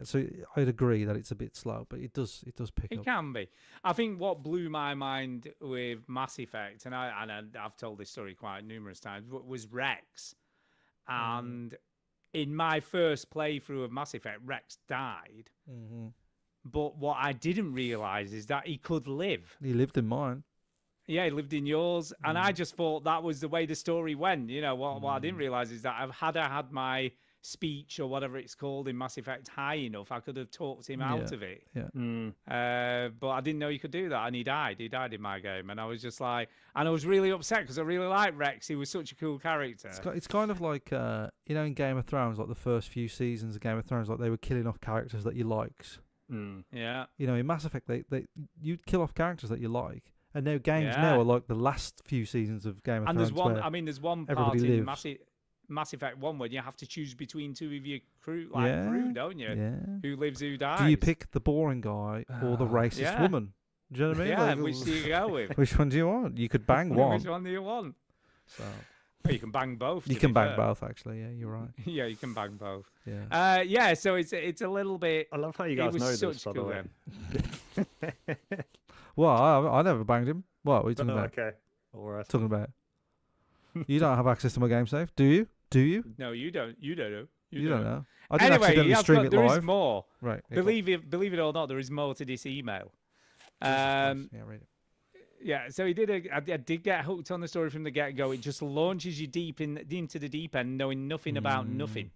so I'd agree that it's a bit slow, but it does pick up. It can be. I think what blew my mind with Mass Effect, and I've told this story quite numerous times, was Rex. And in my first playthrough of Mass Effect, Rex died. Mm-hmm. But what I didn't realise is that he could live. He lived in mine. Yeah, he lived in yours. And I just thought that was the way the story went. What I didn't realise is that I had my speech or whatever it's called in Mass Effect high enough, I could have talked him out of it. Yeah. But I didn't know you could do that, and he died. He died in my game, and I was just like, and I was really upset because I really liked Rex. He was such a cool character. It's kind of like in Game of Thrones, like the first few seasons of Game of Thrones, like they were killing off characters that you liked. Yeah. In Mass Effect, you'd kill off characters that you like. And now games now are like the last few seasons of Game of Thrones. And there's one part in Mass Effect 1 where you have to choose between two of your crew, don't you? Yeah. Who lives, who dies. Do you pick the boring guy or the racist woman? Do you know what I mean? Yeah, which do you go with? Which one do you want? You could bang one. Which one do you want? So you can bang both. You can bang both, actually. Yeah, you're right. Yeah, you can bang both. Yeah. So it's a little bit. I love how you guys know this, by the way. Well, I never banged him. What are you talking about? Okay. All right. Talking about. You don't have access to my game save, do you? Do you? No, you don't. You don't know. You don't know. I didn't accidentally stream it live. There is more. Right. Believe it or not, there is more to this email. Yeah, read it. Yeah, so I did get hooked on the story from the get-go. It just launches you deep into the deep end, knowing nothing about nothing.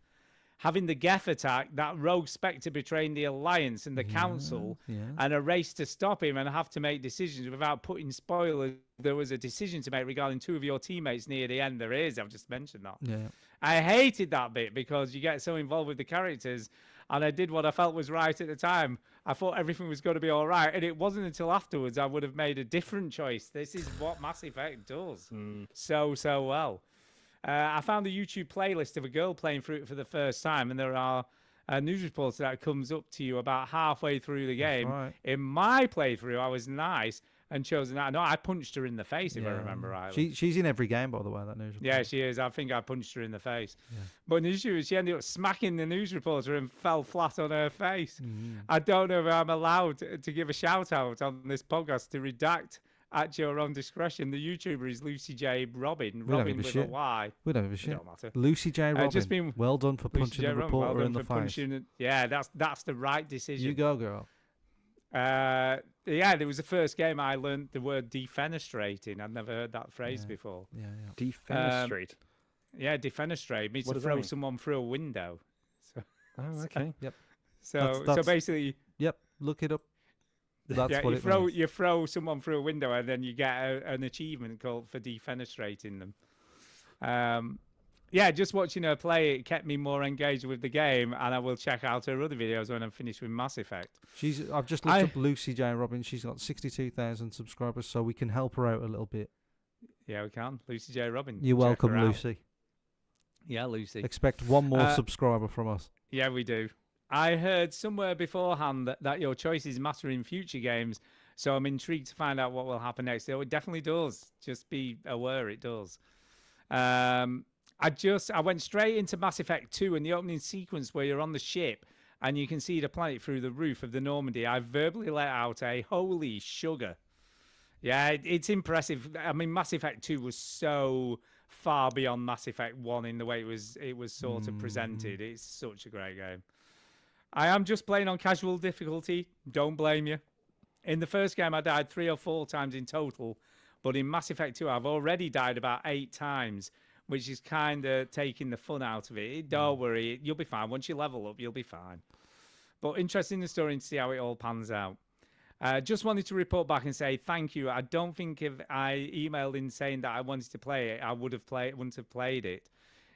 Having the Geth attack, that rogue Spectre betraying the Alliance and the Council, and a race to stop him and have to make decisions without putting spoilers. There was a decision to make regarding 2 of your teammates near the end. There is, I've just mentioned that. Yeah. I hated that bit because you get so involved with the characters, and I did what I felt was right at the time. I thought everything was going to be all right, and it wasn't until afterwards I would have made a different choice. This is what Mass Effect does so well. I found a YouTube playlist of a girl playing through it for the first time, and there are news reports that comes up to you about halfway through the game. Right. In my playthrough, I was nice, and chosen that. No, I punched her in the face, if I remember rightly. She's in every game, by the way, that news reporter. Yeah, she is. I think I punched her in the face. Yeah. But the issue is she ended up smacking the news reporter and fell flat on her face. Mm. I don't know if I'm allowed to give a shout out on this podcast to redact at your own discretion. The YouTuber is Lucy J. Robin. Robin with a Y. We don't give a shit. Don't matter. Lucy J. Robin. Well done for punching the reporter in the face. Yeah, that's the right decision. You go, girl. Yeah, there was the first game I learned the word defenestrating. I'd never heard that phrase before. Yeah. Defenestrate. Yeah, defenestrate means to throw someone through a window. So, oh, okay. Yep. So basically, yep. Look it up. That's what you it throw. means. You throw someone through a window, and then you get an achievement called for defenestrating them. Yeah, just watching her play it kept me more engaged with the game, and I will check out her other videos when I'm finished with Mass Effect. I've just looked up Lucy J. Robin. She's got 62,000 subscribers, so we can help her out a little bit. Yeah, we can. Lucy J. Robin. You're welcome, Lucy. Yeah, Lucy. Expect one more subscriber from us. Yeah, we do. I heard somewhere beforehand that your choices matter in future games, so I'm intrigued to find out what will happen next. It definitely does. Just be aware it does. I went straight into Mass Effect 2 and the opening sequence where you're on the ship and you can see the planet through the roof of the Normandy. I verbally let out a holy sugar. Yeah, it's impressive. I mean, Mass Effect 2 was so far beyond Mass Effect 1 in the way it was sort of presented. It's such a great game. I am just playing on casual difficulty. Don't blame you. In the first game, I died 3 or 4 times in total. But in Mass Effect 2, I've already died about 8 times, which is kind of taking the fun out of it. Don't worry, you'll be fine. Once you level up, you'll be fine. But interesting the story and see how it all pans out. Just wanted to report back and say thank you. I don't think if I emailed in saying that I wanted to play it, I wouldn't have played it.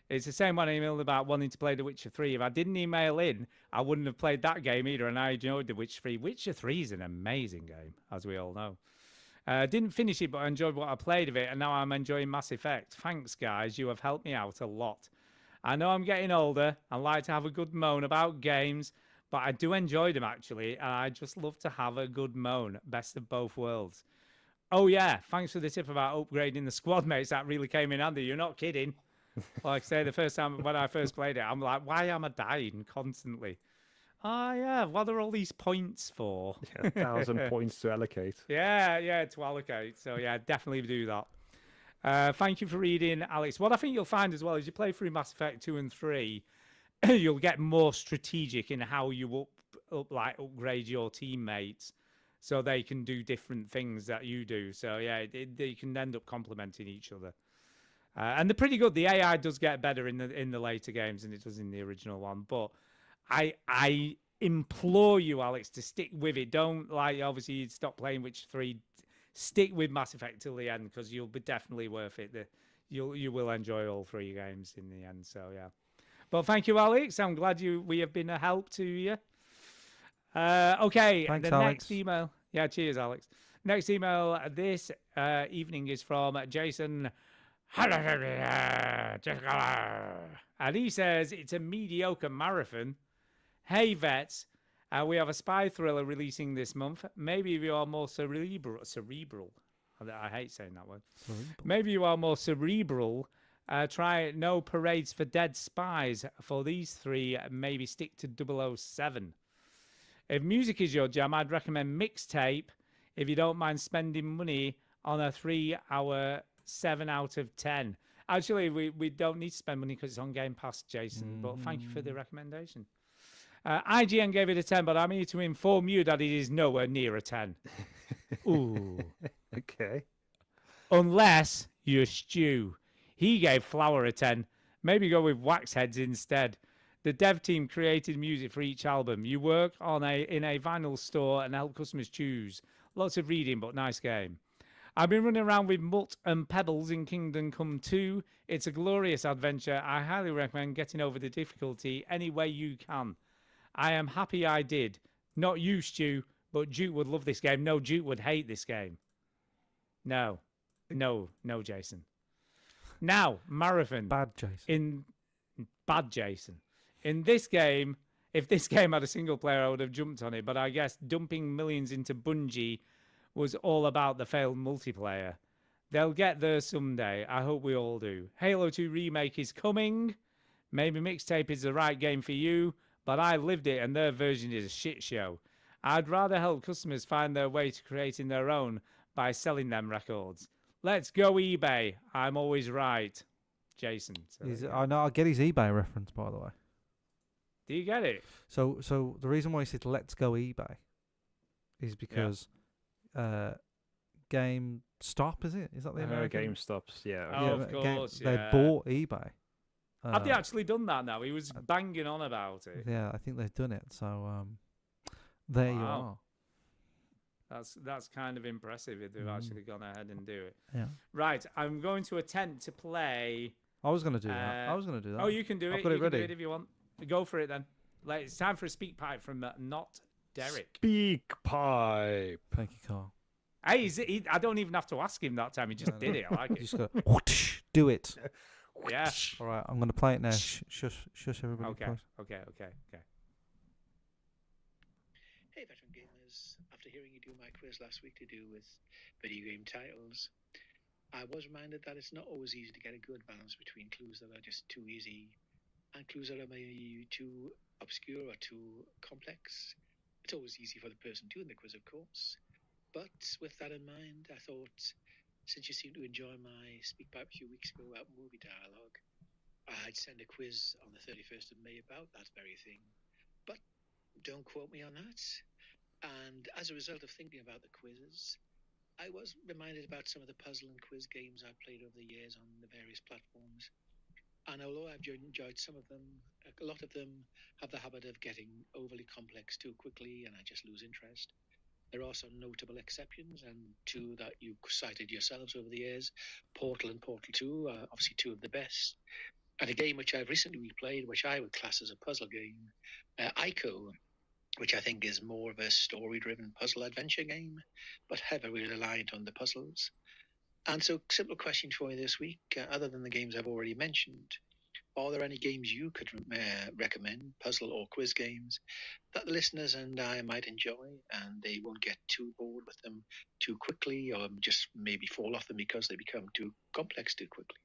It's the same one I emailed about wanting to play The Witcher 3. If I didn't email in, I wouldn't have played that game either, and I enjoyed The Witcher 3. Witcher 3 is an amazing game, as we all know. Didn't finish it, but I enjoyed what I played of it, and now I'm enjoying Mass Effect. Thanks, guys. You have helped me out a lot. I know I'm getting older. I like to have a good moan about games, but I do enjoy them, actually, and I just love to have a good moan. Best of both worlds. Oh, yeah. Thanks for the tip about upgrading the squad mates. That really came in handy. You're not kidding. Like I say, the first time when I first played it, I'm like, why am I dying constantly? Oh, yeah, what are all these points for? Yeah, 1,000 points to allocate. Yeah, to allocate. So, yeah, definitely do that. Thank you for reading, Alex. What I think you'll find as well is you play through Mass Effect 2 and 3, you'll get more strategic in how you upgrade your teammates so they can do different things that you do. So, yeah, they can end up complementing each other. And they're pretty good. The AI does get better in the later games than it does in the original one, but I implore you, Alex, to stick with it. Don't obviously stop playing Witcher 3. Stick with Mass Effect till the end because you'll be definitely worth it. You will enjoy all 3 games in the end. So yeah. But thank you, Alex. I'm glad we have been a help to you. Okay. Thanks, the Alex. next email. Yeah, cheers, Alex. Next email this evening is from Jason. And he says it's a mediocre marathon. Hey vets, we have a spy thriller releasing this month. Maybe you are more cerebral. I hate saying that word. Maybe you are more cerebral. Try No Parades for Dead Spies. For these 3, maybe stick to 007. If music is your jam, I'd recommend Mixtape. If you don't mind spending money on a 3-hour 7 out of 10. Actually, we don't need to spend money because it's on Game Pass, Jason. But thank you for the recommendation. IGN gave it a 10, but I'm here to inform you that it is nowhere near a 10. Ooh. Okay. Unless you're Stu. He gave Flower a 10. Maybe go with Waxheads instead. The dev team created music for each album. You work in a vinyl store and help customers choose. Lots of reading, but nice game. I've been running around with Mutt and Pebbles in Kingdom Come 2. It's a glorious adventure. I highly recommend getting over the difficulty any way you can. I am happy I did. Not you, Stu, but Duke would love this game. No, Duke would hate this game. No, Jason. Now, Marathon. Bad Jason. Bad Jason. In this game, if this game had a single player, I would have jumped on it. But I guess dumping millions into Bungie was all about the failed multiplayer. They'll get there someday. I hope we all do. Halo 2 Remake is coming. Maybe Mixtape is the right game for you, but I lived it and their version is a shit show. I'd rather help customers find their way to creating their own by selling them records. Let's go eBay. I'm always right. Jason. I know. I get his eBay reference, by the way. Do you get it? So the reason why he said "Let's go eBay" is because GameStop, is it? Is that the American? GameStop's, yeah. Oh, of course, They bought eBay. Have they actually done that now? He was banging on about it. Yeah, I think they've done it. So there you are. That's kind of impressive if they've actually gone ahead and do it. Yeah. Right, I'm going to attempt to play. I was going to do that. Oh, you can do it. I've got it ready. Do it if you want. Go for it then. It's time for a speak pipe from Not Derek. Speak pipe. Thank you, Carl. Hey, I don't even have to ask him that time. He just did it. I like it. Just go, whoosh, do it. Yeah. All right, I'm going to play it now. Shush everybody. Okay. Hey, veteran gamers. After hearing you do my quiz last week to do with video game titles, I was reminded that it's not always easy to get a good balance between clues that are just too easy and clues that are maybe too obscure or too complex. It's always easy for the person doing the quiz, of course. But with that in mind, I thought, since you seemed to enjoy my speak pipe a few weeks ago about movie dialogue, I'd send a quiz on the 31st of May about that very thing. But don't quote me on that. And as a result of thinking about the quizzes, I was reminded about some of the puzzle and quiz games I've played over the years on the various platforms. And although I've enjoyed some of them, a lot of them have the habit of getting overly complex too quickly, and I just lose interest. There are some notable exceptions, and two that you cited yourselves over the years, Portal and Portal 2, are obviously two of the best. And a game which I've recently replayed, which I would class as a puzzle game, Ico, which I think is more of a story-driven puzzle adventure game, but heavily reliant on the puzzles. And so, simple question for you this week, other than the games I've already mentioned, are there any games you could recommend, puzzle or quiz games, that the listeners and I might enjoy, and they won't get too bored with them too quickly, or just maybe fall off them because they become too complex too quickly?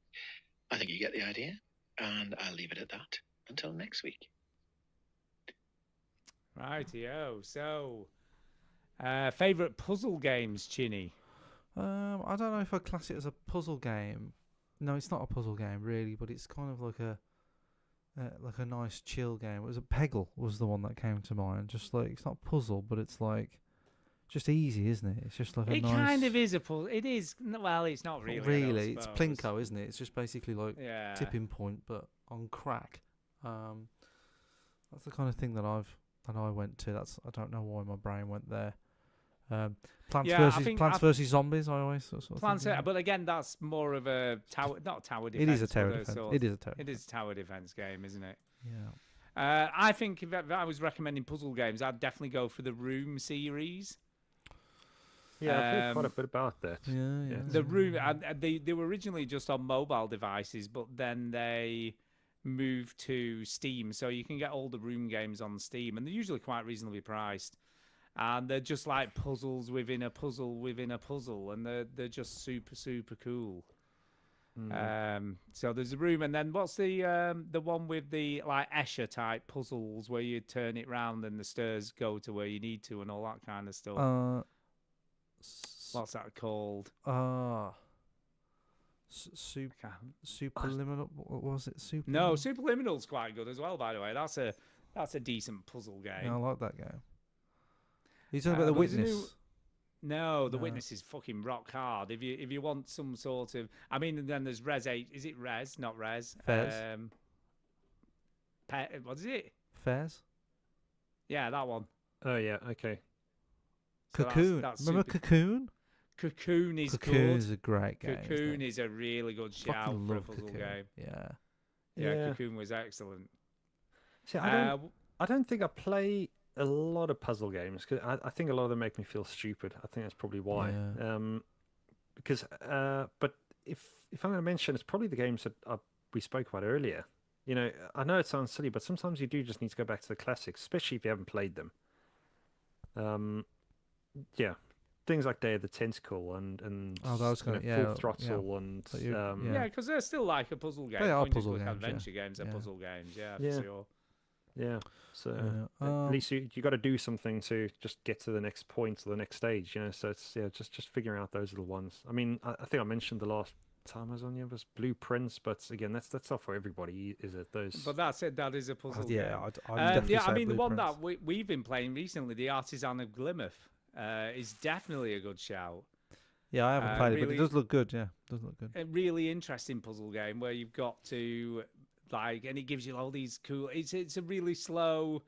I think you get the idea, and I'll leave it at that. Until next week. Rightio. So, favourite puzzle games, Chinny? I don't know if I'd class it as a puzzle game. No, it's not a puzzle game really, but it's kind of like a nice chill game. It was Peggle was the one that came to mind. Just like, it's not a puzzle, but it's like just easy, isn't it? It's just like it kind of is a puzzle. It is. Well, it's not really. Really, it's Plinko, isn't it? It's just basically like tipping point, but on crack. That's the kind of thing that I went to. I don't know why my brain went there. Plants versus Zombies. I always sort of Plants, but again, that's more of a tower, not tower defense. It is a tower defense. It is a tower defense game, isn't it? Yeah. I think if I was recommending puzzle games, I'd definitely go for the Room series. Yeah, I've heard quite a bit about that. Yeah. The Room, they were originally just on mobile devices, but then they moved to Steam, so you can get all the Room games on Steam, and they're usually quite reasonably priced. And they're just like puzzles within a puzzle within a puzzle, and they're just super cool. So there's a Room, and then what's the one with the like Escher type puzzles where you turn it round and the stairs go to where you need to and all that kind of stuff. What's that called? Superliminal. What was it? No, Superliminal's quite good as well. By the way, that's a decent puzzle game. Yeah, I like that game. Are you talking about The Witness? No, The Witness is fucking rock hard. If you want some sort of, I mean, then there's Res 8. Is it Res? Not Res. Fez. What is it? Fez. Yeah, that one. Oh yeah, okay. So Cocoon. Remember Cocoon? Cocoon is Cocoon good. is a great game. Cocoon is a really good shout for a puzzle game. Yeah. Cocoon was excellent. See, I don't think I play a lot of puzzle games because I think a lot of them make me feel stupid. I think that's probably why. Yeah. But if I'm going to mention, it's probably the games that we spoke about earlier. You know, I know it sounds silly, but sometimes you do just need to go back to the classics, especially if you haven't played them. Yeah, things like Day of the Tentacle and Oh, that was you know, gonna- yeah, Full Throttle and So you- Yeah, because they're still like a puzzle game. They are Point and puzzle click games, adventure games are yeah. puzzle games. Yeah, Yeah. for sure. yeah. So Um, at least you got to do something to just get to the next point or the next stage, you know. So it's just figuring out those little ones. I mean, I think I mentioned the last time I was on here was Blueprints, but again, that's not for everybody, is it? Those. But that's it. That is a puzzle yeah, game. I'd definitely yeah, say I mean, the one Blueprints. that we've been playing recently, the Artisan of Glimmerth, is definitely a good shout. Yeah, I haven't played it, but really- it does look good. Yeah, it does look good. A really interesting puzzle game where you've got to and it gives you all these cool. It's a really slow,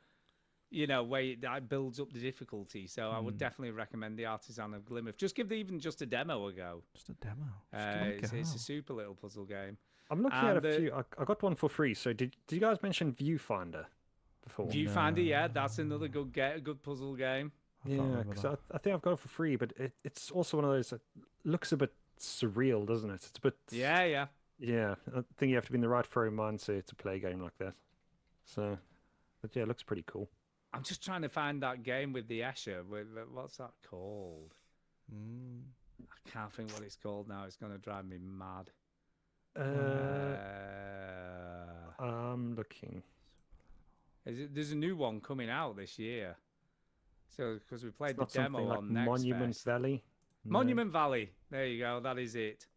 way that builds up the difficulty. So I would definitely recommend the Artisan of Glimmerth. Just give even just a demo a go. Just a demo. Just give it a It's go. a super little puzzle game. I'm looking at and a few. I got one for free. So did you guys mention Viewfinder before? Viewfinder, yeah, that's another good puzzle game. I can't Yeah, remember because that. I think I've got it for free, but it's also one of those that looks a bit surreal, doesn't it? It's a bit. Yeah. Yeah, I think you have to be in the right frame of mind to play a game like that. So, but yeah, it looks pretty cool. I'm just trying to find that game with the Escher. What's that called? I can't think what it's called now. It's going to drive me mad. I'm looking. There's a new one coming out this year. So, because we played It's the not something demo like on Next Monument Fest. Valley. No? Monument Valley. There you go. That is it.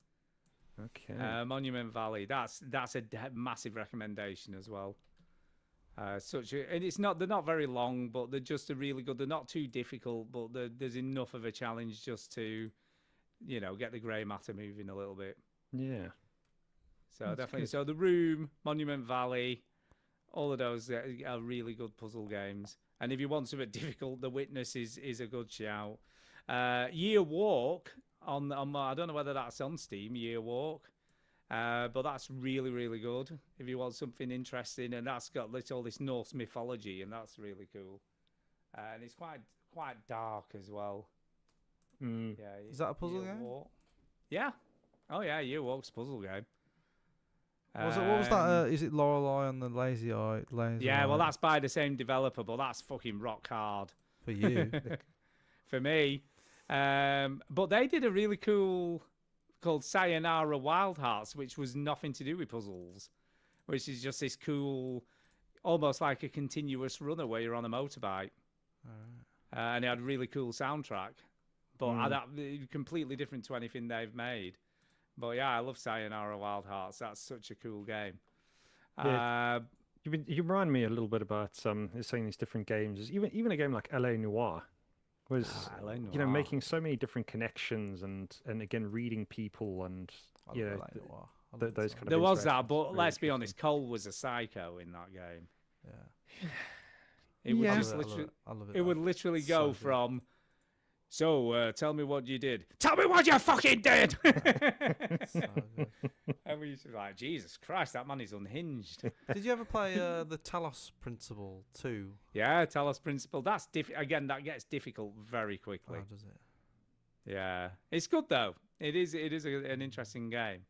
Okay. Monument Valley. That's a massive recommendation as well. And they're not very long, but they're just really good. They're not too difficult, but there's enough of a challenge just to, get the grey matter moving a little bit. Yeah. So That's definitely. good. So The Room, Monument Valley, all of those are really good puzzle games. And if you want something difficult, The Witness is a good shout. Year Walk on I don't know whether that's on Steam. Year Walk, but that's really really good. If you want something interesting, and that's got all this Norse mythology, and that's really cool. And it's quite dark as well. Mm. Yeah. Is that a puzzle Year game? Walk. Yeah. Oh yeah, Year Walk's a puzzle game. What was that? Is it Lorelei on the Lazy Eye? Yeah, well, that's by the same developer, but that's fucking rock hard for you. for me. But they did a really cool called Sayonara Wild Hearts, which was nothing to do with puzzles, which is just this cool, almost like a continuous runner where you're on a motorbike. And it had a really cool soundtrack, but completely different to anything they've made. But yeah, I love Sayonara Wild Hearts. That's such a cool game. Yeah. You remind me a little bit about saying these different games. Even a game like LA Noire was LA Noire. making so many different connections and again reading people and those kind of. There was that, interactions. but Really let's be interesting. honest, Cole was a psycho in that game. Yeah. It would Yeah. just I love literally, it. I love it. it would literally So go good. from, tell me what you did. Tell me what you fucking did. So good. And we used to be like, Jesus Christ, that man is unhinged. Did you ever play the Talos Principle 2? Yeah, tell us principle. That's again, that gets difficult very quickly. Oh, does it? Yeah, it's good though. It is an interesting game.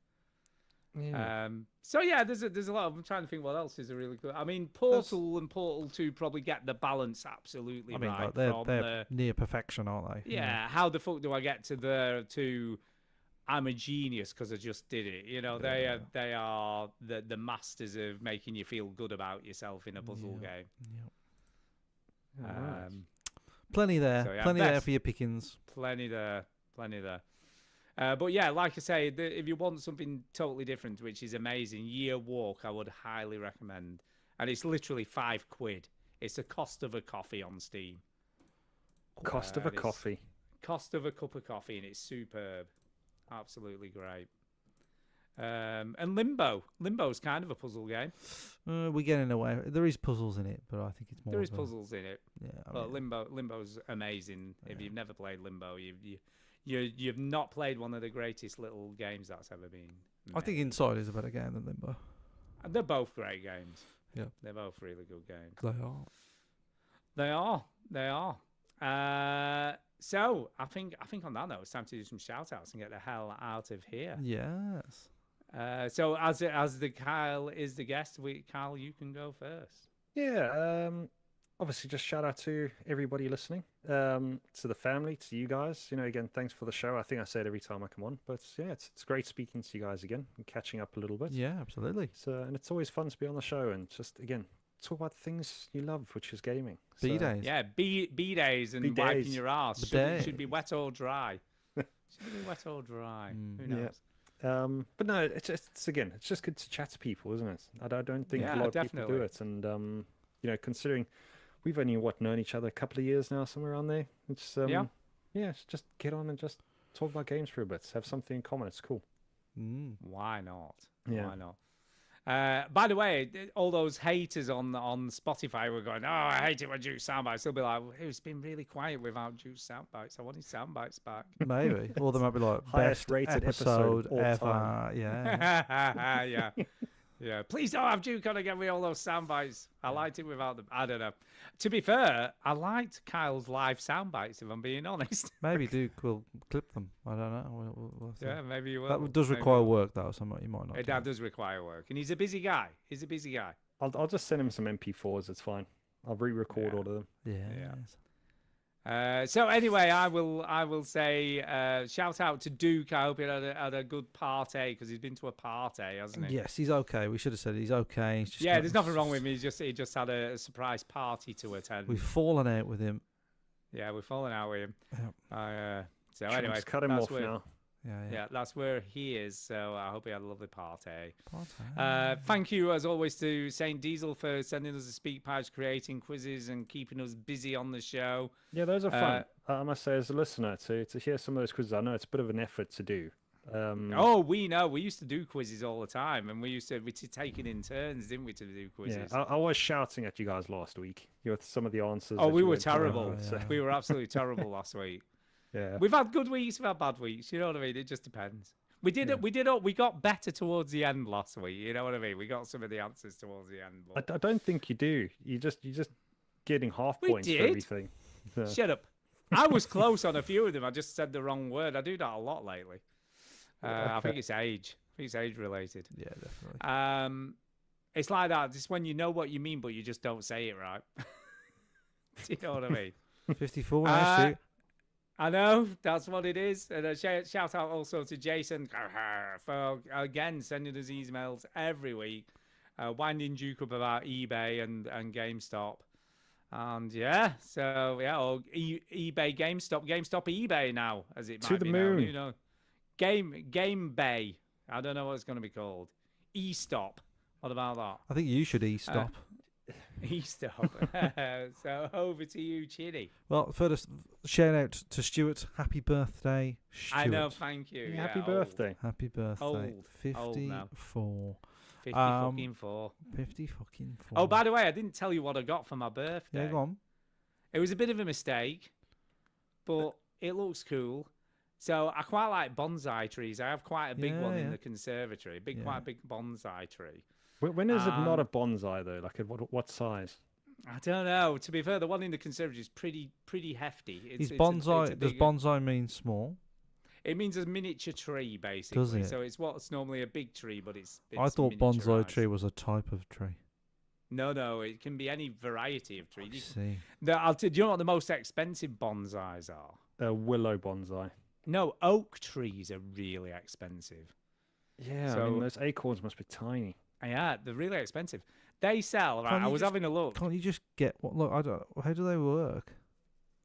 Yeah. So yeah, there's a lot. I'm trying to think what else is a really good. I mean, Portal and Portal 2 probably get the balance absolutely I mean, right. like, they're near perfection, aren't they? Yeah, how the fuck do I get to I'm a genius because I just did it. They are the masters of making you feel good about yourself in a puzzle game. Yep. Alright. Plenty there. So, yeah, Plenty there best- for your pickings. Plenty there. But yeah, like I say, if you want something totally different, which is amazing, Year Walk, I would highly recommend. And it's literally £5. It's the cost of a coffee on Steam. Cost of a and it's coffee. Cost of a cup of coffee, and it's superb. Absolutely great. And Limbo's kind of a puzzle game. We're getting away. There is puzzles in it, but I think it's more. There is of a- puzzles in it. Yeah. I But mean, Limbo's amazing. If Yeah. you've never played Limbo, you've not played one of the greatest little games that's ever been. I think made. Inside is a better game than Limbo. And they're both great games. Yeah. They're both really good games. They are. They are. So I think on that note, it's time to do some shout outs and get the hell out of here. Yes. So as the Kyle is the guest, Kyle, you can go first. Yeah. obviously, just shout out to everybody listening, to the family, to you guys. Again, thanks for the show. I think I say it every time I come on, but yeah, it's great speaking to you guys again and catching up a little bit. Yeah, absolutely. So, and it's always fun to be on the show and just again talk about things you love, which is gaming. B days. Yeah, B days and B-days. wiping your ass. Should be wet or dry. Should be wet or dry. Who knows? But no, it's again, it's just good to chat to people, isn't it? I don't think a lot of people do it, and considering we've only known each other a couple of years now, somewhere around there. It's it's just get on and just talk about games for a bit, have something in common. It's cool. Why not? Yeah. Why not? By the way, all those haters on Spotify were going, "Oh, I hate it when Juice soundbites." They'll be like, "It's been really quiet without Juice soundbites. I want his soundbites back." Maybe. Or they might be like, Highest best rated episode episode of all ever. time. Yeah. Yeah. Yeah. Please don't have Duke on again with all those soundbites. I liked it without them. I don't know. To be fair, I liked Kyle's live soundbites, if I'm being honest. Maybe Duke will clip them. I don't know. We'll see. Yeah, maybe you will. That does Maybe require you will. work, though, so you might not. That does require work. And he's a busy guy. I'll just send him some MP4s. It's fine. I'll re-record Yeah. all of them. Yeah. Yeah. Yes. So anyway, I will say shout out to Duke. I hope he had a good party because he's been to a party, hasn't he? Yes, he's okay. We should have said he's okay. He's just Yeah, there's nothing wrong with him. He just had a surprise party to attend. We've fallen out with him. Yeah, we've fallen out with him. Yep. So Should anyway, just cut him that's off where, now. Yeah, that's where he is. So I hope he had a lovely party. Party. Thank you, as always, to Saint Diesel for sending us the speak pipes, creating quizzes, and keeping us busy on the show. Yeah, those are fun. I must say, as a listener, to hear some of those quizzes, I know it's a bit of an effort to do. Oh, we know. We used to do quizzes all the time, and we take it in turns, didn't we, to do quizzes? Yeah, I was shouting at you guys last week. With some of the answers. Oh, that we you were went through. terrible. yeah. We were absolutely terrible last week. Yeah. We've had good weeks, we've had bad weeks. You know what I mean? It just depends. We got better towards the end last week. You know what I mean? We got some of the answers towards the end. But... I don't think you do. You just getting half We points did. for everything. So, Shut up. I was close on a few of them. I just said the wrong word. I do that a lot lately. I think it's age. I think it's age related. Yeah, definitely. It's like that. It's when you know what you mean, but you just don't say it right. Do you know what I mean? 54 now, shoot. I know, that's what it is. And a shout out also to Jason for, again, sending us emails every week, winding Duke up about eBay and GameStop. And yeah, so yeah, or eBay, GameStop, eBay now, as it To might the be moon. now. You know, Game Bay. I don't know what it's going to be called. E-Stop. What about that? I think you should stop. E-Stop. So over to you, Chitty. Well, first, shout out to Stuart. Happy birthday, Stuart. I know, thank you. yeah, happy old. birthday. Happy birthday. Old now. 54. 50 Um, fucking 4. 50 fucking 4. Oh, by the way, I didn't tell you what I got for my birthday. Yeah, go on. It was a bit of a mistake, but it looks cool. So I quite like bonsai trees. I have quite a big one in Yeah. the conservatory. Quite a big bonsai tree. When is it not a bonsai though? Like what size? I don't know. To be fair, the one in the conservatory is pretty hefty. Is it's bonsai? it's a Does big- bonsai mean small? It means a miniature tree, basically. Does it? So it's what's normally a big tree, but it's I thought bonsai miniaturised. tree was a type of tree. No, it can be any variety of tree. I see. Do you know what the most expensive bonsais are? A willow bonsai. No, oak trees are really expensive. Yeah, I So- mean those acorns must be tiny. Yeah, they're really expensive. They sell. Right, Can't I you was just- having a look. Can't you just get what? Look, I don't. How do they work?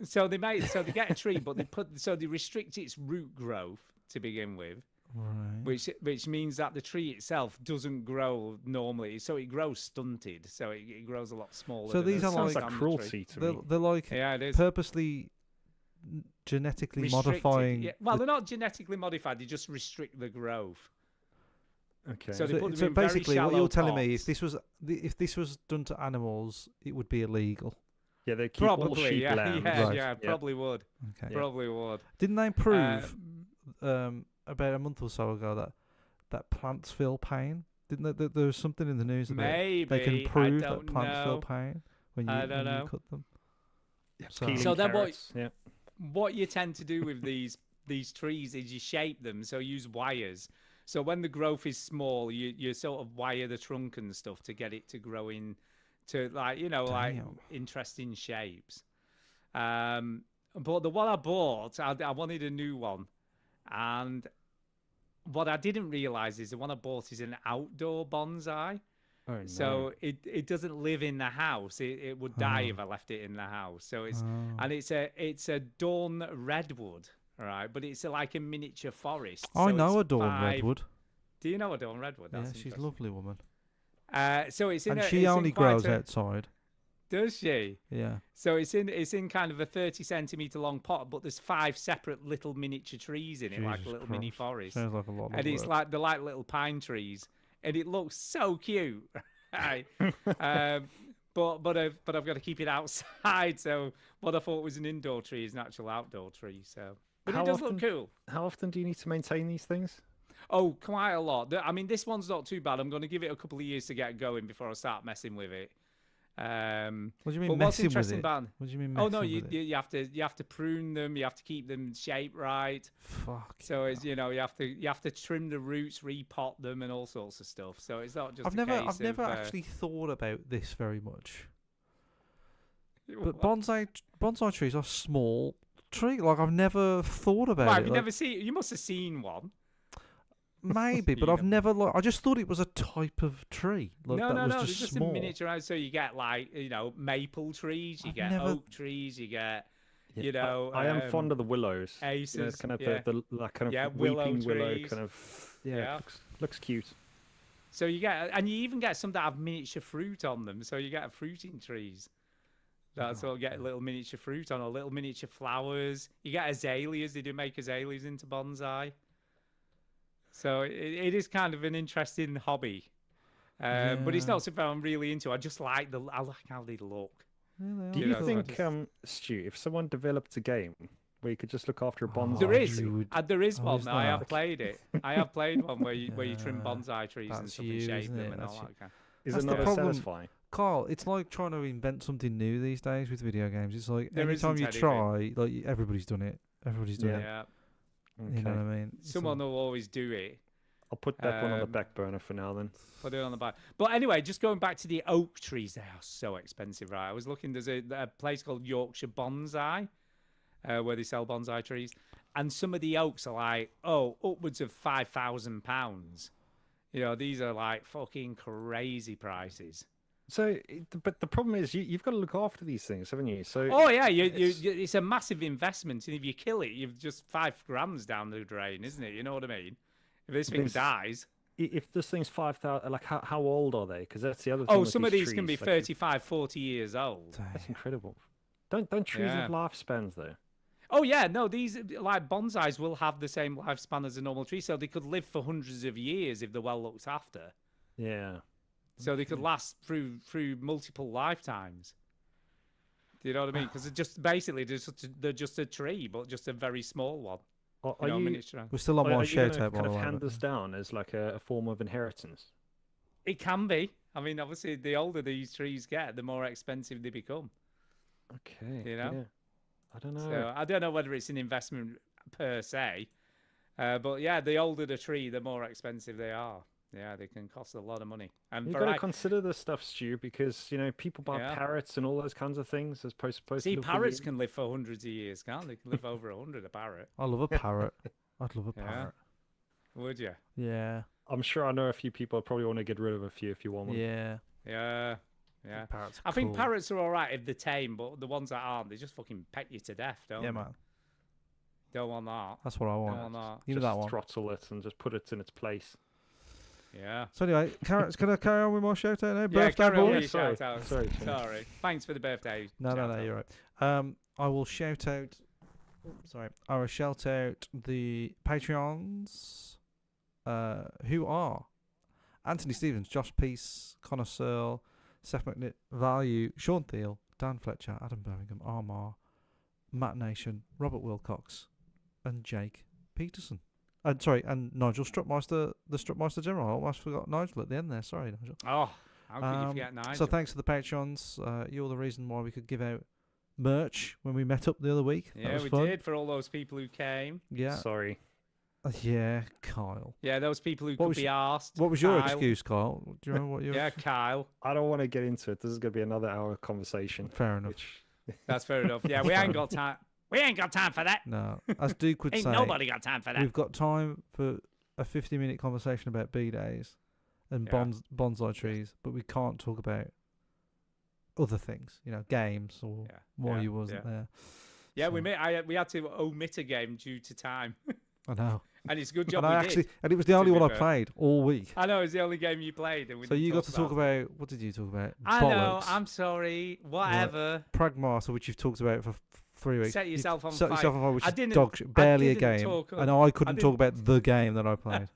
So they get a tree, but they restrict its root growth to begin with, Right. which means that the tree itself doesn't grow normally. So it grows stunted. So it grows a lot smaller. So than these a are Sounds like like standard cruelty to They're, me. they're like Tree. Yeah, it is. purposely genetically Restricted, modifying. yeah. Well, they're not genetically modified. They just restrict the growth. Okay. So they put them So in very basically, what shallow you're telling me, pots. if this was done to animals, it would be illegal. yeah, they keep all Probably, sheep yeah, lambs. Right. yeah, probably would. Okay. Probably would. Didn't they prove about a month or so ago that plants feel pain? Didn't they, there was something in the news about Maybe they can I prove that don't plants feel know. pain when you, I don't when you know. cut them. Yeah, So- peeling So then what- carrots, Yeah. What you tend to do with these trees is you shape them. So use wires. So when the growth is small, you sort of wire the trunk and stuff to get it to grow in to like like Damn. interesting shapes. But the one I bought, I wanted a new one, and what I didn't realize is the one I bought is an outdoor bonsai. Oh, no. So it doesn't live in the house. It would die if I left it in the house. So it's a dawn redwood, right? But it's like a miniature forest. I So know it's a dawn 5 redwood. Do you know a dawn redwood? Yeah, That's she's a interesting. lovely woman. So it's in And a, she it's in only quite grows a- outside. Does she? Yeah. So it's in kind of a 30 centimeter long pot, but there's 5 separate little miniature trees in it, like a Jesus little mini Christ. forest. Sounds like a lot of And it's work. like they're like little pine trees, and it looks so cute. Right? But I've got to keep it outside. So what I thought was an indoor tree is an actual outdoor tree. So, but How it does often- look cool. How often do you need to maintain these things? Oh, quite a lot. I mean, this one's not too bad. I'm going to give it a couple of years to get going before I start messing with it. What do you mean but what's messing with interesting it? about What do you mean Oh messing no, with it? you have to prune them. You have to keep them shaped right. Fuck. So it's you have to trim the roots, repot them, and all sorts of stuff. So it's not just. I've never actually thought about this very much. But bonsai trees are small tree. Like I've never thought about Why, it. have you like, never seen? You must have seen one. maybe, but seen I've 'em? never I just thought it was a type of tree. Like, No, that no, was no. just There's small. just a miniature. So you get like maple trees, you I've get never- oak trees, you get Yeah, I am fond of the willows. aces, kind of yeah. the like kind of Yeah, willow weeping willow trees. kind of. Yeah, Yeah. looks cute. So you get, and you even get some that have miniature fruit on them. So you get fruiting trees that sort of get little miniature fruit on, or little miniature flowers. You get azaleas. They do make azaleas into bonsai. So it is kind of an interesting hobby, but it's Yeah. not something I'm really into. I just like I like how they look. Yeah, they Do are you know, cool. think, Stu, if someone developed a game where you could just look after a bonsai There is, you would- there is oh, one. is I have that? played it. I have played one where you trim Yeah, bonsai trees and that's stuff and you, shape isn't them it? and That's all you. that kind. is That's it the not as problem. satisfying? Carl, it's like trying to invent something new these days with video games. It's like There anytime isn't you anything. try, like everybody's done it. Everybody's done Yeah. it. You know Okay. what I mean? It's Someone like- will always do it. I'll put that one on the Um, back burner for now then. Put it on the back. But anyway, just going back to the oak trees, they are so expensive, right? I was looking. There's a place called Yorkshire Bonsai, where they sell bonsai trees, and some of the oaks are like upwards of £5,000. These are like fucking crazy prices. So, but the problem is you've got to look after these things, haven't you? So, Oh yeah, it's- it's a massive investment, and if you kill it, you've just £5,000 down the drain, isn't it? You know what I mean? If this thing This- dies, if this thing's 5,000, like how old are they? Because that's the other thing. oh, with some of these can be trees, like, 35, 40 years old. That's incredible. Don't trees Yeah. have lifespans though? Oh yeah, no, these like bonsais will have the same lifespan as a normal tree, so they could live for hundreds of years if they're well looked after. Yeah. So they could last through multiple lifetimes. Do you know what I mean? Because they're just a tree, but just a very small one. Are you Miniature. We're still on are my you shout gonna out, by kind the of way. hand but- this down as like a form of inheritance? It can be. I mean, obviously, the older these trees get, the more expensive they become. Okay. You know? Yeah. I don't know. So I don't know whether it's an investment per se, but yeah, the older the tree, the more expensive they are. Yeah, they can cost a lot of money. And You've got to consider this stuff, Stu, because people buy Yeah. parrots and all those kinds of things as opposed to see, live for parrots years. can live for hundreds of years, can't they? Can live over 100 a parrot. I love a parrot. I'd love a Yeah. parrot. Would you? Yeah. I'm sure I know a few people probably want to get rid of a few if you want one. Yeah. Yeah. Yeah. Parrots. I think cool. parrots are all right if they're tame, but the ones that aren't, they just fucking peck you to death, don't Yeah, they? man. Don't want that. That's what I Don't want. want that. Give me Just that one. throttle it and just put it in its place. Yeah. So anyway, carrots. Can I carry on with my shout out now? Yeah, Birthday carry on boy? with your Sorry, shout out. sorry, Sorry. Thanks for the birthday. No, shout no, out. you're right. I will shout out. Sorry, I will shout out the Patreons, who are Anthony Stevens, Josh Peace, Connor Searle, Seth McNitt, Value, Sean Thiel, Dan Fletcher, Adam Birmingham, Armar, Matt Nation, Robert Wilcox, and Jake Peterson. And Nigel Strutmeister, the Strutmeister General. I almost forgot Nigel at the end there. Sorry, Nigel. Oh, how could you forget Nigel? So thanks to the Patreons. You're the reason why we could give out merch when we met up the other week. That Yeah, was we fun. did for all those people who came. Yeah. Sorry. Yeah, Kyle. Yeah, those people who What could was be asked. What was your Kyle. excuse, Kyle? Do you remember what your? Yeah, Kyle. I don't want to get into it. This is going to be another hour conversation. Fair enough. Which That's fair enough. Yeah, we ain't got time. We ain't got time for that. No, as Duke would Ain't say, nobody got time for that. we've got time for a 50-minute conversation about B-days and Yeah. bonsai trees, but we can't talk about other things. Games or Yeah, why yeah, you wasn't yeah. there. Yeah, So- we had to omit a game due to time, I know. and it's a good job And we I did. actually, and it was the only be one I fair. played all week. I know it's the only game you played, and we So didn't you got to talk it. about what did you talk about? I know. Bollocks. I'm sorry. Whatever. Pragmata, which you've talked about for 3 weeks. Set yourself on set fire. yourself on fire, which I is didn't- dog shit, I barely a didn't game. talk- And I couldn't I talk about the game that I played.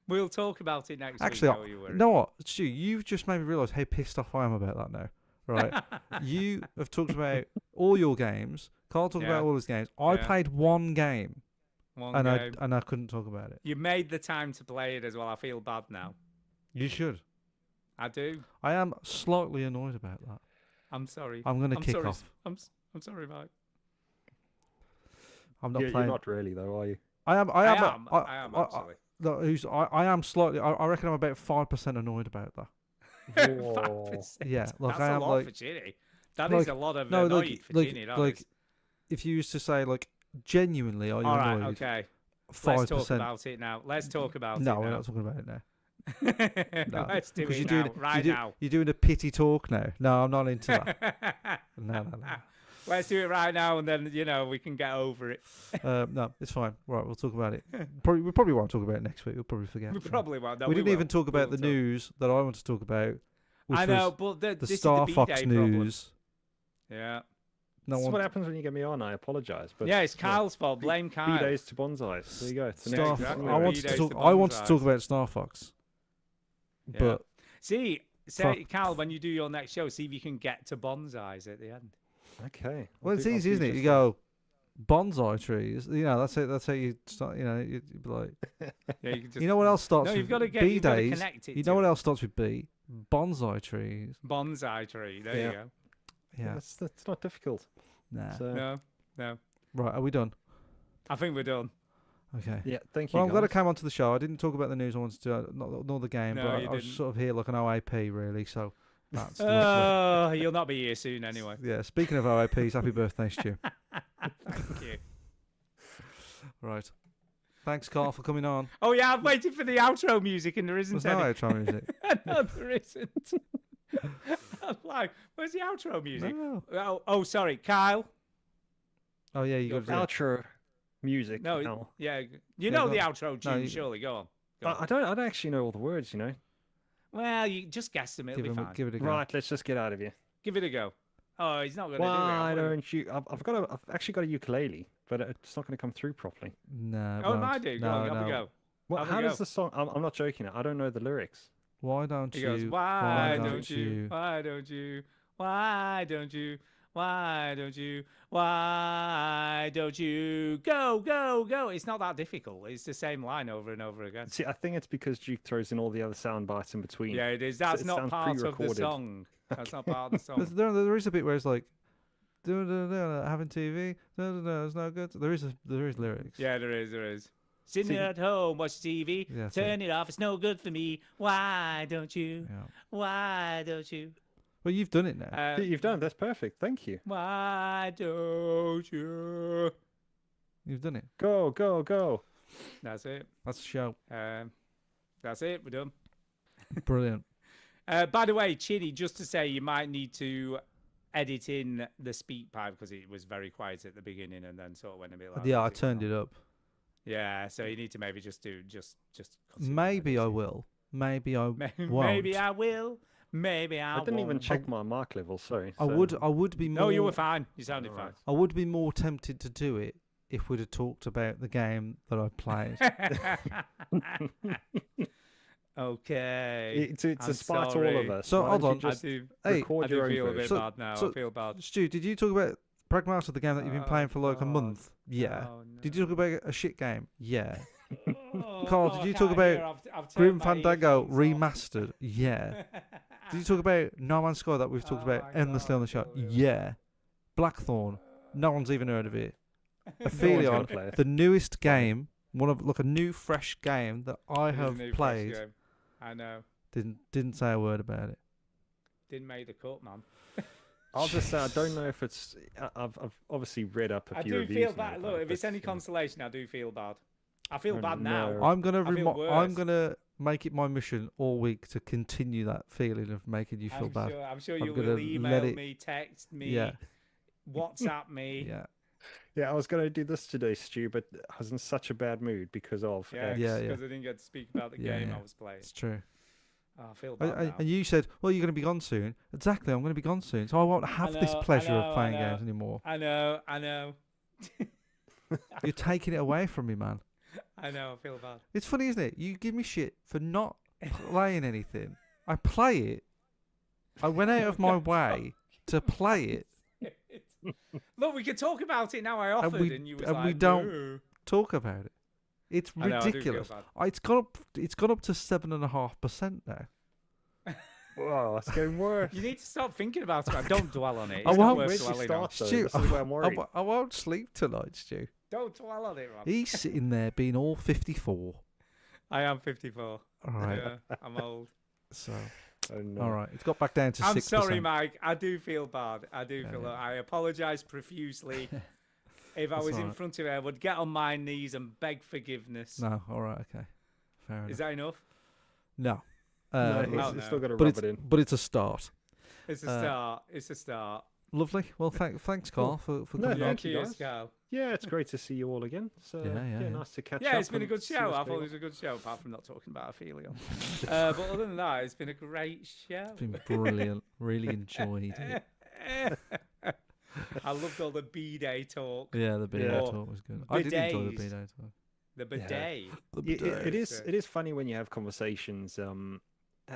We'll talk about it next Actually, week. Don't you worry. you know what, Stu? You've just made me realise how pissed off I am about that now. Right? You have talked about all your games. Carl talked Yeah. about all his games. I Yeah. played one game, One and game. I couldn't talk about it. You made the time to play it as well. I feel bad now. You should. I do. I am slightly annoyed about that. I'm sorry. I'm going to kick sorry. off. I'm sorry, Mike. I'm not you're playing. not really, though, are you? I am. I am actually. I am slightly. I reckon I'm about 5% annoyed about that. Whoa. 5%. Yeah, like That's I a am lot like for Ginny. That like- is a lot of no, annoyed like for like Ginny. that like is. if you used to say like genuinely, are you All right, annoyed? okay. 5%. Let's talk about it now. Let's talk about No, it we're now. not talking about it now. No, Let's do because it you're now, doing right now. You're doing a pity talk now. No, I'm not into that. No. Let's do it right now, and then we can get over it. No, it's fine. Right, we'll talk about it. We probably won't talk about it next week. We'll probably forget. We probably won't. No, we didn't even will. talk about We the will talk. news that I want to talk about. Which I know, was but the this Star is the Fox B-Day problem. news. Yeah. No This is one. what happens when you get me on. I apologise. But Yeah, it's Kyle's fault. Blame Kyle. B-days to bonsais. There you go. It's the Star next exactly. I wanted to B-Days talk. to I wanted to talk bonsais. about Star Fox, Yeah. but See, Fuck. Kyle, when you do your next show, see if you can get to bonsais at the end. Okay. well, it's easy, isn't it? You go bonsai trees. That's it. That's how you start. You'd be like. Yeah, you can just. You know what else starts No, with you've got to get. B You've got to days? connect it. You to know what it. else starts with B? Bonsai trees. Bonsai tree. There Yeah. you go. Yeah. That's not difficult. Nah. So, No. Right. Are we done? I think we're done. Okay. yeah, thank you. Well, I'm glad I guys. came onto the show. I didn't talk about the news I wanted to, nor the game, No, but you I was didn't. sort of here like an OAP, really. So that's lovely. Oh, you'll not be here soon anyway. Yeah. Speaking of OAPs, happy birthday, Stu. Thank you. Right. Thanks, Carl, for coming on. Oh yeah, I'm waiting for the outro music, and there isn't There's no any. outro music. No, there isn't. I'm like, where's the outro music? No. Oh, sorry, Kyle. Oh yeah, you Go got for to. it. Outro music. No, now. yeah, you Yeah, know go the on. outro No, tune, you- surely. Go on. Go on. I don't actually know all the words. You know. Well, you just guess them. It'll Give, be him, fine. give it a go. Right. Let's just get out of here. Give it a go. Oh, he's not going to Why do it. don't you? I've actually got a ukulele, but it's not going to come through properly. No. Oh, won't. I do. Go no, on, have no. a go. Well, Have a how does go. the song? I'm not joking. I don't know the lyrics. Why don't He you? goes, why don't you? Why don't you? Why don't you? Why don't you? Why don't you? Go, go, go. It's not that difficult. It's the same line over and over again. See, I think it's because Duke throws in all the other sound bites in between. Yeah, it is. That's it not sounds part of the pre-recorded. song. That's not part of the There's- song. there is a bit where it's like, having TV, it's no good. There is lyrics. Yeah, there is. There is. Sitting See- at home, watch TV, Yeah, that's it. turn it off. It's no good for me. Why don't you? Yeah. Why don't you? Well, you've done it now. You've done. That's perfect. Thank you. Why don't you? You've done it. Go, go, go. That's it. That's a show. That's it. We're done. Brilliant. By the way, Chitty, just to say, you might need to edit in the speak pipe because it was very quiet at the beginning and then sort of went a bit loud. Yeah, I as it went turned on. it up. Yeah, so you need to maybe just Maybe I will. Maybe I Maybe won't. I will. Maybe I I didn't even won't. check my mark level. Sorry. I would be more. No, you were fine. You sounded Alright. I would be more tempted to do it if we'd have talked about the game that I played. fine. Okay. It's to I'm spite all sorry. of us. So, Why hold don't on. you I just do. Hey, record I do your own feel a bit version? So- bad now. so- I feel bad. Stu, did you talk about Pragmata, the game that you've been Oh, playing for like a God. month? Yeah. Oh, Did you talk about a shit game? Yeah. Oh, Carl, no, did I you talk can't hear. about I've Grim turned my Fandango earphones off. remastered? Yeah. Did you talk about No Man's Sky that we've talked Oh about my endlessly on the God, show? Julio. Yeah. Blackthorn. No one's even heard of it. No one's gonna Aphelion, play it. the newest game a new fresh game that I It is a have new fresh played. game. I know. Didn't say a word about it. Didn't make the cut, man. I'll just say I don't know if it's. I've obviously read up a I few do reviews. feel and bad. that, Look, if it's but, any consolation, I do feel bad. I feel Oh, bad no. now. I'm gonna I feel I'm worse. gonna make it my mission all week to continue that feeling of making you feel bad. I'm sure I'm you gonna will let email it- me, text me, Yeah. WhatsApp me. Yeah. yeah, I was going to do this today, Stu, but I was in such a bad mood because of. Yeah, X. Yeah, because I didn't get to speak about the Yeah, game yeah. I was playing. It's true. Oh, I feel bad now. And you said, well, you're going to be gone soon. Exactly, I'm going to be gone soon, so I won't have this know, I pleasure know, of playing I know. games anymore. I know. You're taking it away from me, man. I know, I feel bad. It's funny, isn't it? You give me shit for not playing anything. I play it. I went out of my way to play it. Look, we can talk about it now. I offered, we- and you was and like, we don't. "No." Talk about it. It's I know, I do feel ridiculous. bad. It's gone up. It's gone up to 7.5% now. Whoa, it's getting worse. You need to stop thinking about it. Man. Don't dwell on it. I It's won't. not Where worth did you dwelling on. start, though? Stu, This is where I'm worried. I won't sleep tonight, Stu. Don't dwell on it, man. He's sitting there being all 54. I am 54. All right. Yeah, I'm old. So, Oh, no. all right. It's got back down to 6%. I'm sorry, Mike. I do feel bad. I do feel. Yeah. I apologise profusely. If I That's was in alright. front of it, I would get on my knees and beg forgiveness. No. All right. Okay. Fair enough. Is that enough? No. No, Uh, it's, no. it's still got to but rub it's it in. but it's a start. It's a start. It's a start. Lovely. Well, thanks, Carl, for No, coming on. thank you, Cheers, guys. Carl. Yeah, it's great to see you all again. So, Yeah. nice to catch up. Yeah, it's been a and good see show. what's I thought going it was a good show, apart from not talking about Ophelia. But other than that, it's been a great show. It's been brilliant. Really enjoyed it. I loved all the B-Day talk. Yeah, the bidet Yeah. talk was good. I did enjoy the Bidets. bidet talk. The bidet. The It bidet. is. It is funny when you have conversations.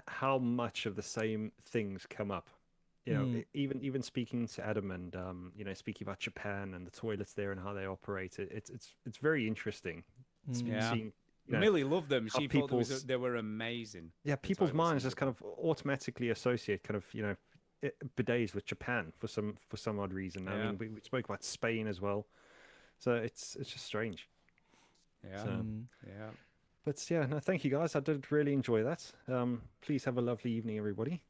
How much of the same things come up. You know, Mm. even speaking to Adam and speaking about Japan and the toilets there and how they operate. It's very interesting. Mm. Yeah. Seeing, you know, Millie loved them. how She thought people's- they were amazing. yeah, people's toilets minds in just kind of automatically associate bidets with Japan for some odd reason. I Yeah. mean, we spoke about Spain as well, so it's just strange. Yeah. So- Mm. Yeah. But yeah, no, thank you guys. I did really enjoy that. Please have a lovely evening, everybody.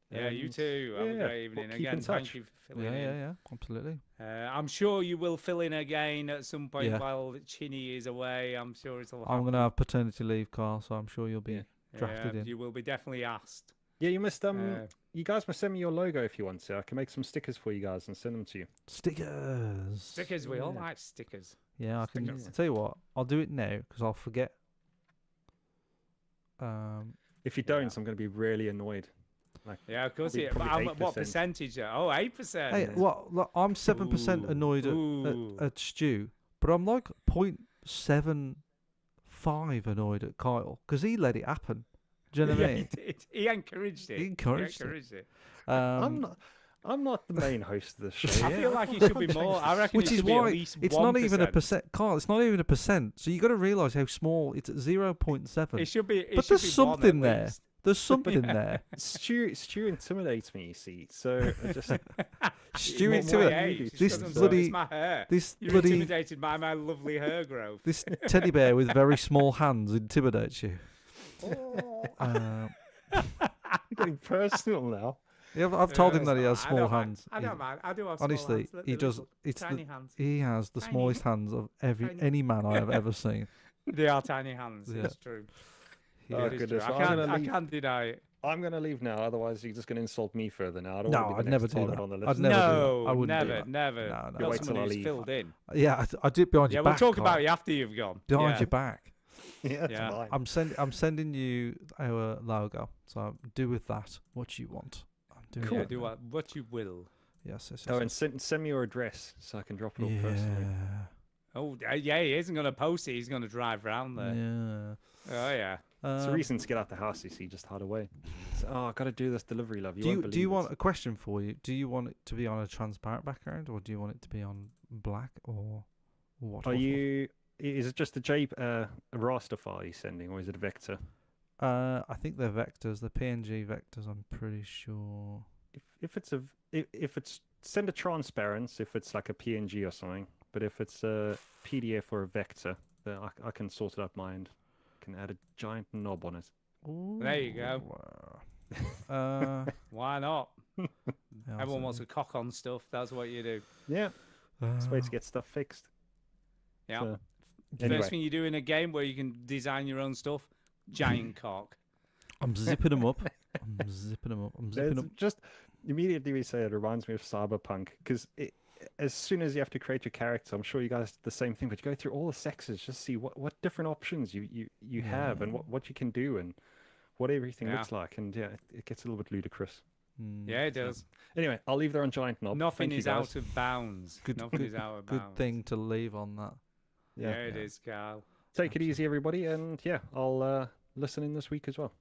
Yeah, you And, too. Have a yeah, great evening. we'll keep in Again, thank touch. you for filling Yeah, in. yeah, absolutely. I'm sure you will fill in again at some point Yeah. while Chinny is away. I'm sure it'll happen. I'm gonna have paternity leave, Carl, so I'm sure you'll be Yeah. drafted in. You will be definitely asked. Yeah, you must Uh, you guys must send me your logo if you want to. I can make some stickers for you guys and send them to you. Stickers. Stickers, we all Yeah. like stickers. Yeah, I can. Stickers. I'll tell you what, I'll do it now because I'll forget. If you Yeah. don't, I'm going to be really annoyed. Yeah, of course. Probably- Yeah. But probably what 8%. percentage? Oh, 8%. Hey, well, look, I'm 7% Ooh, annoyed ooh. at Stu, but I'm like 0.75 annoyed at Kyle because he let it happen. Do you know what I Yeah, mean? he did. He encouraged it. He encouraged it. it. I'm not the main host of the show. I yeah? feel like he should be more. I reckon Which it is should be at why least it's not even a 1%. percent, Carl. It's not even a percent. So you got to realise how small it's at 0.7. It should be. It But should there's be something one at there. least. There's something there. Stu intimidates me, you see. So I just Stu More- into more it. age, It's This just until bloody- it's my hair. This You're bloody intimidated by my lovely hair growth. this teddy bear with very small hands intimidates you. getting personal now. Yeah, I've told him it's that he not- has I small don't mind. hands. I don't mind. I do have small Honestly, hands. Look, he they're does. little It's tiny hands. he has the Tiny. smallest hands of Tiny. any man I have ever seen. They are tiny hands. Yeah. It's true. He Oh, It is true. goodness. I I'm can't. gonna I leave. can't deny it. I'm going to leave now, otherwise you're just going to insult me further now. I don't No, want to I'd be the never next do target that. on the I'd list. never do that. No, I wouldn't do never, that. never. No, no. Not You wait till someone I who's leave. filled in. Yeah, I do it behind Yeah, your we'll back. talk Carl. about it after you've gone. Behind Yeah. your back. Yeah, that's Yeah. fine. I'm sending you our logo. So do with that what you want. I'm doing Cool. Yeah, it do now. what you will. Yes, yes, yes. Oh, and yes. send me your address so I can drop it off personally. Yeah. Oh, yeah, he isn't going to post it. He's going to drive round there. Yeah. Oh, yeah. It's a reason to get out the house, you see, just hide away. So, I got to do this delivery, love. You won't do believe you it. want a question for you? Do you want it to be on a transparent background, or do you want it to be on black, or what? Are you? Is it just a raster file you're sending, or is it a vector? I think they're vectors. They're PNG vectors. I'm pretty sure. If it's send a transparent, if it's like a PNG or something. But if it's a PDF or a vector, I can sort it out my end. Can add a giant knob on it. There you go. Why not? Everyone wants a cock on stuff. That's what you do. Yeah, it's a way to get stuff fixed. Yeah. So, First anyway. thing you do in a game where you can design your own stuff, giant cock. I'm zipping them up. I'm zipping them up. I'm zipping It's up. just immediately we say it reminds me of Cyberpunk because as soon as you have to create your character, I'm sure you guys do the same thing, but you go through all the sexes, just see what different options you have and what you can do and what everything looks like. And yeah, it gets a little bit ludicrous. Yeah, it does. Anyway, I'll leave there on giant knob. Nothing Thank you, is guys. out of bounds. Nothing is out of Good bounds. thing to leave on that. Yeah, it is, Carl. Take it easy, everybody, and yeah, I'll listen in this week as well.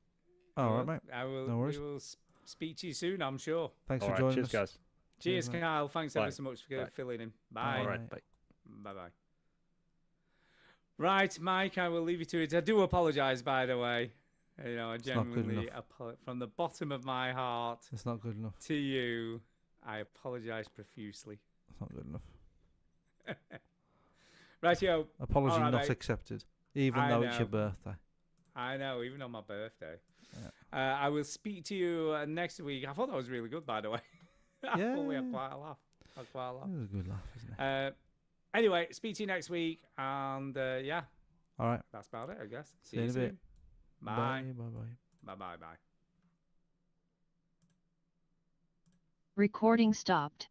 All right, mate. I will. No worries. We will speak to you soon, I'm sure. Thanks All for right, joining cheers, us. guys. Cheers, mate. Carl. Thanks Bye. ever so much for Bye. filling in. Bye. All right, bye. Bye-bye. Right, Mike, I will leave you to it. I do apologise, by the way. You know, I It's not good genuinely, from the bottom of my heart It's not good enough. to you, I apologise profusely. It's not good enough. Right, yo. Apology All right, not mate. accepted, even I though it's your know. birthday. I know, even on my birthday. I will speak to you next week. I thought that was really good, by the way. I thought we had Yeah. quite a laugh. It was a good laugh, isn't it? Anyway, speak to you next week. And yeah, All right. that's about it, I guess. See you in a bit. Bye. Bye. Bye. Bye. Bye. Recording stopped.